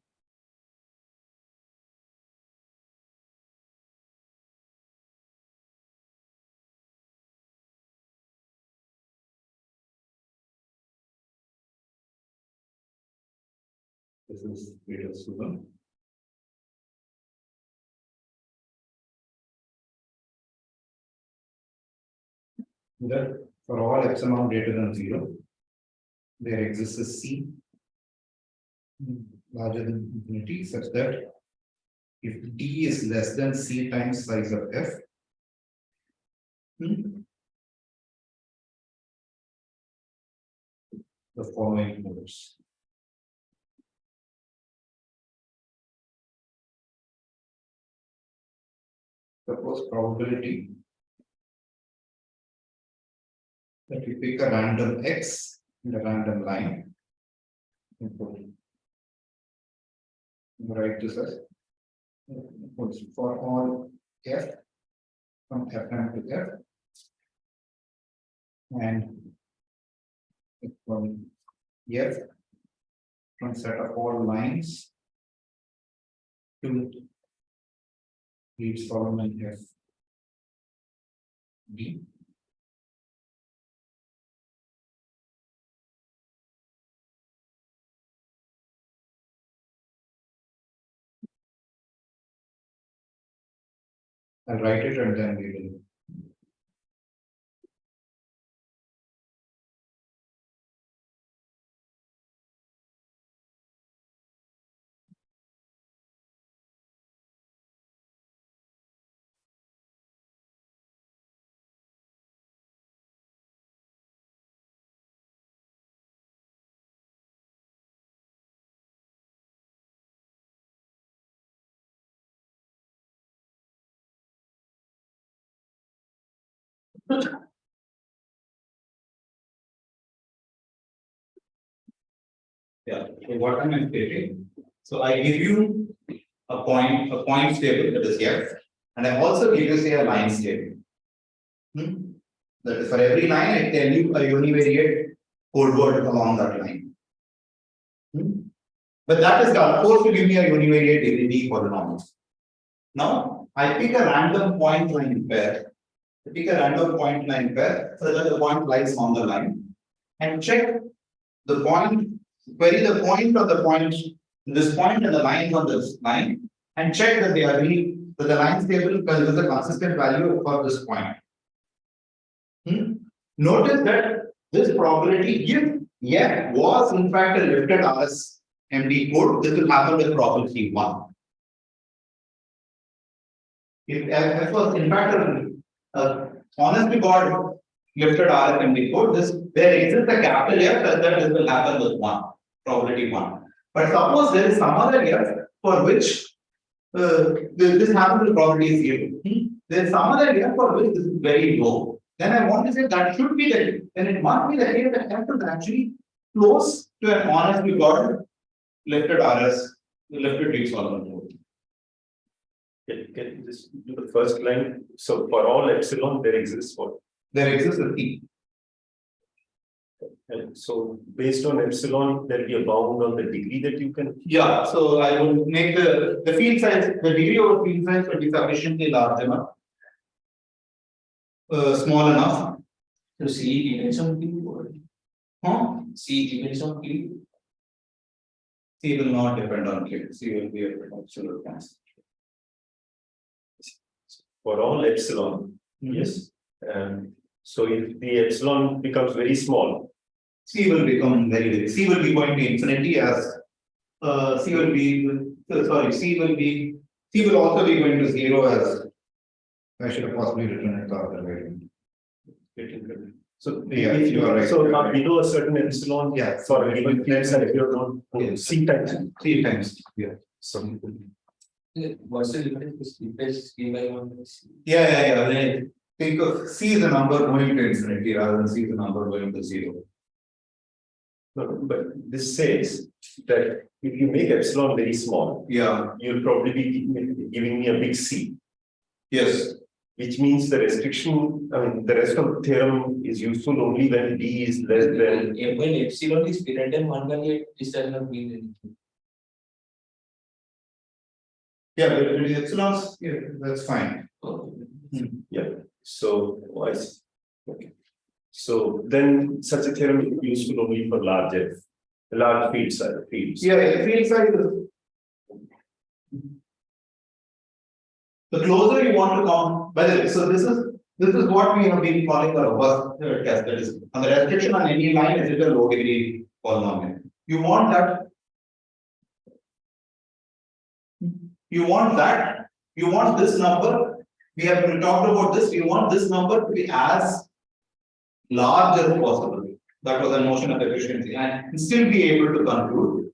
This is Friedl-Sudan. That for all epsilon greater than 0, there exists a C larger than infinity such that if D is less than C times size of F, the following holds. Suppose probability that we pick a random X in a random line. Write this as for all F from F1 to F and from F from set of all lines to Reed-Solomon F D. I'll write it and then we will. Yeah, so what am I stating? So I give you a point table that is F, and I also give you say a line table. That is for every line I tell you a univariate code word along that line. But that is supposed to give me a univariate degree polynomial. Now I pick a random point line pair. I pick a random point line pair so that the point lies on the line and check the point, query the point of the point, this point and the lines on this line, and check that they are really that the line table is a consistent value for this point. Notice that this probability if F was in fact a lifted RS MD code, this will happen with probability 1. If F was in fact a honest to God lifted RS MD code, there exists a capital F that this will happen with 1, probability 1. But suppose there is some other F for which this happens with probability 0. There is some other F for which this is very low. Then I want to say that should be the, then it must be the case that F is actually close to an honest to God lifted RS, lifted Reed-Solomon code. Can you just do the first line? So for all epsilon, there exists what? There exists a T. And so based on epsilon, there will be a bound on the degree that you can. Yeah, so I would make the field size, the degree of the field size will be sufficiently large enough, small enough. So C depends on Q. C depends on Q. C will not depend on Q. C will be a absolute constant. For all epsilon, yes. So if the epsilon becomes very small, C will become very big. C will be going to infinity as C will be sorry, C will also be going to 0 as I should have possibly written it the other way. So Yeah, if you are right. So below a certain epsilon, Yeah. for a given field size, you're not C times. 3 times, yeah. So What's the difference? Replace C by 1. Yeah. Then think of C is a number going to infinity rather than C is a number going to 0. no, but this says that if you make epsilon very small, Yeah, you'll probably be giving me a big C, yes. which means the restriction, I mean, the rest of the theorem is useful only when D is less than. When epsilon is greater than 1 by 8, this does not mean anything. Yeah, but with the epsilons, yeah, that's fine. Yeah, so I see. Okay. So then such a theorem is useful only for large field size fields. Yeah, the field size is. The closer you want to come, by the way, so this is what we have been calling the robust test. That is, on the restriction on any line, is it a low degree polynomial? You want that. You want this number. We have talked about this. We want this number to be as large as possible. That was a notion of efficiency, and still be able to conclude.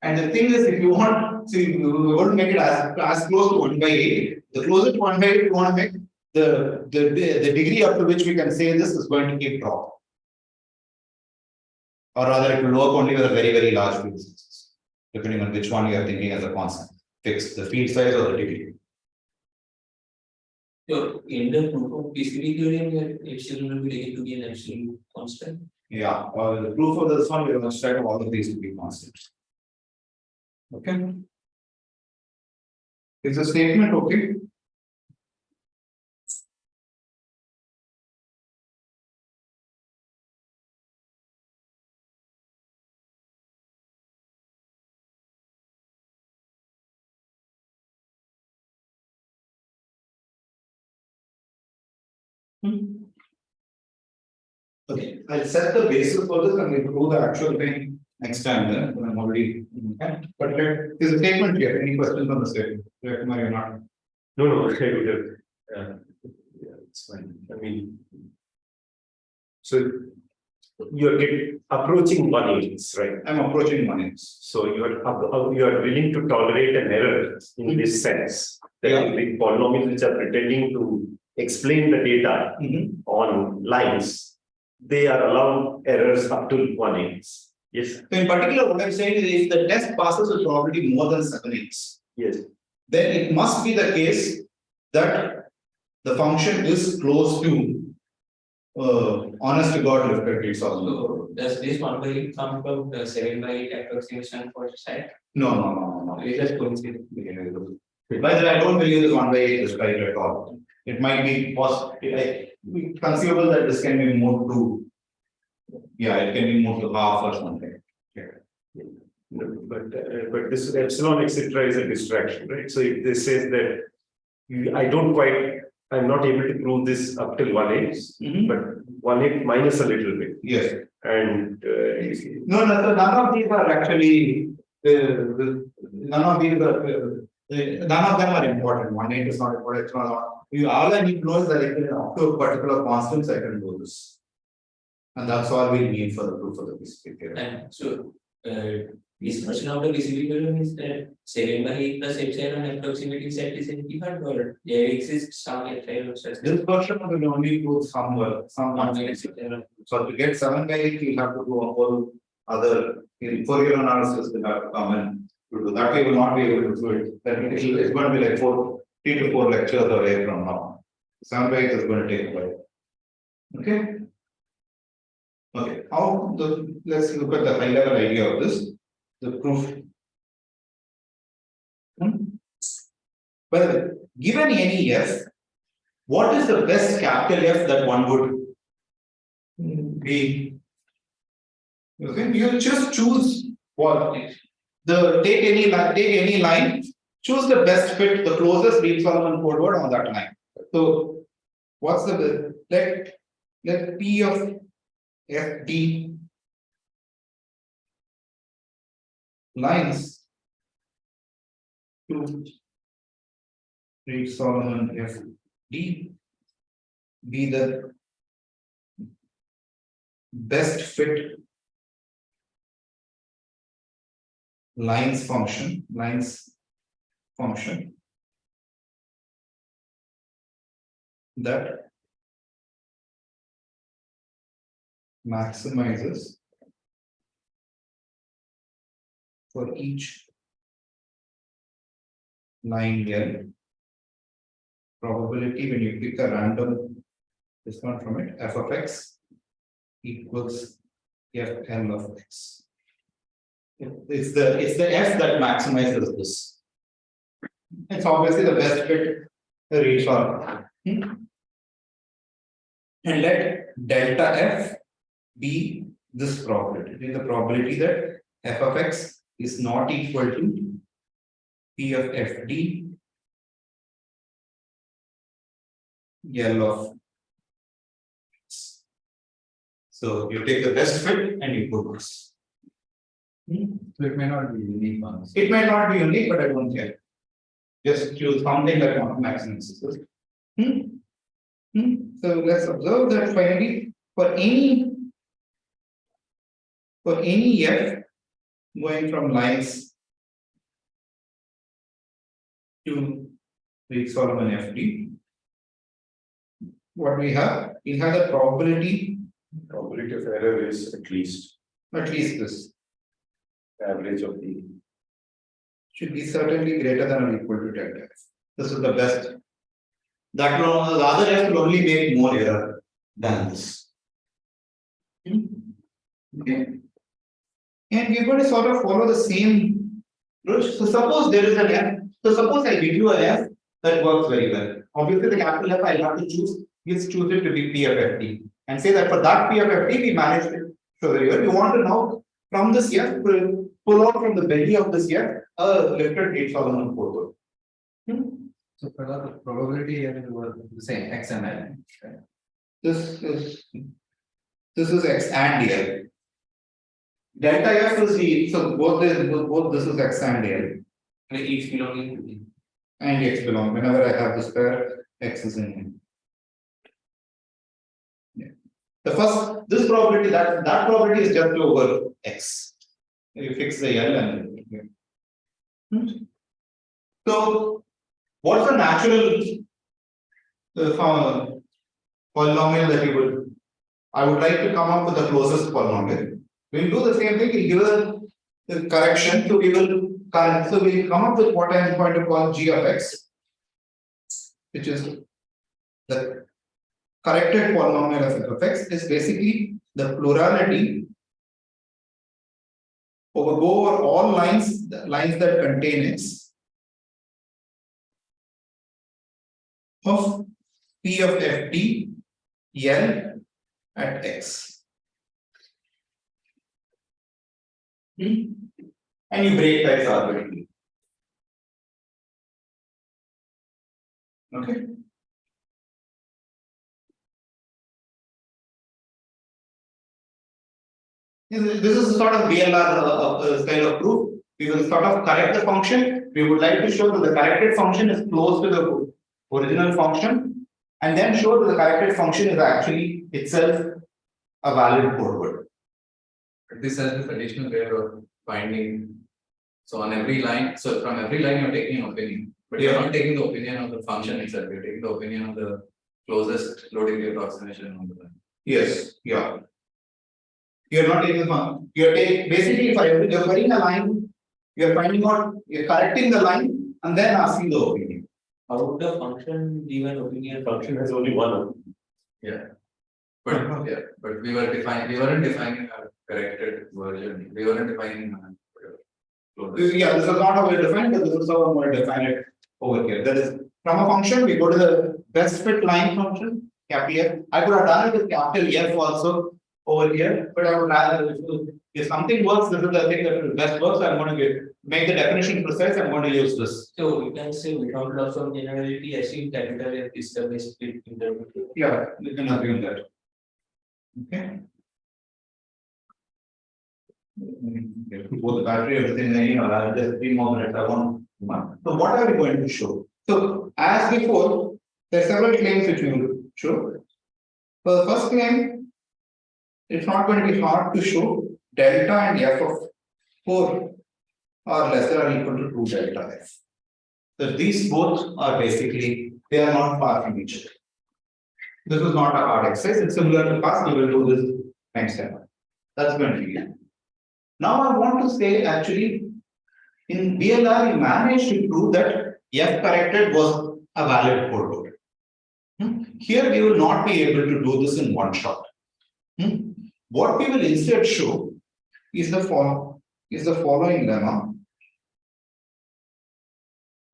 And the thing is, if you want, see, we want to make it as close to 1 by 8. The closer to 1 by 8 you want to make, the degree up to which we can say this is going to keep drop. Or rather, it will work only with a very, very large field sizes, depending on which one you are thinking as a constant. Fix the field size or the degree. So in the proof of PCP theorem, epsilon will be taken to be an absolute constant. Yeah, the proof of this one, we must try all of these to be constants. Okay. Is the statement okay? Okay, I'll set the basis for this and we'll do the actual thing next time then, when I'm already. Okay. But there's a statement here. Any questions on the statement? Kumar, you're not. No, I would have. Yeah, it's fine. I mean, so you're approaching 1/8, right? I'm approaching 1/8. So you are willing to tolerate an error in this sense that Yeah. the polynomials which are pretending to explain the data on lines, they are allowed errors up to 1/8. Yes. So in particular, what I'm saying is if the test passes with probability more than 7/8, Yes. then it must be the case that the function is close to honest to God Lifted-Reed-Solomon. So does this 1 by 8 come from the 7 by 8 approximation for side? No. It is just coincidence. By the way, I don't believe this 1 by 8 is right at all. It might be conceivable that this can be moved to, it can be moved to half or something. But this epsilon etc. is a distraction, right? So if this says that I'm not able to prove this up till 1/8, but 1/8 minus a little bit. Yes. And No, none of these are actually none of them are important. 1/8 is not important. It's not. All I need to know is that I can up to a particular constants I can do this. And that's all we need for the proof of the PCP theorem. And so this version of the PCP theorem is that 7 by 8 plus epsilon approximating set is empty-hard, or there exists some epsilon such. This version will only do some So to get 7 by 8, you have to do a whole other Fourier analysis will have to come and do that. We will not be able to do it. Then it's going to be like 3 to 4 lectures away from now. 7 by 8 is going to take a while. Okay. Okay. Let's look at the high level idea of this. The proof. By the way, given any f, what is the best capital F that one would be? Okay, you just choose what take any line, choose the best fit, the closest Reed-Solomon code word on that line. So what's the let P of FD lines to Reed-Solomon F D be the best fit lines function that maximizes for each line L probability when you pick a random this one from it, f of x equals Fl of x. It's the f that maximizes this. It's obviously the best fit Reed-Solomon. And let delta f be this probability, the probability that f of x is not equal to p of fd L of x. So you take the best fit and you put this. So it may not be unique ones. It may not be unique, but I don't care. Just choose something that maximizes this. So let's observe that finally for any f going from lines to Reed-Solomon FD, what we have the probability Probability of error is at least this average of the. should be certainly greater than or equal to delta f. This is the best. That will, the other f will only make more error than this. Okay. And we're going to sort of follow the same approach. So suppose there is an f. So suppose I give you an f that works very well. Obviously, the capital F I'll have to choose. Let's choose it to be P of FD. And say that for that P of FD, we managed it so very well. You want to know from this f, pull out from the belly of this f a lifted Reed-Solomon forward. So Prahladh, the probability here is the same, x and L. Right? This is x and L. Delta f is the so both this is x and L. And each belonging to D. And x belong. Whenever I have this pair, x is in here. Yeah. The first this probability that probability is just over x. You fix the L and so what's the natural polynomial that you would? I would like to come up with the closest polynomial. We'll do the same thing. We'll give the correction. So we'll come up with what I am going to call g of x, which is the corrected polynomial of f of x is basically the plurality over all lines that contain x of p of fd L at x. And you break that arbitrarily. Okay. This is a sort of VLR style of proof. We will sort of correct the function. We would like to show that the corrected function is close to the original function, and then show that the corrected function is actually itself a valid forward. This has this additional layer of finding. So on every line, so from every line you're taking an opinion, but you're not taking the opinion of the function itself. You're taking the opinion of the closest loading the approximation on the line. Yes, yeah. You're not taking one. You're basically you're querying a line, you're finding out, you're correcting the line, and then asking the opinion. How would the function give an opinion? Function has only one opinion. Yeah. But we weren't defining a corrected version. We weren't defining Yeah, this is not how we define it, but this is how I'm going to define it over here. That is, from a function, we go to the best fit line function, capital F. I could have done it with capital F also over here, but I would rather, if something works, this is the thing that best works. I'm going to make the definition precise. I'm going to use this. So we can say without loss of generality, assume capital F is the best fit intermediate. Yeah, we can agree on that. Okay. Both the battery, everything, just 3 more minutes. I want. So what are we going to show? So as before, There are several claims which we will show. For the first claim, it's not going to be hard to show delta and f of 4 are less than or equal to 2 delta f. So these both are basically, they are not far from each other. This is not a hard exercise, it's similar to past, we will do this next time. That's going to be it. Now I want to say actually, in VLR we managed to prove that f corrected was a valid code word. Here we will not be able to do this in one shot. What we will instead show is the following lemma,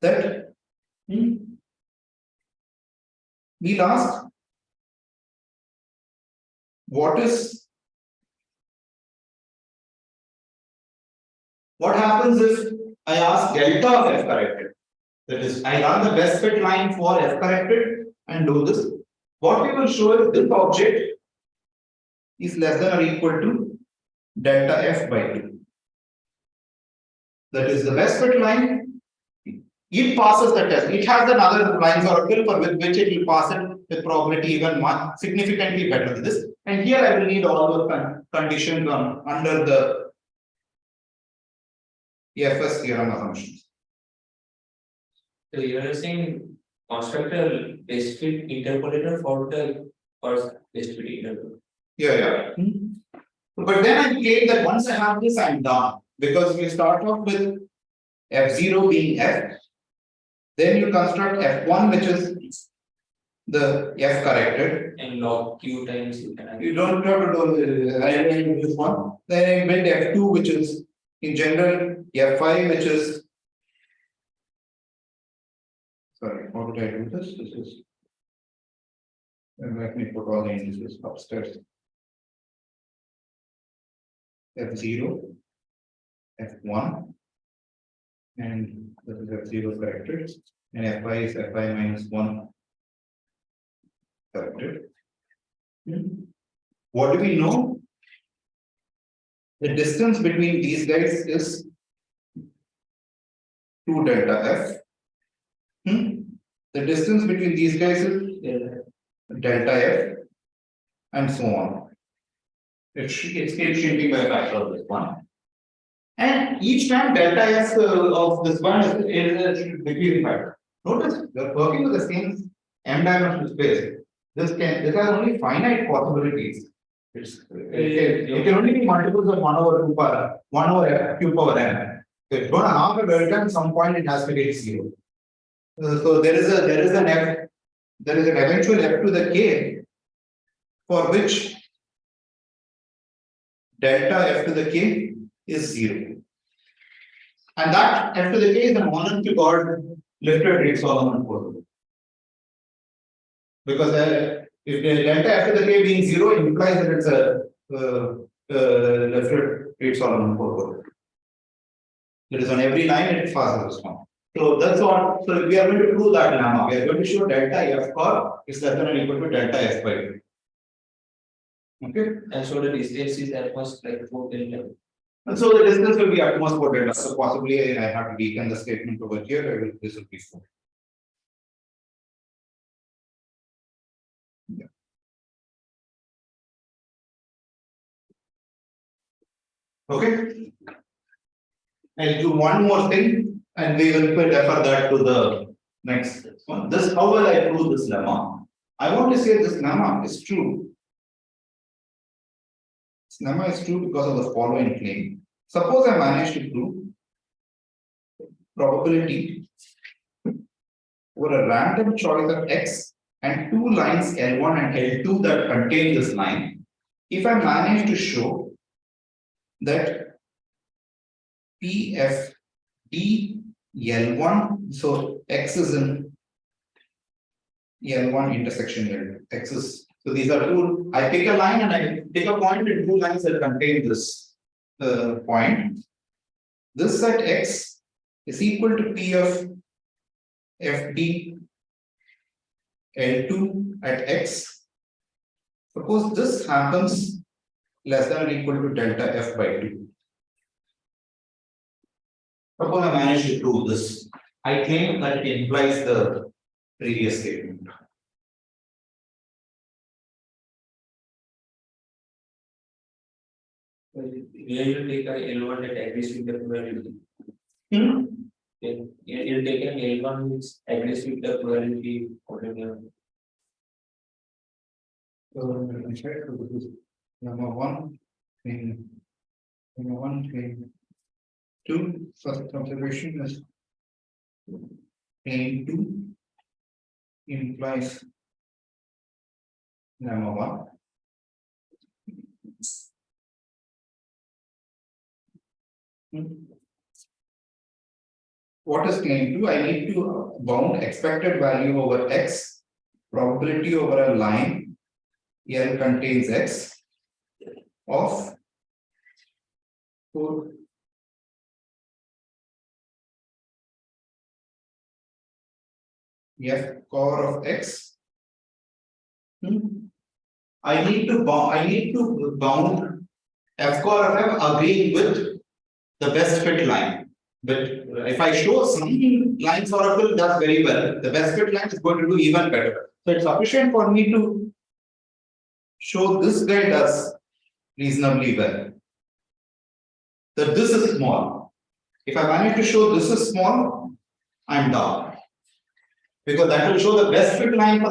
that we'll ask what happens if I ask delta of f corrected. That is, I run the best fit line for f corrected and do this. What we will show is this object is less than or equal to delta f by 2. That is the best fit line. It passes the test. It has another lines oracle for which it will pass it with probability even much significantly better than this. And here I will need all those conditions under the EFS theorem assumptions. So you are saying constructor best fit interpolator for the first best fit interpolator. Yeah. But then I claim that once I have this, I'm done. Because we start off with f0 being f. Then you construct f1, which is the f corrected. And log q times you can. You don't have to do this one. Then I build f2, which is in general f5, which is. Sorry, how did I do this? This is. Let me put all the indices upstairs. f0, f1, and this is f0 corrected, and fi is fi minus 1 corrected. What do we know? The distance between these guys is 2 delta f. The distance between these guys is delta f, and so on. It keeps shrinking by a factor of this one. And each time delta f of this one is a decreasing factor. Notice we are working with the same m-dimensional space. This has only finite possibilities. It can only be multiples of 1 over 2 power 1 over q power n. So if you want to half a delta, at some point it has to get 0. So there is an eventual f to the k for which delta f to the k is 0. And that f to the k is a monarchy called Lifted-Reed-Solomon formula. Because if the delta f to the k being 0 implies that it's a Lifted-Reed-Solomon formula. It is on every line it passes this one. So that's what. So we are going to prove that lemma. We are going to show delta f car is less than or equal to delta f by 2. Okay. And so the distance is at most like 4 delta. And so the distance will be at most 4 delta. So possibly I have to weaken the statement over here. This will be 4. Yeah. Okay. I'll do one more thing and we will refer that to the next one. This, how will I prove this lemma? I want to say this lemma is true. This lemma is true because of the following claim. Suppose I manage to prove probability over a random choice of x and 2 lines L1 and L2 that contain this line. If I manage to show that PFD L1, so x is in L1 intersection L2. X is, so these are two. I pick a line and I take a point and 2 lines that contain this point. This set x is equal to P of FD L2 at x. Suppose this happens less than or equal to delta f by 2. Suppose I manage to prove this. I claim that it implies the previous statement. Where you take a L1 that agrees with the probability. You take an L1 which agrees with the probability. So let me check. This is number one thing. Number one thing. Two, first observation is plane 2 implies number one. What is claim 2? I need to bound expected value over x, probability over a line L contains x of 4 f core of x. I need to bound f core of f agreeing with the best fit line. But if I show some lines oracle does very well, the best fit line is going to do even better. So it's sufficient for me to show this guy does reasonably well. That this is small. If I manage to show this is small, I'm down. Because that will show the best fit line for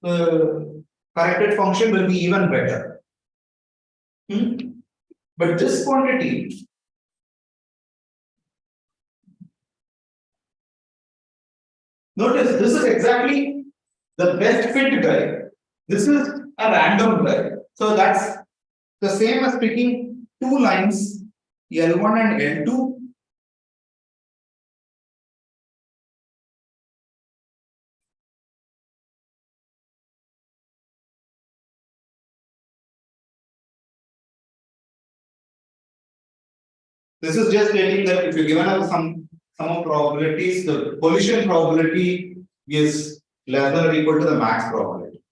the corrected function will be even better. But this quantity, notice this is exactly the best fit guy. This is a random guy. So that's the same as picking two lines, L1 and L2. This is just stating that if you given us some of probabilities, the collision probability is less than or equal to the max probability.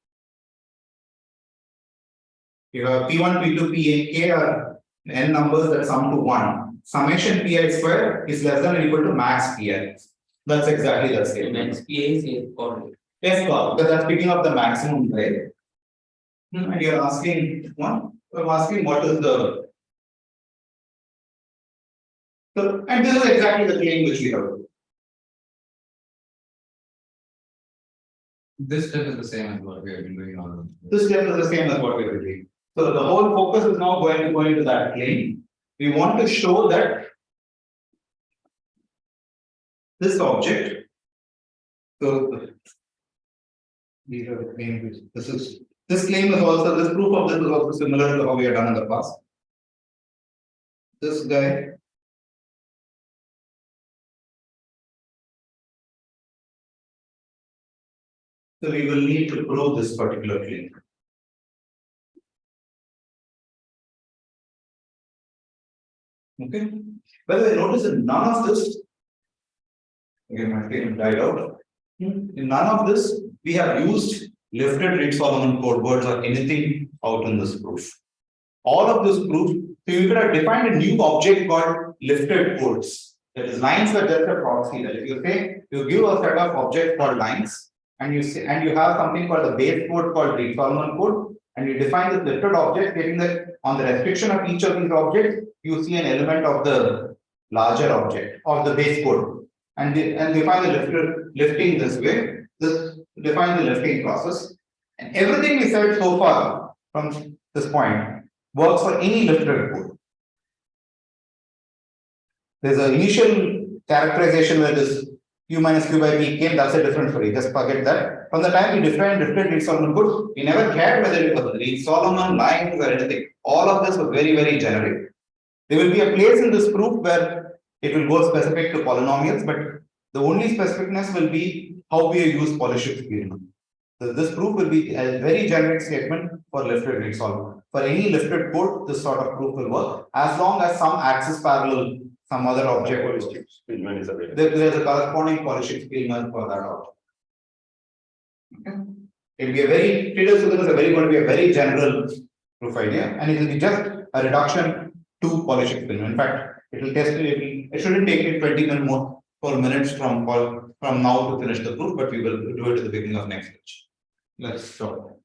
You have P1, P2, P are n numbers that sum to 1. Summation Pi square is less than or equal to max Pi. That's exactly the same. Max PA is F core. F core, because that's picking up the maximum, right? And you're asking one, I'm asking what is the. So, and this is exactly the claim which we have. This step is the same as what we have been doing all of This step is the same as what we are doing. So the whole focus is now going to that claim. We want to show that this object. So these are the claims. This claim is also, this proof of this is also similar to how we have done in the past. This guy. So we will need to prove this particular claim. Okay. By the way, notice that none of this, again my claim died out. In none of this, we have used Lifted-Reed-Solomon code words or anything out in this proof. All of this proof, so you could have defined a new object called lifted codes. That is, lines were just a proxy. That if you say you give a set of objects called lines, and you say, and you have something called the base code called Reed-Solomon code, and you define this lifted object, getting that on the restriction of each of these objects, you see an element of the larger object of the base code, and define the lifting this way. This define the lifting process, and everything we said so far from this point works for any lifted code. There's an initial characterization where this Q minus Q by P came, that's a different story. Just forget that. From the time we defined different Reed-Solomon code, we never cared whether it was Reed-Solomon, lines, or anything. All of this was very, very generic. There will be a place in this proof where it will go specific to polynomials, but the only specificness will be how we use Polishchuk-Spielman. So this proof will be a very generic statement for lifted Reed-Solomon. For any lifted code, this sort of proof will work as long as some axis parallel, some other object. Polishchuk-Spielman is available. There's a corresponding Polishchuk-Spielman for that object. Okay. It will be a very, Friedl-Sudan is going to be a very general proof idea, and it will be just a reduction to Polishchuk-Spielman. In fact, it will test it shouldn't take it 20 minutes from now to finish the proof, but we will do it at the beginning of next stage. Let's stop.